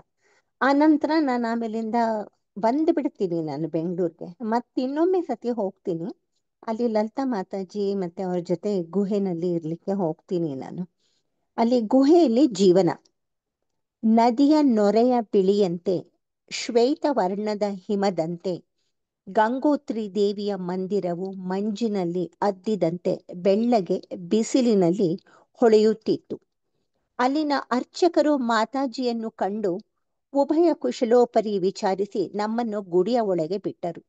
ಆ ನಂತರ ನಾನು ಆಮೇಲಿಂದ ಬಂದು ಬಿಡ್ತೀನಿ ನಾನು ಬೆಂಗಳೂರಿಗೆ. ಇನ್ನೊಮ್ಮೆ ಸತಿ ಹೋಗ್ತೀನಿ ಅಲ್ಲಿ ಲಲಿತಾ ಮಾತಾಜಿ ಮತ್ತೆ ಅವ್ರ ಜೊತೆ ಗುಹೆನಲ್ಲಿ ಇರ್ಲಿಕ್ಕೆ ಹೋಗ್ತೀನಿ ನಾನು. ಅಲ್ಲಿ ಗುಹೆಯಲ್ಲಿ ಜೀವನ, ನದಿಯ ನೊರೆಯ ಬಿಳಿಯಂತೆ ಶ್ವೇತ ವರ್ಣದ ಹಿಮದಂತೆ ಗಂಗೋತ್ರಿ ದೇವಿಯ ಮಂದಿರವು ಮಂಜಿನಲ್ಲಿ ಅದ್ದಿದಂತೆ ಬೆಳ್ಳಗೆ ಬಿಸಿಲಿನಲ್ಲಿ ಹೊಳೆಯುತ್ತಿತ್ತು. ಅಲ್ಲಿನ ಅರ್ಚಕರು ಮಾತಾಜಿಯನ್ನು ಕಂಡು ಉಭಯ ಕುಶಲೋಪರಿ ವಿಚಾರಿಸಿ ನಮ್ಮನ್ನು ಗುಡಿಯ ಒಳಗೆ ಬಿಟ್ಟರು.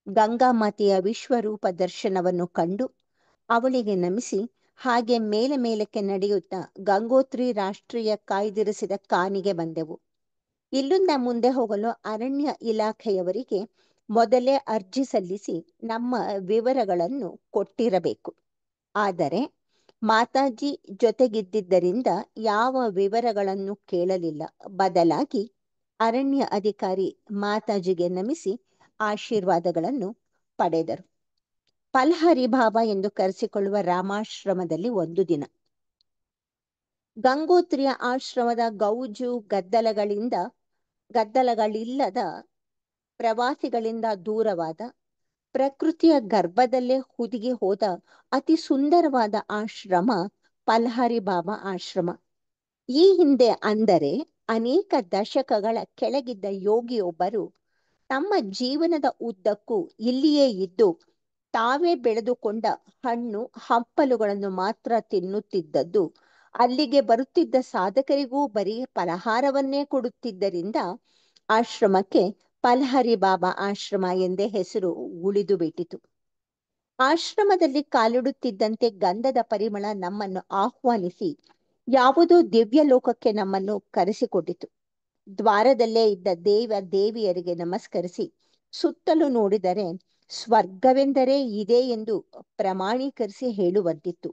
ಗಂಗಾ ಮಾತೆಯ ವಿಶ್ವರೂಪ ದರ್ಶನವನ್ನು ಕಂಡು ಅವಳಿಗೆ ನಮಿಸಿ ಹಾಗೆ ಮೇಲಕ್ಕೆ ನಡೆಯುತ್ತಾ ಗಂಗೋತ್ರಿ ರಾಷ್ಟ್ರೀಯ ಕಾಯ್ದಿರಿಸಿದ ಕಾನಿಗೆ ಬಂದೆವು. ಇಲ್ಲಿಂದ ಮುಂದೆ ಹೋಗಲು ಅರಣ್ಯ ಇಲಾಖೆಯವರಿಗೆ ಮೊದಲೇ ಅರ್ಜಿ ಸಲ್ಲಿಸಿ ನಮ್ಮ ವಿವರಗಳನ್ನು ಕೊಟ್ಟಿರಬೇಕು. ಆದರೆ ಮಾತಾಜಿ ಜೊತೆಗಿದ್ದರಿಂದ ಯಾವ ವಿವರಗಳನ್ನು ಕೇಳಲಿಲ್ಲ. ಬದಲಾಗಿ ಅರಣ್ಯ ಅಧಿಕಾರಿ ಮಾತಾಜಿಗೆ ನಮಿಸಿ ಆಶೀರ್ವಾದಗಳನ್ನು ಪಡೆದರು. ಪಲ್ಹರಿ ಬಾಬಾ ಎಂದು ಕರೆಸಿಕೊಳ್ಳುವ ರಾಮಾಶ್ರಮದಲ್ಲಿ ಒಂದು ದಿನ ಗಂಗೋತ್ರಿಯ ಆಶ್ರಮದ ಗೌಜು ಗದ್ದಲಗಳಿಲ್ಲದ ಪ್ರವಾಸಿಗಳಿಂದ ದೂರವಾದ ಪ್ರಕೃತಿಯ ಗರ್ಭದಲ್ಲೇ ಹುದುಗಿ ಹೋದ ಅತಿ ಸುಂದರವಾದ ಆಶ್ರಮ ಪಲ್ಹಾರಿ ಬಾಬಾ ಆಶ್ರಮ. ಈ ಹಿಂದೆ ಅಂದರೆ ಅನೇಕ ದಶಕಗಳ ಕೆಳಗಿದ್ದ ಯೋಗಿಯೊಬ್ಬರು ತಮ್ಮ ಜೀವನದ ಉದ್ದಕ್ಕೂ ಇಲ್ಲಿಯೇ ಇದ್ದು ತಾವೇ ಬೆಳೆದುಕೊಂಡ ಹಣ್ಣು ಹಂಪಲುಗಳನ್ನು ಮಾತ್ರ ತಿನ್ನುತ್ತಿದ್ದದ್ದು, ಅಲ್ಲಿಗೆ ಬರುತ್ತಿದ್ದ ಸಾಧಕರಿಗೂ ಬರೀ ಫಲಹಾರವನ್ನೇ ಕೊಡುತ್ತಿದ್ದರಿಂದ ಆಶ್ರಮಕ್ಕೆ ಪಲ್ಹರಿ ಬಾಬಾ ಆಶ್ರಮ ಎಂದೇ ಹೆಸರು ಉಳಿದು ಬಿಟ್ಟಿತು. ಆಶ್ರಮದಲ್ಲಿ ಕಾಲಿಡುತ್ತಿದ್ದಂತೆ ಗಂಧದ ಪರಿಮಳ ನಮ್ಮನ್ನು ಆಹ್ವಾನಿಸಿ ಯಾವುದೋ ದಿವ್ಯ ಲೋಕಕ್ಕೆ ನಮ್ಮನ್ನು ಕರೆಸಿಕೊಟ್ಟಿತು. ದ್ವಾರದಲ್ಲೇ ಇದ್ದ ದೇವಿಯರಿಗೆ ನಮಸ್ಕರಿಸಿ ಸುತ್ತಲೂ ನೋಡಿದರೆ ಸ್ವರ್ಗವೆಂದರೆ ಇದೆ ಎಂದು ಪ್ರಮಾಣೀಕರಿಸಿ ಹೇಳುವಂತಿತ್ತು.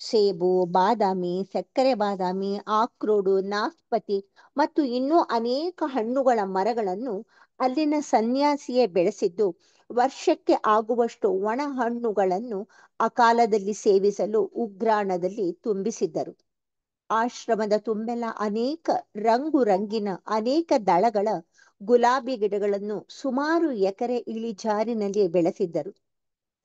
ಸೇಬು, ಬಾದಾಮಿ, ಸಕ್ಕರೆ ಬಾದಾಮಿ, ಆಕ್ರೋಡು, ನಾಸ್ಪತಿ ಮತ್ತು ಇನ್ನೂ ಅನೇಕ ಹಣ್ಣುಗಳ ಮರಗಳನ್ನು ಅಲ್ಲಿನ ಸನ್ಯಾಸಿಯೇ ಬೆಳೆಸಿದ್ದು, ವರ್ಷಕ್ಕೆ ಆಗುವಷ್ಟು ಒಣ ಹಣ್ಣುಗಳನ್ನು ಅಕಾಲದಲ್ಲಿ ಸೇವಿಸಲು ಉಗ್ರಾಣದಲ್ಲಿ ತುಂಬಿಸಿದ್ದರು. ಆಶ್ರಮದ ತುಂಬೆಲ್ಲ ಅನೇಕ ರಂಗಿನ ಅನೇಕ ದಳಗಳ ಗುಲಾಬಿ ಗಿಡಗಳನ್ನು ಸುಮಾರು ಎಕರೆ ಇಳಿಜಾರಿನಲ್ಲಿ ಬೆಳೆಸಿದ್ದರು.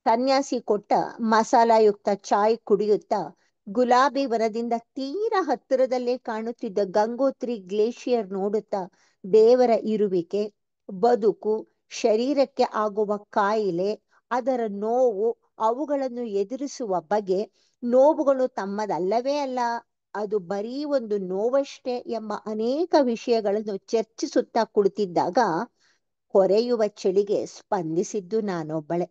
ಸನ್ಯಾಸಿ ಕೊಟ್ಟ ಮಸಾಲಾಯುಕ್ತ ಚಾಯ್ ಕುಡಿಯುತ್ತಾ ಗುಲಾಬಿ ವನದಿಂದ ತೀರಾ ಹತ್ತಿರದಲ್ಲೇ ಕಾಣುತ್ತಿದ್ದ ಗಂಗೋತ್ರಿ ಗ್ಲೇಷಿಯರ್ ನೋಡುತ್ತಾ ದೇವರ ಇರುವಿಕೆ, ಬದುಕು, ಶರೀರಕ್ಕೆ ಆಗುವ ಕಾಯಿಲೆ, ಅದರ ನೋವು, ಅವುಗಳನ್ನು ಎದುರಿಸುವ ಬಗೆ, ನೋವುಗಳು ತಮ್ಮದಲ್ಲವೇ ಅಲ್ಲ, ಅದು ಬರೀ ಒಂದು ನೋವಷ್ಟೇ ಎಂಬ ಅನೇಕ ವಿಷಯಗಳನ್ನು ಚರ್ಚಿಸುತ್ತಾ ಕುಳಿತಿದ್ದಾಗ ಹೊರೆಯುವ ಚಳಿಗೆ ಸ್ಪಂದಿಸಿದ್ದು ನಾನೊಬ್ಬಳೆ.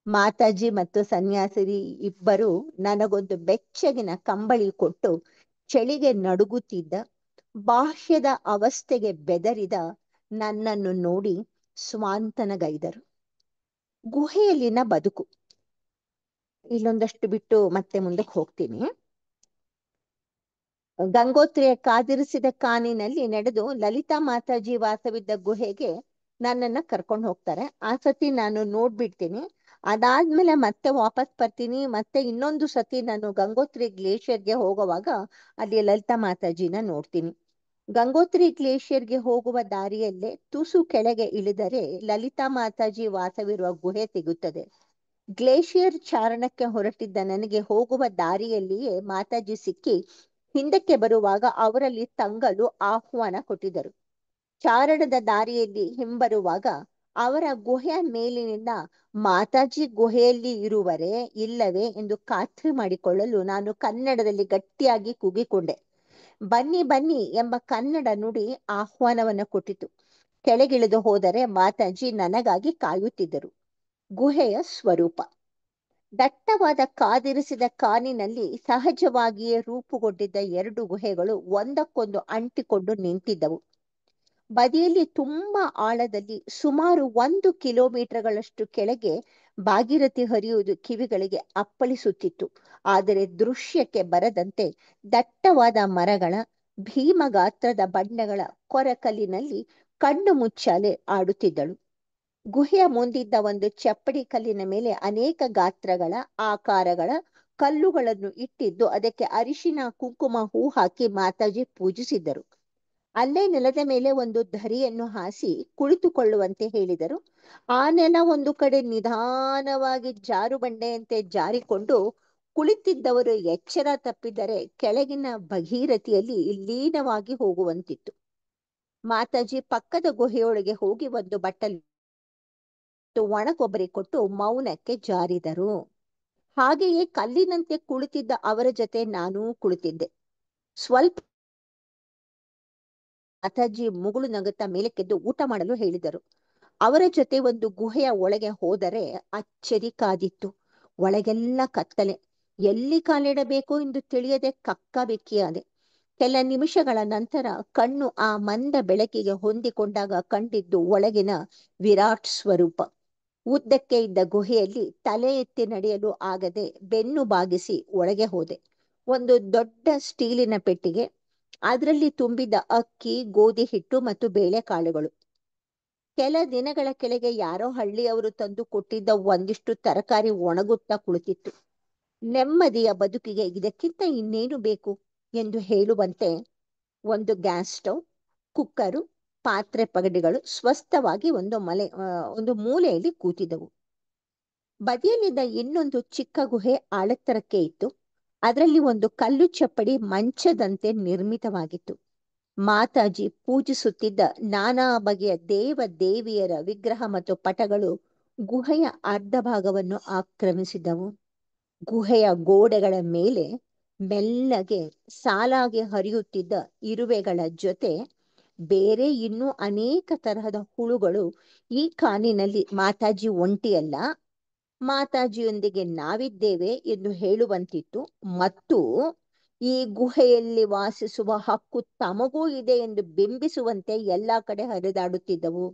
ಮಾತಾಜಿ ಮತ್ತು ಸನ್ಯಾಸಿರಿ ಇಬ್ಬರು ನನಗೊಂದು ಬೆಚ್ಚಗಿನ ಕಂಬಳಿ ಕೊಟ್ಟು ಚಳಿಗೆ ನಡುಗುತ್ತಿದ್ದ, ಬಾಹ್ಯದ ಅವಸ್ಥೆಗೆ ಬೆದರಿದ ನನ್ನನ್ನು ನೋಡಿ ಸ್ವಾಂತನಗೈದರು. ಗುಹೆಯಲ್ಲಿನ ಬದುಕು. ಇಲ್ಲೊಂದಷ್ಟು ಬಿಟ್ಟು ಮತ್ತೆ ಮುಂದಕ್ಕೆ ಹೋಗ್ತೀನಿ. ಗಂಗೋತ್ರಿಯ ಕಾದಿರಿಸಿದ ಕಾನಿನಲ್ಲಿ ನಡೆದು ಲಲಿತಾ ಮಾತಾಜಿ ವಾಸವಿದ್ದ ಗುಹೆಗೆ ನನ್ನನ್ನ ಕರ್ಕೊಂಡು ಹೋಗ್ತಾರೆ. ಆ ಸತಿ ನಾನು ನೋಡ್ಬಿಡ್ತೀನಿ. ಅದಾದ್ಮೇಲೆ ಮತ್ತೆ ವಾಪಸ್ ಬರ್ತೀನಿ. ಮತ್ತೆ ಇನ್ನೊಂದು ಸತಿ ನಾನು ಗಂಗೋತ್ರಿ ಗ್ಲೇಷಿಯರ್ಗೆ ಹೋಗುವಾಗ ಅಲ್ಲಿ ಲಲಿತಾ ಮಾತಾಜಿನ ನೋಡ್ತೀನಿ. ಗಂಗೋತ್ರಿ ಗ್ಲೇಷಿಯರ್ಗೆ ಹೋಗುವ ದಾರಿಯಲ್ಲೇ ತುಸು ಕೆಳಗೆ ಇಳಿದರೆ ಲಲಿತಾ ಮಾತಾಜಿ ವಾಸವಿರುವ ಗುಹೆ ಸಿಗುತ್ತದೆ. ಗ್ಲೇಷಿಯರ್ ಚಾರಣಕ್ಕೆ ಹೊರಟಿದ್ದ ನನಗೆ ಹೋಗುವ ದಾರಿಯಲ್ಲಿಯೇ ಮಾತಾಜಿ ಸಿಕ್ಕಿ ಹಿಂದಕ್ಕೆ ಬರುವಾಗ ಅವರಲ್ಲಿ ತಂಗಲು ಆಹ್ವಾನ ಕೊಟ್ಟಿದ್ದರು. ಚಾರಣದ ದಾರಿಯಲ್ಲಿ ಹಿಂಬರುವಾಗ ಅವರ ಗುಹೆಯ ಮೇಲಿನಿಂದ ಮಾತಾಜಿ ಗುಹೆಯಲ್ಲಿ ಇರುವರೇ ಇಲ್ಲವೇ ಎಂದು ಖಾತ್ರಿ ಮಾಡಿಕೊಳ್ಳಲು ನಾನು ಕನ್ನಡದಲ್ಲಿ ಗಟ್ಟಿಯಾಗಿ ಕೂಗಿಕೊಂಡೆ. ಬನ್ನಿ ಬನ್ನಿ ಎಂಬ ಕನ್ನಡ ನುಡಿ ಆಹ್ವಾನವನ್ನು ಕೊಟ್ಟಿತು. ಕೆಳಗಿಳಿದು ಹೋದರೆ ಮಾತಾಜಿ ನನಗಾಗಿ ಕಾಯುತ್ತಿದ್ದರು. ಗುಹೆಯ ಸ್ವರೂಪ. ದಟ್ಟವಾದ ಕಾದಿರಿಸಿದ ಕಾನಿನಲ್ಲಿ ಸಹಜವಾಗಿಯೇ ರೂಪುಗೊಂಡಿದ್ದ 2 ಗುಹೆಗಳು ಒಂದಕ್ಕೊಂದು ಅಂಟಿಕೊಂಡು ನಿಂತಿದ್ದವು. ಬದಿಯಲ್ಲಿ ತುಂಬಾ ಆಳದಲ್ಲಿ ಸುಮಾರು 1 ಕಿಲೋಮೀಟರ್ಗಳಷ್ಟು ಕೆಳಗೆ ಭಾಗೀರಥಿ ಹರಿಯುವುದು ಕಿವಿಗಳಿಗೆ ಅಪ್ಪಳಿಸುತ್ತಿತ್ತು. ಆದರೆ ದೃಶ್ಯಕ್ಕೆ ಬರದಂತೆ ದಟ್ಟವಾದ ಮರಗಳ, ಭೀಮಗಾತ್ರದ ಬಂಡೆಗಳ ಕೊರಕಲ್ಲಿನಲ್ಲಿ ಕಣ್ಣು ಮುಚ್ಚಾಲೆ ಆಡುತ್ತಿದ್ದಳು. ಗುಹೆಯ ಮುಂದಿದ್ದ ಒಂದು ಚಪ್ಪಡಿ ಕಲ್ಲಿನ ಮೇಲೆ ಅನೇಕ ಗಾತ್ರಗಳ, ಆಕಾರಗಳ ಕಲ್ಲುಗಳನ್ನು ಇಟ್ಟಿದ್ದು ಅದಕ್ಕೆ ಅರಿಶಿನ ಕುಂಕುಮ ಹೂ ಹಾಕಿ ಮಾತಾಜಿ ಪೂಜಿಸಿದ್ದರು. ಅಲ್ಲೇ ನೆಲದ ಮೇಲೆ ಒಂದು ಧರಿಯನ್ನು ಹಾಸಿ ಕುಳಿತುಕೊಳ್ಳುವಂತೆ ಹೇಳಿದರು. ಆ ನೆಲ ಒಂದು ಕಡೆ ನಿಧಾನವಾಗಿ ಜಾರುಬಂಡೆಯಂತೆ ಜಾರಿಕೊಂಡು ಕುಳಿತಿದ್ದವರು ಎಚ್ಚರ ತಪ್ಪಿದರೆ ಕೆಳಗಿನ ಭಗೀರಥಿಯಲ್ಲಿ ಲೀನವಾಗಿ ಹೋಗುವಂತಿತ್ತು. ಮಾತಾಜಿ ಪಕ್ಕದ ಗುಹೆಯೊಳಗೆ ಹೋಗಿ ಒಂದು ಬಟ್ಟಲು ಒಣಗೊಬ್ಬರಿ ಕೊಟ್ಟು ಮೌನಕ್ಕೆ ಜಾರಿದರು. ಹಾಗೆಯೇ ಕಲ್ಲಿನಂತೆ ಕುಳಿತಿದ್ದ ಅವರ ಜೊತೆ ನಾನೂ ಕುಳಿತಿದ್ದೆ. ಸ್ವಲ್ಪ ಮಾತಾಜಿ ಮುಗುಳು ನಗುತ್ತಾ ಮೇಲಕ್ಕೆದ್ದು ಊಟ ಮಾಡಲು ಹೇಳಿದರು. ಅವರ ಜೊತೆ ಒಂದು ಗುಹೆಯ ಒಳಗೆ ಹೋದರೆ ಅಚ್ಚರಿ ಕಾದಿತ್ತು. ಒಳಗೆಲ್ಲ ಕತ್ತಲೆ. ಎಲ್ಲಿ ಕಾಲಿಡಬೇಕು ಎಂದು ತಿಳಿಯದೆ ಕಕ್ಕಬೆಕ್ಕಿಯಾದೆ. ಕೆಲ ನಿಮಿಷಗಳ ನಂತರ ಕಣ್ಣು ಆ ಮಂದ ಬೆಳಕಿಗೆ ಹೊಂದಿಕೊಂಡಾಗ ಕಂಡಿದ್ದು ಒಳಗಿನ ವಿರಾಟ್ ಸ್ವರೂಪ. ಉದ್ದಕ್ಕೆ ಇದ್ದ ಗುಹೆಯಲ್ಲಿ ತಲೆ ಎತ್ತಿ ನಡೆಯಲು ಆಗದೆ ಬೆನ್ನು ಬಾಗಿಸಿ ಒಳಗೆ ಹೋದೆ. ಒಂದು ದೊಡ್ಡ ಸ್ಟೀಲಿನ ಪೆಟ್ಟಿಗೆ, ಅದರಲ್ಲಿ ತುಂಬಿದ್ದ ಅಕ್ಕಿ, ಗೋಧಿ ಹಿಟ್ಟು ಮತ್ತು ಬೇಳೆಕಾಳುಗಳು. ಕೆಲ ದಿನಗಳ ಕೆಳಗೆ ಯಾರೋ ಹಳ್ಳಿಯವರು ತಂದು ಕೊಟ್ಟಿದ್ದ ಒಂದಿಷ್ಟು ತರಕಾರಿ ಒಣಗುತ್ತಾ ಕುಳಿತಿತ್ತು. ನೆಮ್ಮದಿಯ ಬದುಕಿಗೆ ಇದಕ್ಕಿಂತ ಇನ್ನೇನು ಬೇಕು? ಎಂದು ಹೇಳುವಂತೆ ಒಂದು ಗ್ಯಾಸ್ ಸ್ಟವ್, ಕುಕ್ಕರು, ಪಾತ್ರೆ ಪಗಡಿಗಳು ಸ್ವಸ್ಥವಾಗಿ ಒಂದು ಮೂಲೆಯಲ್ಲಿ ಕೂತಿದ್ದವು. ಬದಿಯಲ್ಲಿದ್ದ ಇನ್ನೊಂದು ಚಿಕ್ಕ ಗುಹೆ ಆಳೆತ್ತರಕ್ಕೆ ಇತ್ತು. ಅದರಲ್ಲಿ ಒಂದು ಕಲ್ಲು ಚಪ್ಪಡಿ ಮಂಚದಂತೆ ನಿರ್ಮಿತವಾಗಿತ್ತು. ಮಾತಾಜಿ ಪೂಜಿಸುತ್ತಿದ್ದ ನಾನಾ ಬಗೆಯ ದೇವ ದೇವಿಯರ ವಿಗ್ರಹ ಮತ್ತು ಪಟಗಳು ಗುಹೆಯ ಅರ್ಧ ಭಾಗವನ್ನು ಆಕ್ರಮಿಸಿದವು. ಗುಹೆಯ ಗೋಡೆಗಳ ಮೇಲೆ ಮೆಲ್ಲಗೆ ಸಾಲಾಗಿ ಹರಿಯುತ್ತಿದ್ದ ಇರುವೆಗಳ ಜೊತೆ ಬೇರೆ ಇನ್ನೂ ಅನೇಕ ತರಹದ ಹುಳುಗಳು ಈ ಕಾನಿನಲ್ಲಿ ಮಾತಾಜಿ ಒಂಟಿಯಲ್ಲ, ಮಾತಾಜಿಯೊಂದಿಗೆ ನಾವಿದ್ದೇವೆ ಎಂದು ಹೇಳುವಂತಿತ್ತು. ಮತ್ತು ಈ ಗುಹೆಯಲ್ಲಿ ವಾಸಿಸುವ ಹಕ್ಕು ತಮಗೂ ಇದೆ ಎಂದು ಬಿಂಬಿಸುವಂತೆ ಎಲ್ಲಾ ಕಡೆ ಹರಿದಾಡುತ್ತಿದ್ದವು.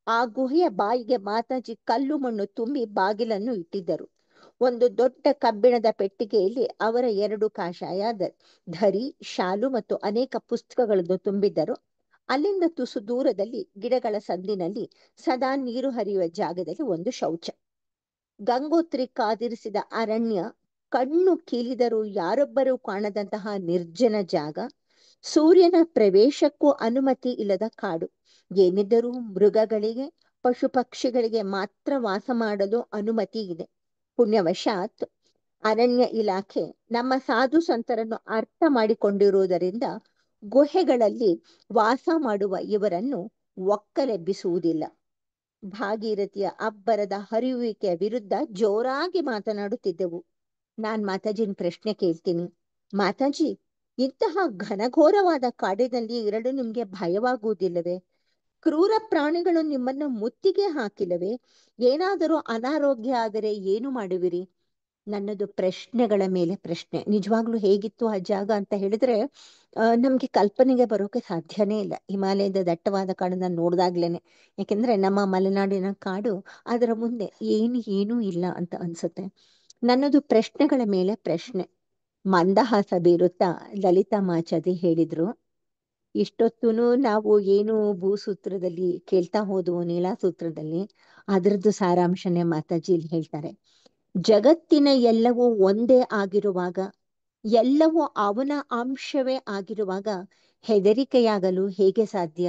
ಆ ಗುಹೆಯ ಬಾಯಿಗೆ ಮಾತಾಜಿ ಕಲ್ಲು ಮಣ್ಣು ತುಂಬಿ ಬಾಗಿಲನ್ನು ಇಟ್ಟಿದ್ದರು. ಒಂದು ದೊಡ್ಡ ಕಬ್ಬಿಣದ ಪೆಟ್ಟಿಗೆಯಲ್ಲಿ ಅವರ 2 ಕಾಷಾಯ ಧರಿ, ಶಾಲು ಮತ್ತು ಅನೇಕ ಪುಸ್ತಕಗಳನ್ನು ತುಂಬಿದ್ದರು. ಅಲ್ಲಿಂದ ತುಸು ದೂರದಲ್ಲಿ ಗಿಡಗಳ ಸಂದಿನಲ್ಲಿ ಸದಾ ನೀರು ಹರಿಯುವ ಜಾಗದಲ್ಲಿ ಒಂದು ಶೌಚ. ಗಂಗೋತ್ರಿ ಕಾದಿರಿಸಿದ ಅರಣ್ಯ, ಕಣ್ಣು ಕೀಲಿದರೂ ಯಾರೊಬ್ಬರೂ ಕಾಣದಂತಹ ನಿರ್ಜನ ಜಾಗ, ಸೂರ್ಯನ ಪ್ರವೇಶಕ್ಕೂ ಅನುಮತಿ ಇಲ್ಲದ ಕಾಡು. ಏನಿದ್ದರೂ ಮೃಗಗಳಿಗೆ, ಪಶು ಪಕ್ಷಿಗಳಿಗೆ ಮಾತ್ರ ವಾಸ ಮಾಡಲು ಅನುಮತಿ ಇದೆ. ಪುಣ್ಯವಶಾತ್ ಅರಣ್ಯ ಇಲಾಖೆ ನಮ್ಮ ಸಾಧು ಸಂತರನ್ನು ಅರ್ಥ ಮಾಡಿಕೊಂಡಿರುವುದರಿಂದ ಗುಹೆಗಳಲ್ಲಿ ವಾಸ ಮಾಡುವ ಇವರನ್ನು ಒಕ್ಕಲೆಬ್ಬಿಸುವುದಿಲ್ಲ. ಭಾಗೀರಥಿಯ ಅಬ್ಬರದ ಹರಿಯುವಿಕೆಯ ವಿರುದ್ಧ ಜೋರಾಗಿ ಮಾತನಾಡುತ್ತಿದ್ದೆವು. ನಾನ್ ಮಾತಾಜಿನ ಪ್ರಶ್ನೆ ಕೇಳ್ತೀನಿ, ಮಾತಾಜಿ, ಇಂತಹ ಘನಘೋರವಾದ ಕಾಡಿನಲ್ಲಿ ಇರಲು ನಿಮ್ಗೆ ಭಯವಾಗುವುದಿಲ್ಲವೇ? ಕ್ರೂರ ಪ್ರಾಣಿಗಳು ನಿಮ್ಮನ್ನು ಮುತ್ತಿಗೆ ಹಾಕಿಲ್ಲವೇ? ಏನಾದರೂ ಅನಾರೋಗ್ಯ ಆದರೆ ಏನು ಮಾಡುವಿರಿ? ನನ್ನದು ಪ್ರಶ್ನೆಗಳ ಮೇಲೆ ಪ್ರಶ್ನೆ. ನಿಜವಾಗ್ಲೂ ಹೇಗಿತ್ತು ಆ ಜಾಗ ಅಂತ ಹೇಳಿದ್ರೆ ನಮ್ಗೆ ಕಲ್ಪನೆಗೆ ಬರೋಕೆ ಸಾಧ್ಯನೇ ಇಲ್ಲ. ಹಿಮಾಲಯದ ದಟ್ಟವಾದ ಕಾಡನ್ನ ನೋಡ್ದಾಗ್ಲೇನೆ. ಯಾಕೆಂದ್ರೆ ನಮ್ಮ ಮಲೆನಾಡಿನ ಕಾಡು ಅದರ ಮುಂದೆ ಏನೂ ಇಲ್ಲ ಅಂತ ಅನ್ಸುತ್ತೆ. ನನ್ನದು ಪ್ರಶ್ನೆಗಳ ಮೇಲೆ ಪ್ರಶ್ನೆ. ಮಂದಹಾಸ ಬೀರುತ್ತಾ ಲಲಿತಾ ಮಾಚಾದಿ ಹೇಳಿದ್ರು, ಇಷ್ಟೊತ್ತೂ ನಾವು ಏನು ಭೂಸೂತ್ರದಲ್ಲಿ ಕೇಳ್ತಾ ಹೋದ್ವು, ನೀಳಾಸೂತ್ರದಲ್ಲಿ, ಅದರದ್ದು ಸಾರಾಂಶನೇ ಮಾತಾಜಿ ಇಲ್ಲಿ ಹೇಳ್ತಾರೆ. ಜಗತ್ತಿನ ಎಲ್ಲವೂ ಒಂದೇ ಆಗಿರುವಾಗ, ಎಲ್ಲವೂ ಅವನ ಅಂಶವೇ ಆಗಿರುವಾಗ ಹೆದರಿಕೆಯಾಗಲು ಹೇಗೆ ಸಾಧ್ಯ?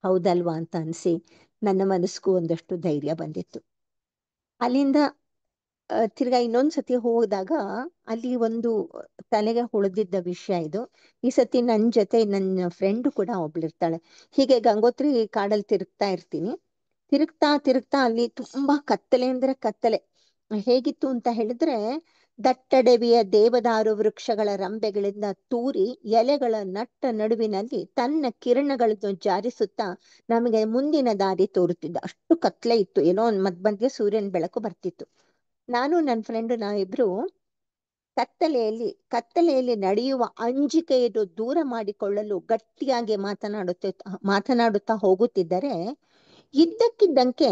ಹೌದಲ್ವಾ ಅಂತ ಅನ್ಸಿ ನನ್ನ ಮನಸ್ಸಿಗೂ ಒಂದಷ್ಟು ಧೈರ್ಯ ಬಂದಿತ್ತು. ಅಲ್ಲಿಂದ ತಿರ್ಗಾ ಇನ್ನೊಂದ್ಸತಿ ಹೋದಾಗ ಅಲ್ಲಿ ಒಂದು ತಲೆಗೆ ಹೊಳೆದಿದ್ದ ವಿಷಯ ಇದು. ಈ ಸತಿ ನನ್ನ ಜೊತೆ ನನ್ನ ಫ್ರೆಂಡ್ ಕೂಡ ಒಬ್ಳಿರ್ತಾಳೆ. ಹೀಗೆ ಗಂಗೋತ್ರಿ ಕಾಡಲ್ಲಿ ತಿರುಗ್ತಾ ಇರ್ತೀನಿ. ತಿರುಗ್ತಾ ಅಲ್ಲಿ ತುಂಬಾ ಕತ್ತಲೆ ಅಂದ್ರೆ ಕತ್ತಲೆ. ಹೇಗಿತ್ತು ಅಂತ ಹೇಳಿದ್ರೆ, ದಟ್ಟಡೆವಿಯ ದೇವದಾರು ವೃಕ್ಷಗಳ ರಂಬೆಗಳಿಂದ ತೂರಿ ಎಲೆಗಳ ನಟ್ಟ ನಡುವಿನಲ್ಲಿ ತನ್ನ ಕಿರಣಗಳನ್ನು ಜಾರಿಸುತ್ತಾ ನಮಗೆ ಮುಂದಿನ ದಾರಿ ತೋರುತ್ತಿದ್ದ. ಅಷ್ಟು ಕತ್ಲೆ ಇತ್ತು. ಏನೋ ಮಧ್ಯ ಸೂರ್ಯನ ಬೆಳಕು ಬರ್ತಿತ್ತು. ನಾನು ನನ್ನ ಫ್ರೆಂಡ್ ನಾವಿಬ್ರು ಕತ್ತಲೆಯಲ್ಲಿ ನಡೆಯುವ ಅಂಜಿಕೆಯನ್ನು ದೂರ ಮಾಡಿಕೊಳ್ಳಲು ಗಟ್ಟಿಯಾಗಿ ಮಾತನಾಡುತ್ತಾ ಹೋಗುತ್ತಿದ್ದರೆ, ಇದ್ದಕ್ಕಿದ್ದಂತೆ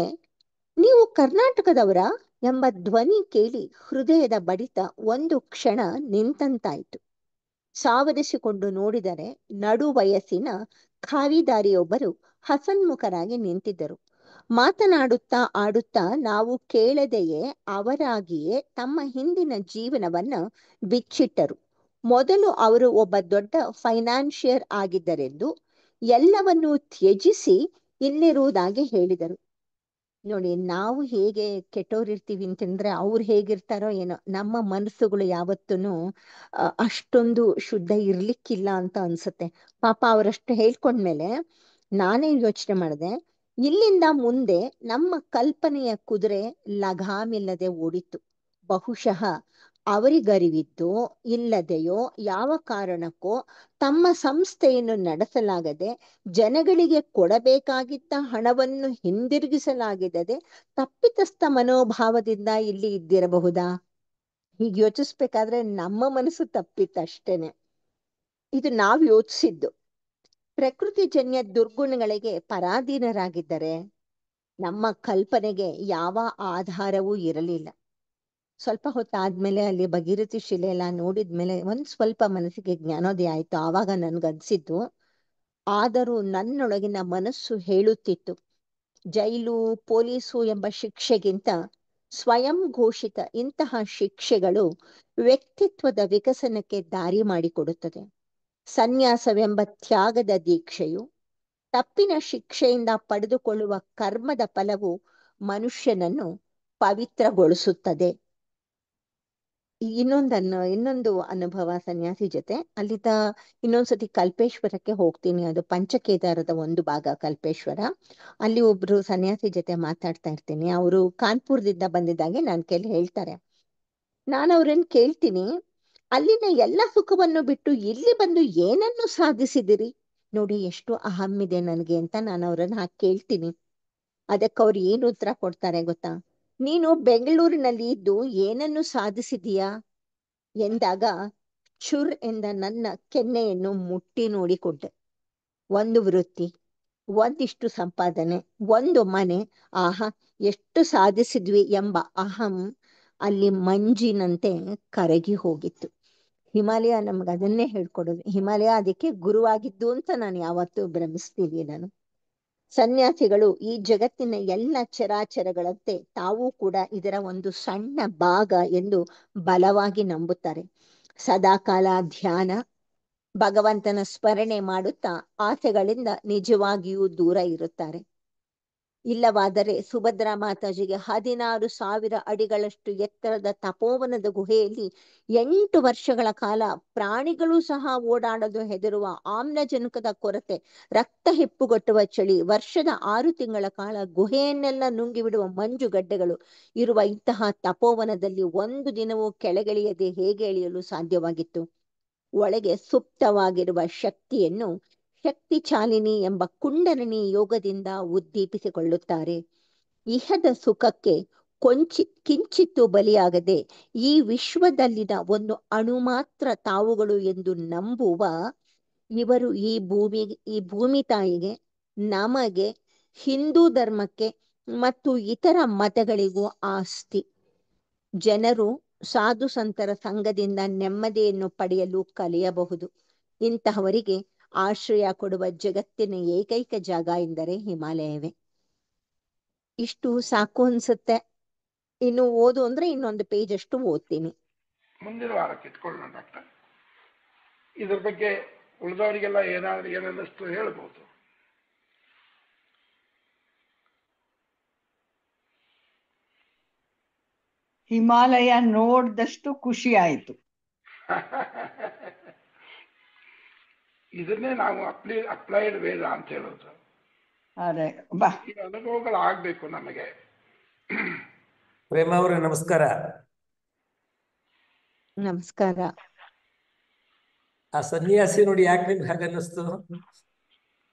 ನೀವು ಕರ್ನಾಟಕದವರ ಎಂಬ ಧ್ವನಿ ಕೇಳಿ ಹೃದಯದ ಬಡಿತ ಒಂದು ಕ್ಷಣ ನಿಂತಂತಾಯಿತು. ಸಾವರಿಸಿಕೊಂಡು ನೋಡಿದರೆ ನಡು ವಯಸ್ಸಿನ ಖಾವಿದಾರಿಯೊಬ್ಬರು ಹಸನ್ಮುಖರಾಗಿ ನಿಂತಿದ್ದರು. ಮಾತನಾಡುತ್ತಾ ಆಡುತ್ತಾ ನಾವು ಕೇಳದೆಯೇ ಅವರಾಗಿಯೇ ತಮ್ಮ ಹಿಂದಿನ ಜೀವನವನ್ನ ಬಿಚ್ಚಿಟ್ಟರು. ಮೊದಲು ಅವರು ಒಬ್ಬ ದೊಡ್ಡ ಫೈನಾನ್ಷಿಯರ್ ಆಗಿದ್ದರೆಂದು ಎಲ್ಲವನ್ನೂ ತ್ಯಜಿಸಿ ಇಲ್ಲಿರುವುದಾಗಿ ಹೇಳಿದರು. ನೋಡಿ, ನಾವು ಹೇಗೆ ಕೆಟ್ಟೋರಿರ್ತೀವಿ ಅಂತಂದ್ರೆ ಅವ್ರು ಹೇಗಿರ್ತಾರೋ ಏನೋ. ನಮ್ಮ ಮನಸ್ಸುಗಳು ಯಾವತ್ತೂ ಅಷ್ಟೊಂದು ಶುದ್ಧ ಇರ್ಲಿಕ್ಕಿಲ್ಲ ಅಂತ ಅನ್ಸುತ್ತೆ. ಪಾಪ ಅವರಷ್ಟು ಹೇಳ್ಕೊಂಡ್ಮೇಲೆ ನಾನೇ ಯೋಚನೆ ಮಾಡಿದೆ, ಇಲ್ಲಿಂದ ಮುಂದೆ ನಮ್ಮ ಕಲ್ಪನೆಯ ಕುದುರೆ ಲಗಾಮಿಲ್ಲದೆ ಓಡಿತ್ತು. ಬಹುಶಃ ಅವರಿಗರಿವಿದ್ದೋ ಇಲ್ಲದೆಯೋ ಯಾವ ಕಾರಣಕ್ಕೋ ತಮ್ಮ ಸಂಸ್ಥೆಯನ್ನು ನಡೆಸಲಾಗದೆ, ಜನಗಳಿಗೆ ಕೊಡಬೇಕಾಗಿದ್ದ ಹಣವನ್ನು ಹಿಂದಿರುಗಿಸಲಾಗಿದ್ದರೆ ತಪ್ಪಿತಸ್ಥ ಮನೋಭಾವದಿಂದ ಇಲ್ಲಿ ಇದ್ದಿರಬಹುದಾ? ಹೀಗೆ ಯೋಚಿಸ್ಬೇಕಾದ್ರೆ ನಮ್ಮ ಮನಸ್ಸು ತಪ್ಪಿತ್ತಷ್ಟೇನೆ. ಇದು ನಾವು ಯೋಚಿಸಿದ್ದು. ಪ್ರಕೃತಿ ಜನ್ಯ ದುರ್ಗುಣಗಳಿಗೆ ಪರಾಧೀನರಾಗಿದ್ದರೆ ನಮ್ಮ ಕಲ್ಪನೆಗೆ ಯಾವ ಆಧಾರವೂ ಇರಲಿಲ್ಲ. ಸ್ವಲ್ಪ ಹೊತ್ತಾದ್ಮೇಲೆ ಅಲ್ಲಿ ಭಗೀರಥಿ ಶಿಲೆ ಎಲ್ಲ ನೋಡಿದ್ಮೇಲೆ ಸ್ವಲ್ಪ ಮನಸ್ಸಿಗೆ ಜ್ಞಾನೋದಯ ಆಯ್ತು. ಆವಾಗ ನನ್ಗನ್ಸಿದ್ದು, ಆದರೂ ನನ್ನೊಳಗಿನ ಮನಸ್ಸು ಹೇಳುತ್ತಿತ್ತು, ಜೈಲು, ಪೊಲೀಸು ಎಂಬ ಶಿಕ್ಷೆಗಿಂತ ಸ್ವಯಂ ಘೋಷಿತ ಇಂತಹ ಶಿಕ್ಷೆಗಳು ವ್ಯಕ್ತಿತ್ವದ ವಿಕಸನಕ್ಕೆ ದಾರಿ ಮಾಡಿಕೊಡುತ್ತದೆ. ಸನ್ಯಾಸವೆಂಬ ತ್ಯಾಗದ ದೀಕ್ಷೆಯು ತಪ್ಪಿನ ಶಿಕ್ಷೆಯಿಂದ ಪಡೆದುಕೊಳ್ಳುವ ಕರ್ಮದ ಫಲವು ಮನುಷ್ಯನನ್ನು ಪವಿತ್ರಗೊಳಿಸುತ್ತದೆ. ಇನ್ನೊಂದು ಅನುಭವ ಸನ್ಯಾಸಿ ಜೊತೆ. ಅಲ್ಲಿದ್ದ ಇನ್ನೊಂದ್ಸತಿ ಕಲ್ಪೇಶ್ವರಕ್ಕೆ ಹೋಗ್ತೀನಿ, ಅದು ಪಂಚಕೇದಾರದ ಒಂದು ಭಾಗ ಕಲ್ಪೇಶ್ವರ. ಅಲ್ಲಿ ಒಬ್ರು ಸನ್ಯಾಸಿ ಜೊತೆ ಮಾತಾಡ್ತಾ ಇರ್ತೀನಿ. ಅವರು ಕಾನ್ಪುರದಿಂದ ಬಂದಿದ್ದಾಗೆ ನಾನು ಹೇಳ್ತಾರೆ. ನಾನು ಅವ್ರನ್ನ ಕೇಳ್ತೀನಿ, ಅಲ್ಲಿನ ಎಲ್ಲ ಸುಖವನ್ನು ಬಿಟ್ಟು ಇಲ್ಲಿ ಬಂದು ಏನನ್ನು ಸಾಧಿಸಿದಿರಿ? ನೋಡಿ ಎಷ್ಟು ಅಹಂ ಇದೆ ನನಗೆ ಅಂತ ನಾನು ಅವ್ರನ್ನ ಹಾಗೆ ಕೇಳ್ತೀನಿ. ಅದಕ್ಕೆ ಅವ್ರು ಏನು ಉತ್ತರ ಕೊಡ್ತಾರೆ ಗೊತ್ತಾ? ನೀನು ಬೆಂಗಳೂರಿನಲ್ಲಿ ಇದ್ದು ಏನನ್ನು ಸಾಧಿಸಿದೀಯಾ ಎಂದಾಗ ಚುರ್ ಎಂದ ನನ್ನ ಕೆನ್ನೆಯನ್ನು ಮುಟ್ಟಿ ನೋಡಿಕೊಂಡೆ. ಒಂದು ವೃತ್ತಿ, ಒಂದಿಷ್ಟು ಸಂಪಾದನೆ, ಒಂದು ಮನೆ, ಆಹಾ ಎಷ್ಟು ಸಾಧಿಸಿದ್ವಿ ಎಂಬ ಅಹಂ ಅಲ್ಲಿ ಮಂಜಿನಂತೆ ಕರಗಿ ಹೋಗಿತ್ತು. ಹಿಮಾಲಯ ನಮ್ಗೆ ಅದನ್ನೇ ಹೇಳ್ಕೊಡೋದು. ಹಿಮಾಲಯ ಅದಕ್ಕೆ ಗುರುವಾಗಿದ್ದು ಅಂತ ನಾನು ಯಾವತ್ತೂ ಭ್ರಮಿಸ್ತೀನಿ ನಾನು. ಸನ್ಯಾಸಿಗಳು ಈ ಜಗತ್ತಿನ ಎಲ್ಲ ಚರಾಚರಗಳಂತೆ ತಾವು ಕೂಡ ಇದರ ಒಂದು ಸಣ್ಣ ಭಾಗ ಎಂದು ಬಲವಾಗಿ ನಂಬುತ್ತಾರೆ. ಸದಾಕಾಲ ಧ್ಯಾನ, ಭಗವಂತನ ಸ್ಮರಣೆ ಮಾಡುತ್ತಾ ಆಸೆಗಳಿಂದ ನಿಜವಾಗಿಯೂ ದೂರ ಇರುತ್ತಾರೆ. ಇಲ್ಲವಾದರೆ ಸುಭದ್ರಾ ಮಾತಾಜಿಗೆ 16,000 ಅಡಿಗಳಷ್ಟು ಎತ್ತರದ ತಪೋವನದ ಗುಹೆಯಲ್ಲಿ 8 ವರ್ಷಗಳ ಕಾಲ ಪ್ರಾಣಿಗಳು ಸಹ ಓಡಾಡಲು ಹೆದರುವ ಆಮ್ಲಜನಕದ ಕೊರತೆ, ರಕ್ತ ಹೆಪ್ಪುಗಟ್ಟುವ ಚಳಿ, ವರ್ಷದ 6 ತಿಂಗಳ ಕಾಲ ಗುಹೆಯನ್ನೆಲ್ಲ ನುಂಗಿಬಿಡುವ ಮಂಜುಗಡ್ಡೆಗಳು ಇರುವ ಇಂತಹ ತಪೋವನದಲ್ಲಿ ಒಂದು ದಿನವೂ ಕೆಳಗಿಳಿಯದೆ ಹೇಗೆ ಇಳಿಯಲು ಸಾಧ್ಯವಾಗಿತ್ತು? ಒಳಗೆ ಸುಪ್ತವಾಗಿರುವ ಶಕ್ತಿಯನ್ನು ಶಕ್ತಿ ಚಾಲಿನಿ ಎಂಬ ಕುಂಡಲಿನಿ ಯೋಗದಿಂದ ಉದ್ದೀಪಿಸಿಕೊಳ್ಳುತ್ತಾರೆ. ಇಹದ ಸುಖಕ್ಕೆ ಕಿಂಚಿತ್ತು ಬಲಿಯಾಗದೆ ಈ ವಿಶ್ವದಲ್ಲಿನ ಒಂದು ಅಣು ಮಾತ್ರ ತಾವುಗಳು ಎಂದು ನಂಬುವ ಇವರು ಈ ಭೂಮಿ ತಾಯಿಗೆ, ನಮಗೆ, ಹಿಂದೂ ಧರ್ಮಕ್ಕೆ ಮತ್ತು ಇತರ ಮತಗಳಿಗೂ ಆಸ್ತಿ. ಜನರು ಸಾಧು ಸಂತರ ಸಂಘದಿಂದ ನೆಮ್ಮದಿಯನ್ನು ಪಡೆಯಲು ಕಲಿಯಬಹುದು. ಇಂತಹವರಿಗೆ ಆಶ್ರಯ ಕೊಡುವ ಜಗತ್ತಿನ ಏಕೈಕ ಜಾಗ ಎಂದರೆ ಹಿಮಾಲಯವೇ. ಇಷ್ಟು ಸಾಕು ಅನ್ಸುತ್ತೆ. ಇನ್ನು ಓದು ಅಂದ್ರೆ ಇನ್ನೊಂದು ಪೇಜ್ ಅಷ್ಟು ಓದ್ತೀನಿ. ಮುಂದಿನ ವಾರಕ್ಕೆ ಇಟ್ಕೊಳ್ಳೋಣ ಡಾಕ್ಟರ್. ಇದ್ರ ಬಗ್ಗೆ ಉಳಿದವರಿಗೆಲ್ಲ ಏನನ್ನಿಸ್ತು ಹೇಳ್ಬೋದು. ಹಿಮಾಲಯ ನೋಡಿದಷ್ಟು ಖುಷಿ ಆಯ್ತು. ಇದನ್ನೇ ನಾವು ಅಪ್ಲೈಡ್ ವೇದ ಅಂತ ಹೇಳೋದು. ಅದೇ ಬಾ, ಈ ಅನುಭವಗಳು ಆಗ್ಬೇಕು ನಮಗೆ. ಪ್ರೇಮ ಅವರೇ ನಮಸ್ಕಾರ. ನಮಸ್ಕಾರ. ಆ ಸನ್ಯಾಸಿ ನೋಡಿ ಯಾಕೆ ನಿಮ್ಗೆ ಹಾಗೆ ಅನ್ನಿಸ್ತು?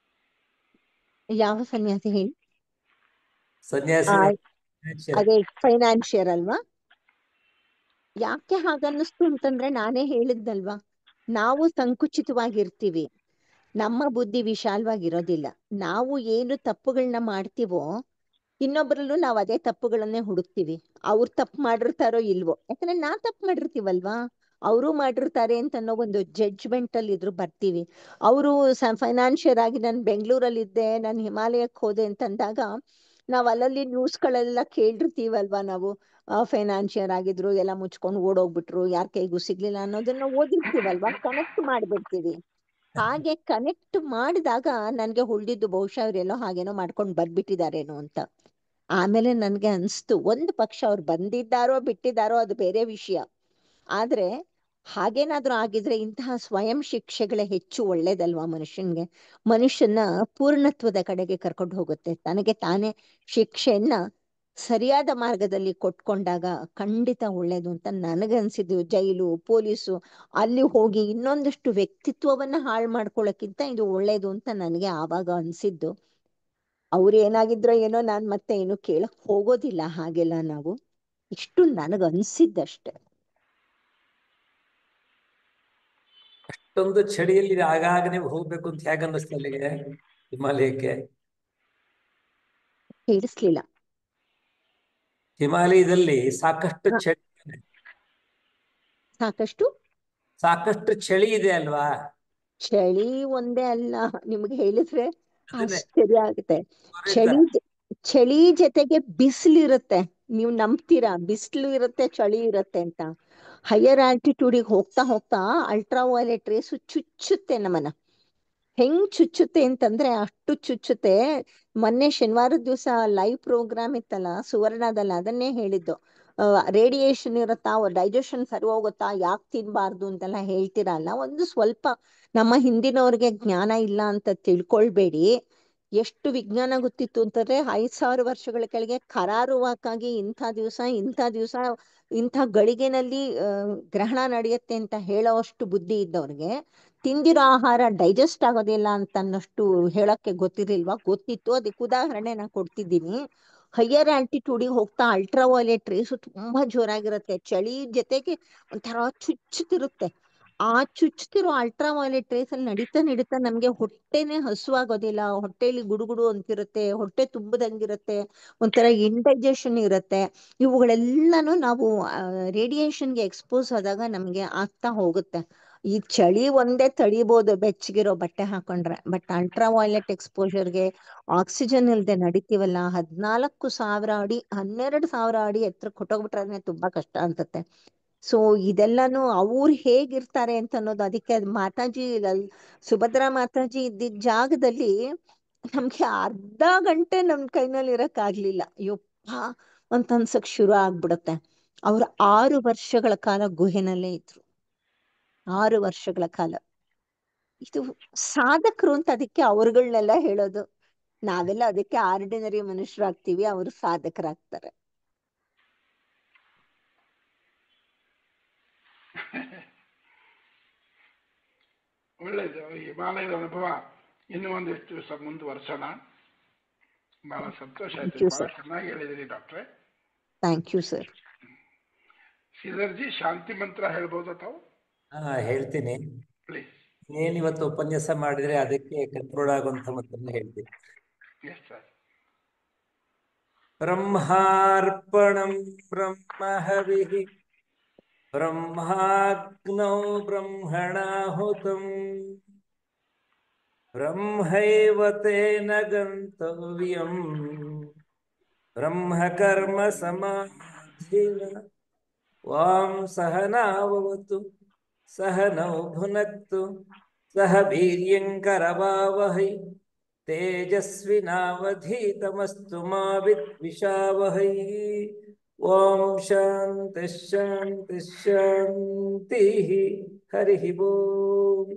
ಯಾವ ಸನ್ಯಾಸಿ ಹೇಳಿ? ಸನ್ಯಾಸಿ ಅದೇ ಫೈನಾನ್ಷಿಯರ್ ಅಲ್ವಾ? ಯಾಕೆ ಹಾಗನ್ನಿಸ್ತು ಅಂತಂದ್ರೆ ನಾನೇ ಹೇಳಿದ್ದಲ್ವಾ, ನಾವು ಸಂಕುಚಿತವಾಗಿರ್ತೀವಿ, ನಮ್ಮ ಬುದ್ಧಿ ವಿಶಾಲವಾಗಿರೋದಿಲ್ಲ. ನಾವು ಏನು ತಪ್ಪುಗಳನ್ನ ಮಾಡ್ತೀವೋ ಇನ್ನೊಬ್ಬರಲ್ಲೂ ನಾವು ಅದೇ ತಪ್ಪುಗಳನ್ನೇ ಹುಡುಕ್ತಿವಿ. ಅವ್ರು ತಪ್ಪು ಮಾಡಿರ್ತಾರೋ ಇಲ್ವೋ, ಯಾಕಂದ್ರೆ ನಾ ತಪ್ಪು ಮಾಡಿರ್ತೀವಲ್ವಾ, ಅವರು ಮಾಡಿರ್ತಾರೆ ಅಂತ ಅನ್ನೋ ಒಂದು ಜಡ್ಜ್ಮೆಂಟ್ ಅಲ್ಲಿ ಇದ್ರು ಬರ್ತೀವಿ. ಅವರು ಫೈನಾನ್ಷಿಯರ್ ಆಗಿ ನಾನು ಬೆಂಗಳೂರಲ್ಲಿ ಇದ್ದೆ, ನಾನು ಹಿಮಾಲಯಕ್ಕೆ ಹೋದೆ ಅಂತಂದಾಗ ನಾವ್ ಅಲ್ಲಲ್ಲಿ ನ್ಯೂಸ್ಗಳೆಲ್ಲ ಕೇಳಿರ್ತೀವಲ್ವಾ, ನಾವು ಫೈನಾನ್ಷಿಯರ್ ಆಗಿದ್ರು, ಎಲ್ಲ ಮುಚ್ಕೊಂಡು ಓಡೋಗ್ಬಿಟ್ರು, ಯಾರ ಕೈಗೂ ಸಿಗ್ಲಿಲ್ಲ ಅನ್ನೋದನ್ನ ಓದಿರ್ತೀವಲ್ವಾ, ಕನೆಕ್ಟ್ ಮಾಡ್ಬಿಡ್ತೀವಿ. ಹಾಗೆ ಕನೆಕ್ಟ್ ಮಾಡಿದಾಗ ನನ್ಗೆ ಉಳ್ದಿದ್ದು ಬಹುಶಃ ಅವರೆಲ್ಲೋ ಹಾಗೇನೋ ಮಾಡ್ಕೊಂಡು ಬರ್ಬಿಟ್ಟಿದಾರೇನೋ ಅಂತ. ಆಮೇಲೆ ನನ್ಗೆ ಅನ್ಸ್ತು, ಒಂದು ಪಕ್ಷ ಅವ್ರು ಬಂದಿದ್ದಾರೋ ಬಿಟ್ಟಿದ್ದಾರೋ ಅದು ಬೇರೆ ವಿಷಯ. ಆದ್ರೆ ಹಾಗೇನಾದ್ರೂ ಆಗಿದ್ರೆ ಇಂತಹ ಸ್ವಯಂ ಶಿಕ್ಷೆಗಳೇ ಹೆಚ್ಚು ಒಳ್ಳೇದಲ್ವಾ ಮನುಷ್ಯನ್ಗೆ. ಮನುಷ್ಯನ ಪೂರ್ಣತ್ವದ ಕಡೆಗೆ ಕರ್ಕೊಂಡು ಹೋಗುತ್ತೆ. ತನಗೆ ತಾನೇ ಶಿಕ್ಷೆಯನ್ನ ಸರಿಯಾದ ಮಾರ್ಗದಲ್ಲಿ ಕೊಟ್ಕೊಂಡಾಗ ಖಂಡಿತ ಒಳ್ಳೇದು ಅಂತ ನನಗನ್ಸಿದ್ದು. ಜೈಲು, ಪೊಲೀಸು ಅಲ್ಲಿ ಹೋಗಿ ಇನ್ನೊಂದಷ್ಟು ವ್ಯಕ್ತಿತ್ವವನ್ನ ಹಾಳು ಮಾಡ್ಕೊಳ್ಳೋಕ್ಕಿಂತ ಇದು ಒಳ್ಳೇದು ಅಂತ ನನಗೆ ಆವಾಗ ಅನ್ಸಿದ್ದು. ಅವ್ರು ಏನಾಗಿದ್ರೋ ಏನೋ, ನಾನ್ ಮತ್ತೆ ಏನು ಕೇಳಕ್ ಹೋಗೋದಿಲ್ಲ ಹಾಗೆಲ್ಲ. ನಾವು ಇಷ್ಟು ನನಗನ್ಸಿದ್ದಷ್ಟೆ. ಅಷ್ಟೊಂದು ಚಳಿಯಲ್ಲಿ ಆಗಾಗ ನೀವು ಹೋಗ್ಬೇಕು ಅಂತ ಹೇಗೆ ಅನ್ನಿಸ್ತು ಅಲ್ಲಿಗೆ ಹಿಮಾಲಯಕ್ಕೆ? ಕೇಳಿಸ್ಲಿಲ್ಲ. ಹಿಮಾಲಯದಲ್ಲಿ ಸಾಕಷ್ಟು ಚಳಿ ಇದೆ. ಸಾಕಷ್ಟು ಚಳಿ ಇದೆ ಅಲ್ವಾ? ಚಳಿ ಒಂದೇ ಅಲ್ಲ, ನಿಮ್ಗೆ ಹೇಳಿದ್ರೆ ಅದನ್ನೇ ಆಶ್ಚರ್ಯ ಆಗುತ್ತೆ. ವಿಪರೀತ. ಚಳಿ ಜೊತೆಗೆ ಬಿಸಿಲಿರುತ್ತೆ. ನೀವು ನಂಬ್ತೀರಾ ಬಿಸಿಲು ಇರುತ್ತೆ ಚಳಿ ಇರುತ್ತೆ ಅಂತ? ಹೈಯರ್ ಆಲ್ಟಿಟ್ಯೂಡಿಗೆ ಹೋಗ್ತಾ ಹೋಗ್ತಾ ಅಲ್ಟ್ರಾ ವೈಲೆಟ್ ರೇಸ್ ಚುಚ್ಚುತ್ತೆ ನಮ್ಮನ್ನ. ಹೆಂಗ್ ಚುಚ್ಚುತ್ತೆ ಅಂತಂದ್ರೆ ಅಷ್ಟು ಚುಚ್ಚುತ್ತೆ. ಮೊನ್ನೆ ಶನಿವಾರದ ದಿವಸ ಲೈವ್ ಪ್ರೋಗ್ರಾಮ್ ಇತ್ತಲ್ಲ ಸುವರ್ಣದಲ್ಲ, ಅದನ್ನೇ ಹೇಳಿದ್ದು. ರೇಡಿಯೇಷನ್ ಇರುತ್ತಾ, ಡೈಜೆಷನ್ ಸರಿ ಹೋಗುತ್ತಾ, ಯಾಕೆ ತಿನ್ಬಾರ್ದು ಅಂತೆಲ್ಲ ಹೇಳ್ತಿರಲ್ಲ. ಒಂದು ಸ್ವಲ್ಪ ನಮ್ಮ ಹಿಂದಿನವ್ರಿಗೆ ಜ್ಞಾನ ಇಲ್ಲ ಅಂತ ತಿಳ್ಕೊಳ್ಬೇಡಿ. ಎಷ್ಟು ವಿಜ್ಞಾನ ಗೊತ್ತಿತ್ತು ಅಂತಂದ್ರೆ 5,000 ವರ್ಷಗಳ ಕೆಳಗೆ ಕರಾರುವಾಕ್ಕಾಗಿ ಇಂಥ ದಿವಸ ಇಂಥ ಗಳಿಗೆನಲ್ಲಿ ಗ್ರಹಣ ನಡೆಯುತ್ತೆ ಅಂತ ಹೇಳೋವಷ್ಟು ಬುದ್ಧಿ ಇದ್ದವ್ರಿಗೆ ತಿಂದಿರೋ ಆಹಾರ ಡೈಜೆಸ್ಟ್ ಆಗೋದಿಲ್ಲ ಅಂತ ಅನ್ನೋಷ್ಟು ಹೇಳಕ್ಕೆ ಗೊತ್ತಿರ್ಲಿಲ್ವಾ? ಗೊತ್ತಿತ್ತು. ಅದಕ್ಕೆ ಉದಾಹರಣೆ ನಾನು ಕೊಡ್ತಿದ್ದೀನಿ. ಹೈಯರ್ ಆಲ್ಟಿಟ್ಯೂಡಿಗೆ ಹೋಗ್ತಾ ಅಲ್ಟ್ರಾ ವೈಲೆಟ್ ರೇಸ್ ತುಂಬಾ ಜೋರಾಗಿರುತ್ತೆ. ಚಳಿ ಜೊತೆಗೆ ಒಂಥರ ಚುಚ್ಚುತ್ತಿರುತ್ತೆ. ಆ ಚುಚ್ಚುತ್ತಿರೋ ಅಲ್ಟ್ರಾ ವೈಲೆಟ್ ರೇಸ್ ಅಲ್ಲಿ ನಡೀತಾ ನಮ್ಗೆ ಹೊಟ್ಟೆನೆ ಹಸುವಾಗೋದಿಲ್ಲ, ಹೊಟ್ಟೆಲಿ ಗುಡುಗುಡು ಅಂತಿರುತ್ತೆ, ಹೊಟ್ಟೆ ತುಂಬದಂಗಿರುತ್ತೆ, ಒಂಥರ ಇಂಡೈಜೆಷನ್ ಇರುತ್ತೆ. ಇವುಗಳೆಲ್ಲನೂ ನಾವು ರೇಡಿಯೇಷನ್ಗೆ ಎಕ್ಸ್ಪೋಸ್ ಆದಾಗ ನಮ್ಗೆ ಆಗ್ತಾ ಹೋಗುತ್ತೆ. ಈ ಚಳಿ ಒಂದೇ ತಡಿಬೋದು ಬೆಚ್ಚಗಿರೋ ಬಟ್ಟೆ ಹಾಕೊಂಡ್ರೆ, ಬಟ್ ಅಲ್ಟ್ರಾ ವೈಲೆಟ್ ಎಕ್ಸ್ಪೋಜರ್ಗೆ ಆಕ್ಸಿಜನ್ ಇಲ್ದೆ ನಡಿತೀವಲ್ಲ, 14,000 ಅಡಿ 12,000 ಅಡಿ ಎತ್ತರಕ್ಕೆ ಹೊಟ್ಟೋಗ್ಬಿಟ್ರೆ ತುಂಬಾ ಕಷ್ಟ ಅನ್ಸುತ್ತೆ. ಸೊ ಇದೆಲ್ಲಾನು ಅವ್ರು ಹೇಗಿರ್ತಾರೆ ಅಂತ ಅನ್ನೋದು. ಅದಕ್ಕೆ ಮಾತಾಜಿ ಸುಭದ್ರಾ ಮಾತಾಜಿ ಇದ್ದಿದ್ದ ಜಾಗದಲ್ಲಿ ನಮ್ಗೆ ಅರ್ಧ ಗಂಟೆ ನಮ್ ಕೈನಲ್ಲಿ ಇರಕ್ಕಾಗ್ಲಿಲ್ಲ. ಯಪ್ಪ ಅಂತ ಅನ್ಸಕ್ ಶುರು ಆಗ್ಬಿಡುತ್ತೆ. ಅವ್ರು 6 ವರ್ಷಗಳ ಕಾಲ ಗುಹೆನಲ್ಲೇ ಇದ್ರು. 6 ವರ್ಷಗಳ ಕಾಲ. ಇದು ಸಾಧಕರು ಅಂತ ಅದಕ್ಕೆ ಅವ್ರುಗಳನ್ನೆಲ್ಲ ಹೇಳೋದು. ನಾವೆಲ್ಲ ಅದಕ್ಕೆ ಆರ್ಡಿನರಿ ಮನುಷ್ಯರಾಗ್ತೀವಿ, ಅವರು ಸಾಧಕರಾಗ್ತಾರೆ. ಒಳ್ಳೇದು. ಹಿಮಾಲಯದ ಅನುಭವ ಇನ್ನೂ ಒಂದಿಷ್ಟು ದಿವಸ ಮುಂದುವರ್ಸೋಣ. ಬಹಳ ಸಂತೋಷ ಆಯ್ತು. you, ಬಹಳ sir. ಚೆನ್ನಾಗಿ ಹೇಳಿದಿರಿ ಡಾಕ್ಟ್ರೆ. Thank you sir. ಶ್ರೀಧರ್ಜಿ, ಶಾಂತಿ ಮಂತ್ರ ಹೇಳ್ಬೋದಾ ತಾವು? ಹೇಳ್ತೀನಿ. ಪ್ಲೀಸ್. ಏನಿವತ್ತು ಉಪನ್ಯಾಸ ಮಾಡಿದ್ರೆ ಅದಕ್ಕೆ ಕನ್ಕ್ಲೂಡ್ ಆಗುವಂತ ಮಂತ್ರನ ಹೇಳ್ತೀನಿ. Yes sir. ಬ್ರಹ್ಮಾರ್ಪಣಂ ಬ್ರಹ್ಮ ಹವಿಃ ಬ್ರಹ್ಮಾಗ್ನೌ ಬ್ರಹ್ಮಣಾಹುತಂ ಬ್ರಹ್ಮೈವ ತೇನ ಗಂತವ್ಯಂ ಬ್ರಹ್ಮ ಕರ್ಮ ಸಮಾಧಿನ. ವಾಂ ಸಹನಾವವತು ಸಹನೌ ಭುನಕ್ತು ಸಹ ವೀರ್ಯಂಕರವಾವಹೈ ತೇಜಸ್ವಿನಾವಧೀತಮಸ್ತು ಮಾ ವಿದ್ವಿಷಾವಹೈ. ಓಂ ಶಾಂತಿ ಶಾಂತಿ ಶಾಂತಿ. ಹರಿ ಓಂ.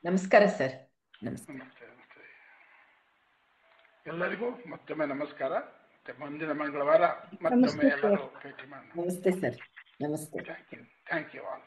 ನಮಸ್ಕಾರ ಸರ್. ನಮಸ್ಕಾರ. ನಮಸ್ತೆ ನಮಸ್ತೆ ಎಲ್ಲರಿಗೂ ಮತ್ತೊಮ್ಮೆ ನಮಸ್ಕಾರ. ಮತ್ತೆ ಮುಂದಿನ ಮಂಗಳವಾರ ಮತ್ತೊಮ್ಮೆ ನಮಸ್ತೆ ಸರ್. ಎಲ್ಲರೂ ಭೇಟಿ ಮಾಡೋಣ. ನಮಸ್ತೆ ಸರ್. ನಮಸ್ತೆ. Thank you all.